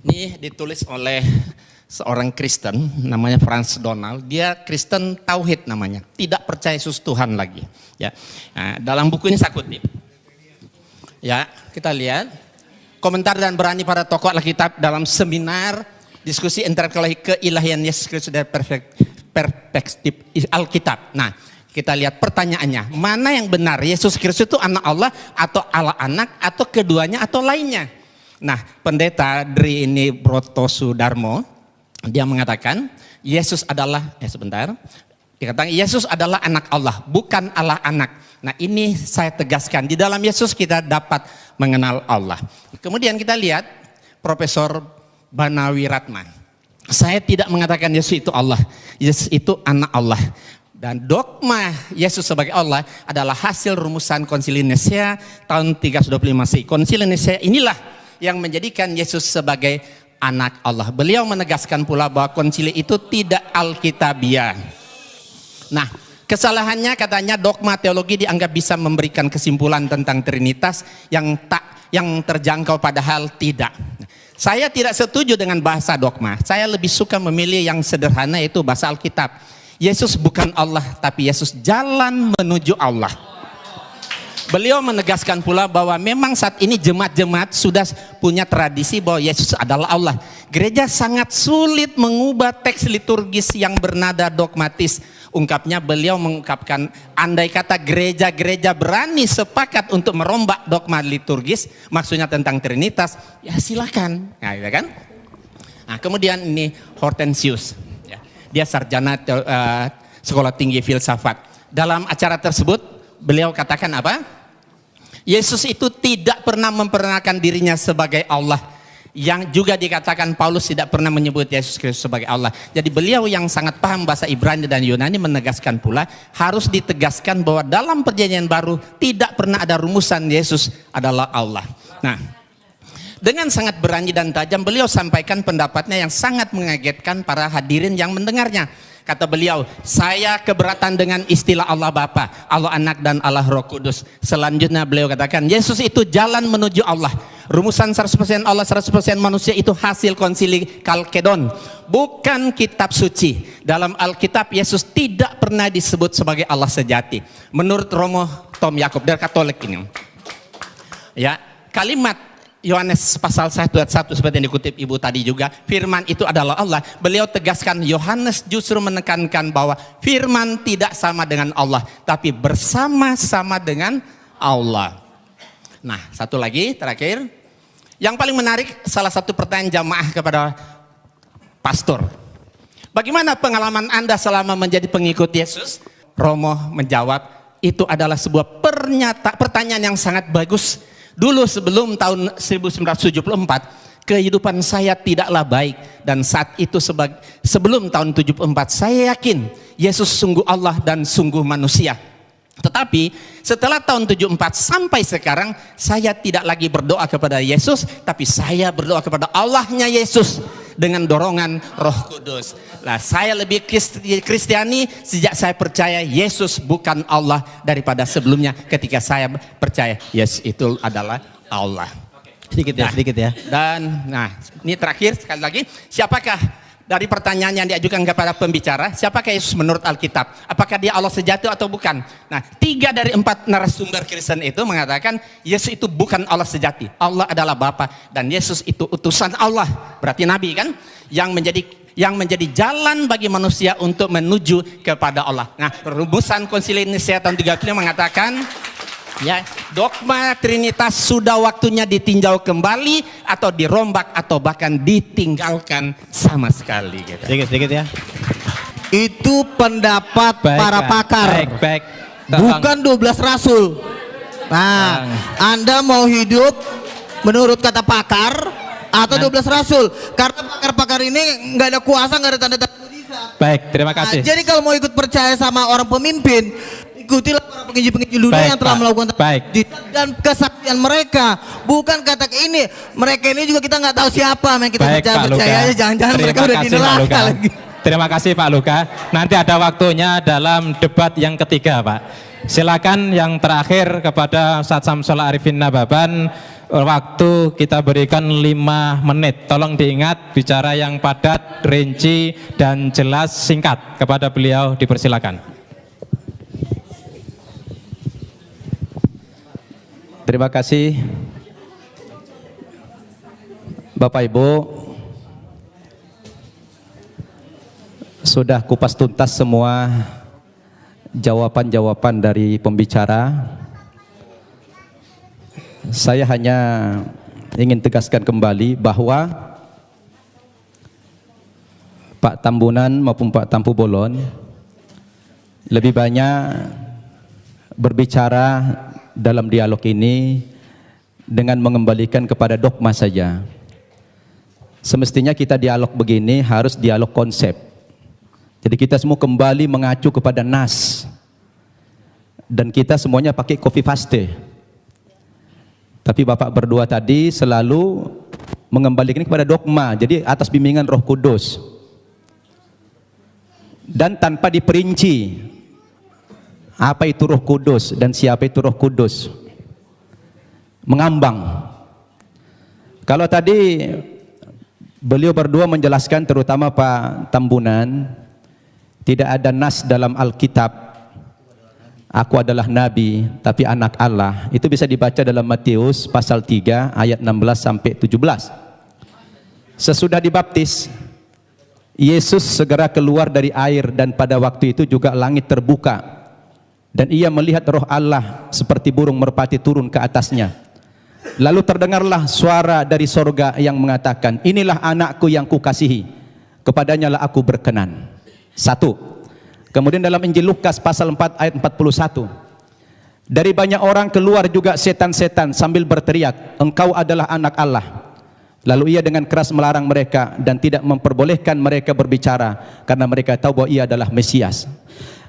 Ini ditulis oleh seorang Kristen namanya Franz Donald. Dia Kristen Tauhid namanya, tidak percaya Yesus Tuhan lagi. Ya, nah, dalam buku ini saya kutip. Ya, kita lihat komentar dan berani para tokoh Alkitab dalam seminar diskusi intelektual keilahian Yesus Kristus dari perspektif Alkitab. Nah, kita lihat pertanyaannya, mana yang benar? Yesus Kristus itu anak Allah atau Allah anak atau keduanya atau lainnya? Nah, pendeta Dri ini Brotosudarmo, dia mengatakan Yesus adalah dikatakan Yesus adalah anak Allah, bukan Allah anak. Nah, ini saya tegaskan, di dalam Yesus kita dapat mengenal Allah. Kemudian kita lihat Profesor Banawi Ratman. Saya tidak mengatakan Yesus itu Allah, Yesus itu anak Allah. Dan dogma Yesus sebagai Allah adalah hasil rumusan Konsili Nisea tahun 325 Masehi. Konsili Nisea inilah yang menjadikan Yesus sebagai anak Allah. Beliau menegaskan pula bahwa konsili itu tidak alkitabiah. Nah, kesalahannya katanya dogma teologi dianggap bisa memberikan kesimpulan tentang Trinitas yang terjangkau, padahal tidak. Saya tidak setuju dengan bahasa dogma. Saya lebih suka memilih yang sederhana, yaitu bahasa Alkitab. Yesus bukan Allah, tapi Yesus jalan menuju Allah. Beliau menegaskan pula bahwa memang saat ini jemaat-jemaat sudah punya tradisi bahwa Yesus adalah Allah. Gereja sangat sulit mengubah teks liturgis yang bernada dogmatis. Ungkapnya, beliau mengungkapkan, andai kata gereja-gereja berani sepakat untuk merombak dogma liturgis, maksudnya tentang Trinitas, ya silakan. Nah, ya kan? Nah, kemudian ini Hortensius. Dia sarjana sekolah tinggi filsafat. Dalam acara tersebut beliau katakan apa? Yesus itu tidak pernah memperkenalkan dirinya sebagai Allah. Yang juga dikatakan Paulus tidak pernah menyebut Yesus Kristus sebagai Allah. Jadi beliau yang sangat paham bahasa Ibrani dan Yunani menegaskan pula, harus ditegaskan bahwa dalam perjanjian baru tidak pernah ada rumusan Yesus adalah Allah. Nah, dengan sangat berani dan tajam beliau sampaikan pendapatnya yang sangat mengagetkan para hadirin yang mendengarnya. Kata beliau, saya keberatan dengan istilah Allah Bapa, Allah Anak dan Allah Roh Kudus. Selanjutnya beliau katakan, Yesus itu jalan menuju Allah. Rumusan 100% Allah, 100% manusia itu hasil konsili Kalkedon, bukan kitab suci. Dalam Alkitab Yesus tidak pernah disebut sebagai Allah sejati. Menurut Romo Tom Yakob dari Katolik ini. Ya, kalimat Yohanes pasal 1 ayat 1 seperti yang dikutip Ibu tadi juga, firman itu adalah Allah. Beliau tegaskan, Yohanes justru menekankan bahwa firman tidak sama dengan Allah, tapi bersama-sama dengan Allah. Nah, satu lagi terakhir, yang paling menarik, salah satu pertanyaan jamaah kepada pastor. Bagaimana pengalaman Anda selama menjadi pengikut Yesus? Romo menjawab, itu adalah sebuah pertanyaan yang sangat bagus. Dulu sebelum tahun 1974, kehidupan saya tidaklah baik. Dan saat itu sebelum tahun 74, saya yakin Yesus sungguh Allah dan sungguh manusia. Tetapi setelah tahun 74 sampai sekarang, saya tidak lagi berdoa kepada Yesus, tapi saya berdoa kepada Allahnya Yesus. dengan dorongan Roh Kudus. Nah, saya lebih Kristiani sejak saya percaya Yesus bukan Allah daripada sebelumnya ketika saya percaya Yesus itu adalah Allah. Sedikit ya, sedikit ya. Dan nah, ini terakhir sekali lagi, siapakah dari pertanyaan yang diajukan kepada pembicara, siapakah Yesus menurut Alkitab? Apakah dia Allah sejati atau bukan? Nah, 3 dari 4 narasumber Kristen itu mengatakan Yesus itu bukan Allah sejati. Allah adalah Bapa dan Yesus itu utusan Allah. Berarti nabi kan? Yang menjadi jalan bagi manusia untuk menuju kepada Allah. Nah, rumusan Konsili Nicea tahun 35 mengatakan ya, dogma Trinitas sudah waktunya ditinjau kembali atau dirombak atau bahkan ditinggalkan sama sekali. Gitu. Sedikit ya. Itu pendapat para pakar. Baik. Bukan 12 rasul. Nah, Anda mau hidup menurut kata pakar atau 12 rasul? Karena pakar-pakar ini nggak ada kuasa, nggak ada tanda-tanda mujizat. Baik, terima kasih. Nah, jadi kalau mau ikut percaya sama orang pemimpin, ikutilah para penginjil-penginjil dunia yang telah melakukan dan kesaksian mereka, bukan kata ini. Mereka ini juga kita nggak tahu siapa, yang kita percaya aja, jangan-jangan mereka udah di neraka lagi. Terima kasih Pak Luka. Nanti ada waktunya dalam debat yang ketiga, Pak. Silakan yang terakhir kepada Ustaz Samsul Arifin Nababan. Waktu kita berikan 5 menit. Tolong diingat bicara yang padat, rinci dan jelas, singkat. Kepada beliau dipersilakan. Terima kasih Bapak Ibu, sudah kupas tuntas semua jawaban-jawaban dari pembicara. Saya hanya ingin tegaskan kembali bahwa Pak Tambunan maupun Pak Tampu Bolon lebih banyak berbicara dalam dialog ini dengan mengembalikan kepada dogma saja. Semestinya kita dialog begini harus dialog konsep. Jadi kita semua kembali mengacu kepada nas. Dan kita semuanya pakai copy paste. Tapi Bapak berdua tadi selalu mengembalikan kepada dogma. Jadi atas bimbingan Roh Kudus. Dan tanpa diperinci apa itu Roh Kudus dan siapa itu Roh Kudus. Mengambang. Kalau tadi beliau berdua menjelaskan, terutama Pak Tambunan, tidak ada nas dalam Alkitab aku adalah nabi tapi anak Allah. Itu bisa dibaca dalam Matius pasal 3 ayat 16 sampai 17. Sesudah dibaptis, Yesus segera keluar dari air dan pada waktu itu juga langit terbuka. Dan ia melihat roh Allah seperti burung merpati turun ke atasnya. Lalu terdengarlah suara dari sorga yang mengatakan, inilah anakku yang kukasihi, kepadanya lah aku berkenan. 1. Kemudian dalam Injil Lukas pasal 4 ayat 41. Dari banyak orang keluar juga setan-setan sambil berteriak, engkau adalah anak Allah. Lalu ia dengan keras melarang mereka dan tidak memperbolehkan mereka berbicara karena mereka tahu bahwa ia adalah Mesias.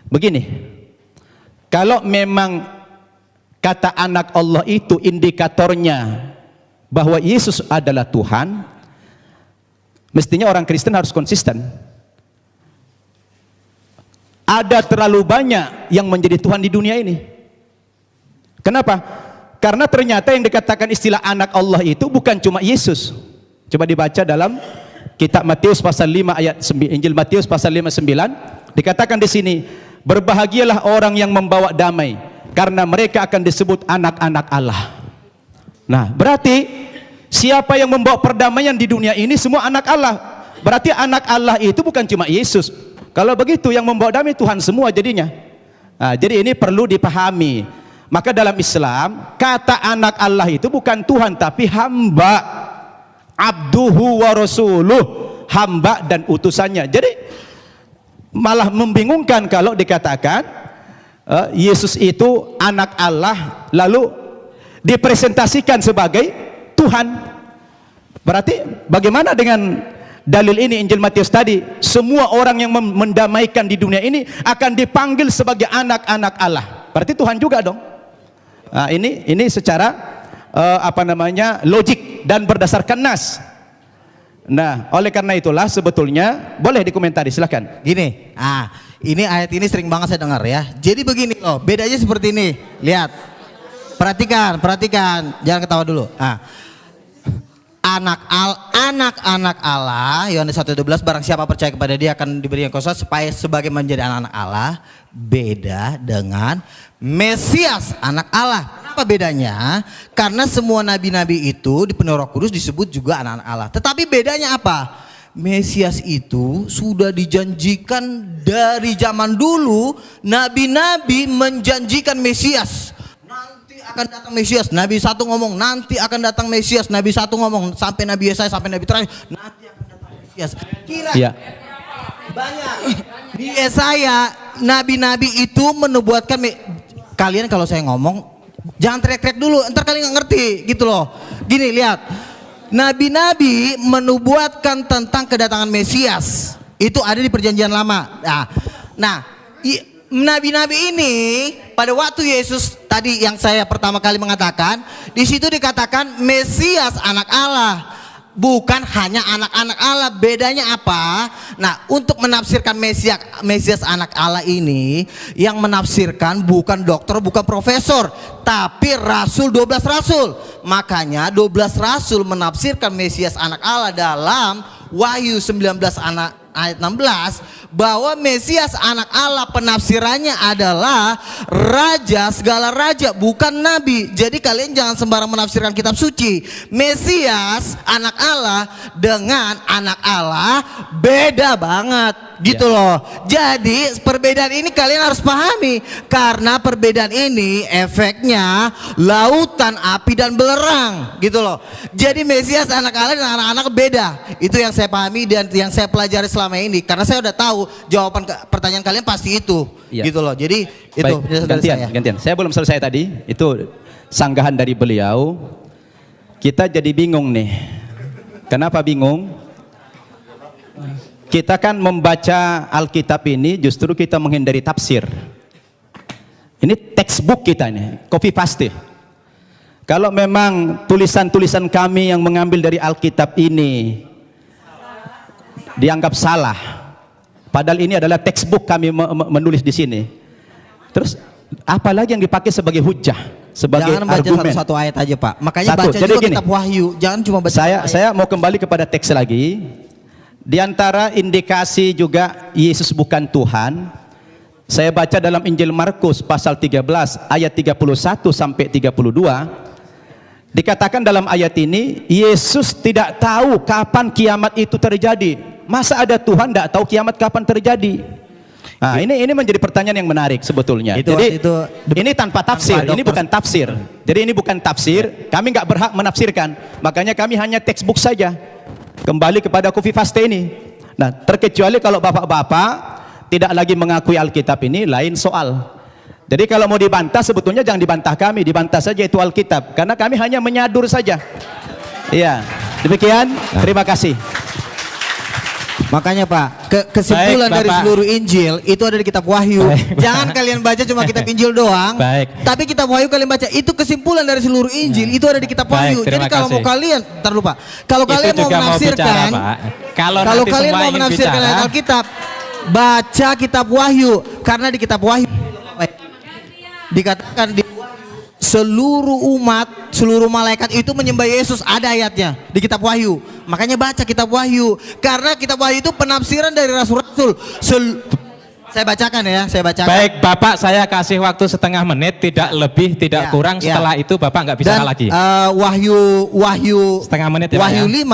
Begini. Kalau memang kata anak Allah itu indikatornya bahwa Yesus adalah Tuhan, mestinya orang Kristen harus konsisten. Ada terlalu banyak yang menjadi Tuhan di dunia ini. Kenapa? Karena ternyata yang dikatakan istilah anak Allah itu bukan cuma Yesus. Coba dibaca dalam kitab Matius pasal 5 ayat 9, Injil Matius pasal 5:9 dikatakan di sini, berbahagialah orang yang membawa damai karena mereka akan disebut anak-anak Allah. Nah, berarti siapa yang membawa perdamaian di dunia ini semua anak Allah. Berarti anak Allah itu bukan cuma Yesus. Kalau begitu yang membawa damai Tuhan semua jadinya. Nah, jadi ini perlu dipahami. Maka dalam Islam kata anak Allah itu bukan Tuhan tapi hamba. Abduhu wa rasuluh, hamba dan utusannya. Jadi malah membingungkan kalau dikatakan Yesus itu anak Allah lalu dipresentasikan sebagai Tuhan. Berarti bagaimana dengan dalil ini Injil Matius tadi? Semua orang yang mendamaikan di dunia ini akan dipanggil sebagai anak-anak Allah. Berarti Tuhan juga dong. Nah, ini secara logik dan berdasarkan nas. Nah, oleh karena itulah sebetulnya boleh dikomentari, silakan. Gini, ini ayat ini sering banget saya dengar ya. Jadi begini loh, bedanya seperti ini. Lihat, perhatikan, jangan ketawa dulu. Anak-anak Allah, Yohanes 1:12, barang siapa percaya kepada dia akan diberi yang kuasa supaya sebagai menjadi anak-anak Allah. Beda dengan Mesias, anak Allah. Kenapa bedanya? Karena semua nabi-nabi itu dipenuhi Roh Kudus disebut juga anak-anak Allah. Tetapi bedanya apa? Mesias itu sudah dijanjikan dari zaman dulu. Nabi-nabi menjanjikan Mesias. Nanti akan datang Mesias. Nabi satu ngomong nanti akan datang Mesias. Nabi satu ngomong sampai Nabi Yesaya sampai Nabi terakhir nanti akan datang Mesias. Kira banyak di Yesaya nabi-nabi itu menubuatkan. Kalian kalau saya ngomong jangan teriak-teriak dulu, ntar kalian nggak ngerti gitu loh. Gini, lihat, nabi-nabi menubuatkan tentang kedatangan Mesias itu ada di Perjanjian Lama. Nah, nabi-nabi ini pada waktu Yesus tadi yang saya pertama kali mengatakan, di situ dikatakan Mesias anak Allah. Bukan hanya anak-anak Allah. Bedanya apa? Nah, untuk menafsirkan Mesias anak Allah ini, yang menafsirkan bukan dokter, bukan profesor, tapi rasul, 12 rasul. Makanya 12 rasul menafsirkan Mesias anak Allah dalam Wahyu 19 ayat 16, bahwa Mesias anak Allah penafsirannya adalah raja, segala raja, bukan nabi. Jadi kalian jangan sembarang menafsirkan kitab suci. Mesias anak Allah dengan anak Allah beda banget gitu loh. Jadi perbedaan ini kalian harus pahami, karena perbedaan ini efeknya lautan, api dan belerang gitu loh. Jadi Mesias anak Allah dan anak-anak beda. Itu yang saya pahami dan yang saya pelajari selama ini, karena saya udah tahu jawaban pertanyaan kalian pasti itu gitu loh. Jadi itu gantian. Saya belum selesai tadi. Itu sanggahan dari beliau. Kita jadi bingung nih. Kenapa bingung? Kita kan membaca Alkitab ini justru kita menghindari tafsir. Ini textbook kita ini, copy paste. Kalau memang tulisan-tulisan kami yang mengambil dari Alkitab ini dianggap salah, padahal ini adalah textbook kami menulis di sini. Terus apalagi yang dipakai sebagai hujah, sebagai jangan baca argumen. satu ayat aja Pak. Makanya baca Jadi juga gini, kitab Wahyu. Jangan cuma baca. Saya mau kembali kepada teks lagi. Di antara indikasi juga Yesus bukan Tuhan, saya baca dalam Injil Markus pasal 13 ayat 31 sampai 32. Dikatakan dalam ayat ini, Yesus tidak tahu kapan kiamat itu terjadi. Masa ada Tuhan tidak tahu kiamat kapan terjadi? Nah, ini menjadi pertanyaan yang menarik sebetulnya. Jadi ini tanpa tafsir, ini bukan tafsir. Jadi ini bukan tafsir, kami nggak berhak menafsirkan. Makanya kami hanya textbook saja. Kembali kepada copy paste ini. Nah, terkecuali kalau bapak-bapak tidak lagi mengakui Alkitab ini, lain soal. Jadi kalau mau dibantah sebetulnya jangan dibantah kami, dibantah saja itu Alkitab, karena kami hanya menyadur saja. Iya, demikian. Terima kasih. Makanya Pak, kesimpulan dari seluruh Injil itu ada di kitab Wahyu. Jangan kalian baca cuma kitab Injil doang. Tapi kitab Wahyu kalian baca, itu kesimpulan dari seluruh Injil itu ada di kitab Wahyu. Jadi kalau mau kalian, ntar lupa. Kalau kalian mau menafsirkan, kalau kalian mau menafsirkan ayat Alkitab, baca kitab Wahyu, karena di kitab Wahyu dikatakan di seluruh umat, seluruh malaikat itu menyembah Yesus, ada ayatnya di kitab Wahyu. Makanya baca kitab Wahyu, karena kitab Wahyu itu penafsiran dari rasul-rasul. Saya bacakan ya, saya bacakan. Baik Bapak, saya kasih waktu setengah menit, tidak lebih, tidak kurang. Setelah itu Bapak nggak bisa lagi. Wahyu setengah menit ya, Wahyu 5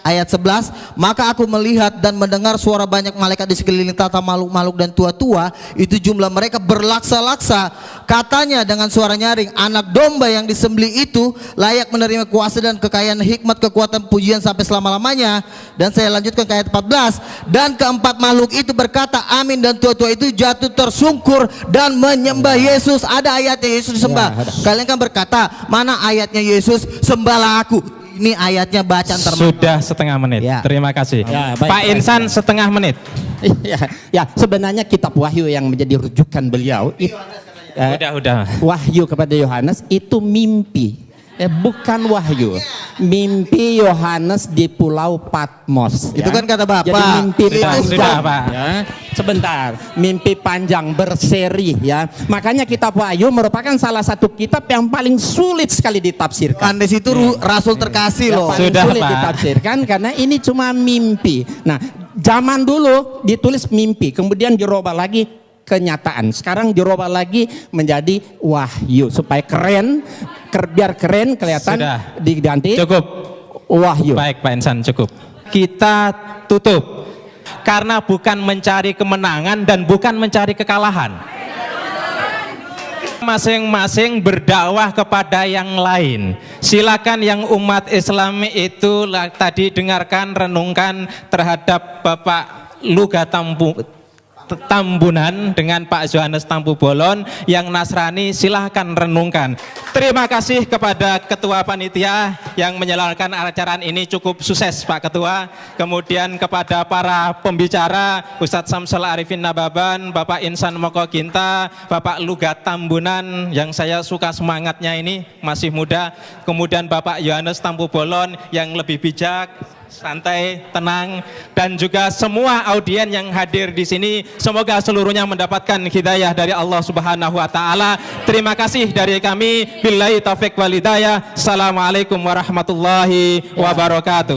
ayat 11, maka aku melihat dan mendengar suara banyak malaikat di sekeliling tata makhluk-makhluk dan tua-tua, itu jumlah mereka berlaksa-laksa. Katanya dengan suara nyaring, anak domba yang disembelih itu layak menerima kuasa dan kekayaan, hikmat, kekuatan, pujian sampai selama-lamanya. Dan saya lanjutkan ke ayat 14, dan keempat makhluk itu berkata amin, dan tua-tua itu jatuh tersungkur dan menyembah Yesus. Ada ayatnya Yesus disembah. Kalian kan berkata, mana ayatnya Yesus sembahlah aku? Ini ayatnya bacaan Sudah setengah menit. Terima kasih. Pak Insan setengah menit. Ya, sebenarnya kitab Wahyu yang menjadi rujukan beliau udah. Wahyu kepada Yohanes itu mimpi. Bukan wahyu. Mimpi Yohanes di Pulau Patmos. Itu kan kata Bapak. Jadi mimpi Sudah, panjang. Pak. Ya. Sebentar, mimpi panjang berseri ya. Makanya kitab Wahyu merupakan salah satu kitab yang paling sulit sekali ditafsirkan. Andes itu rasul terkasih Yang loh. paling Sudah, sulit Pak. ditafsirkan karena ini cuma mimpi. Nah, zaman dulu ditulis mimpi, kemudian dirubah lagi kenyataan. Sekarang dirubah lagi menjadi wahyu supaya keren, biar keren kelihatan. Sudah. Diganti Cukup. wahyu. Baik Pak Insan, cukup. Kita tutup. Karena bukan mencari kemenangan dan bukan mencari kekalahan. Masing-masing berdakwah kepada yang lain. Silakan yang umat Islam itu tadi dengarkan, renungkan terhadap Bapak Luga Tambunan dengan Pak Yohanes Tampu Bolon. Yang Nasrani silahkan renungkan. Terima kasih kepada Ketua Panitia yang menyelenggarakan acara ini, cukup sukses Pak Ketua. Kemudian kepada para pembicara Ustadz Samsul Arifin Nababan, Bapak Insan Moko Ginta, Bapak Luga Tambunan yang saya suka semangatnya ini, masih muda. Kemudian Bapak Yohanes Tampu Bolon yang lebih bijak, santai, tenang, dan juga semua audien yang hadir di sini, semoga seluruhnya mendapatkan hidayah dari Allah Subhanahu wa taala. Terima kasih dari kami. Billahi taufik wal hidayah. Assalamualaikum warahmatullahi wabarakatuh.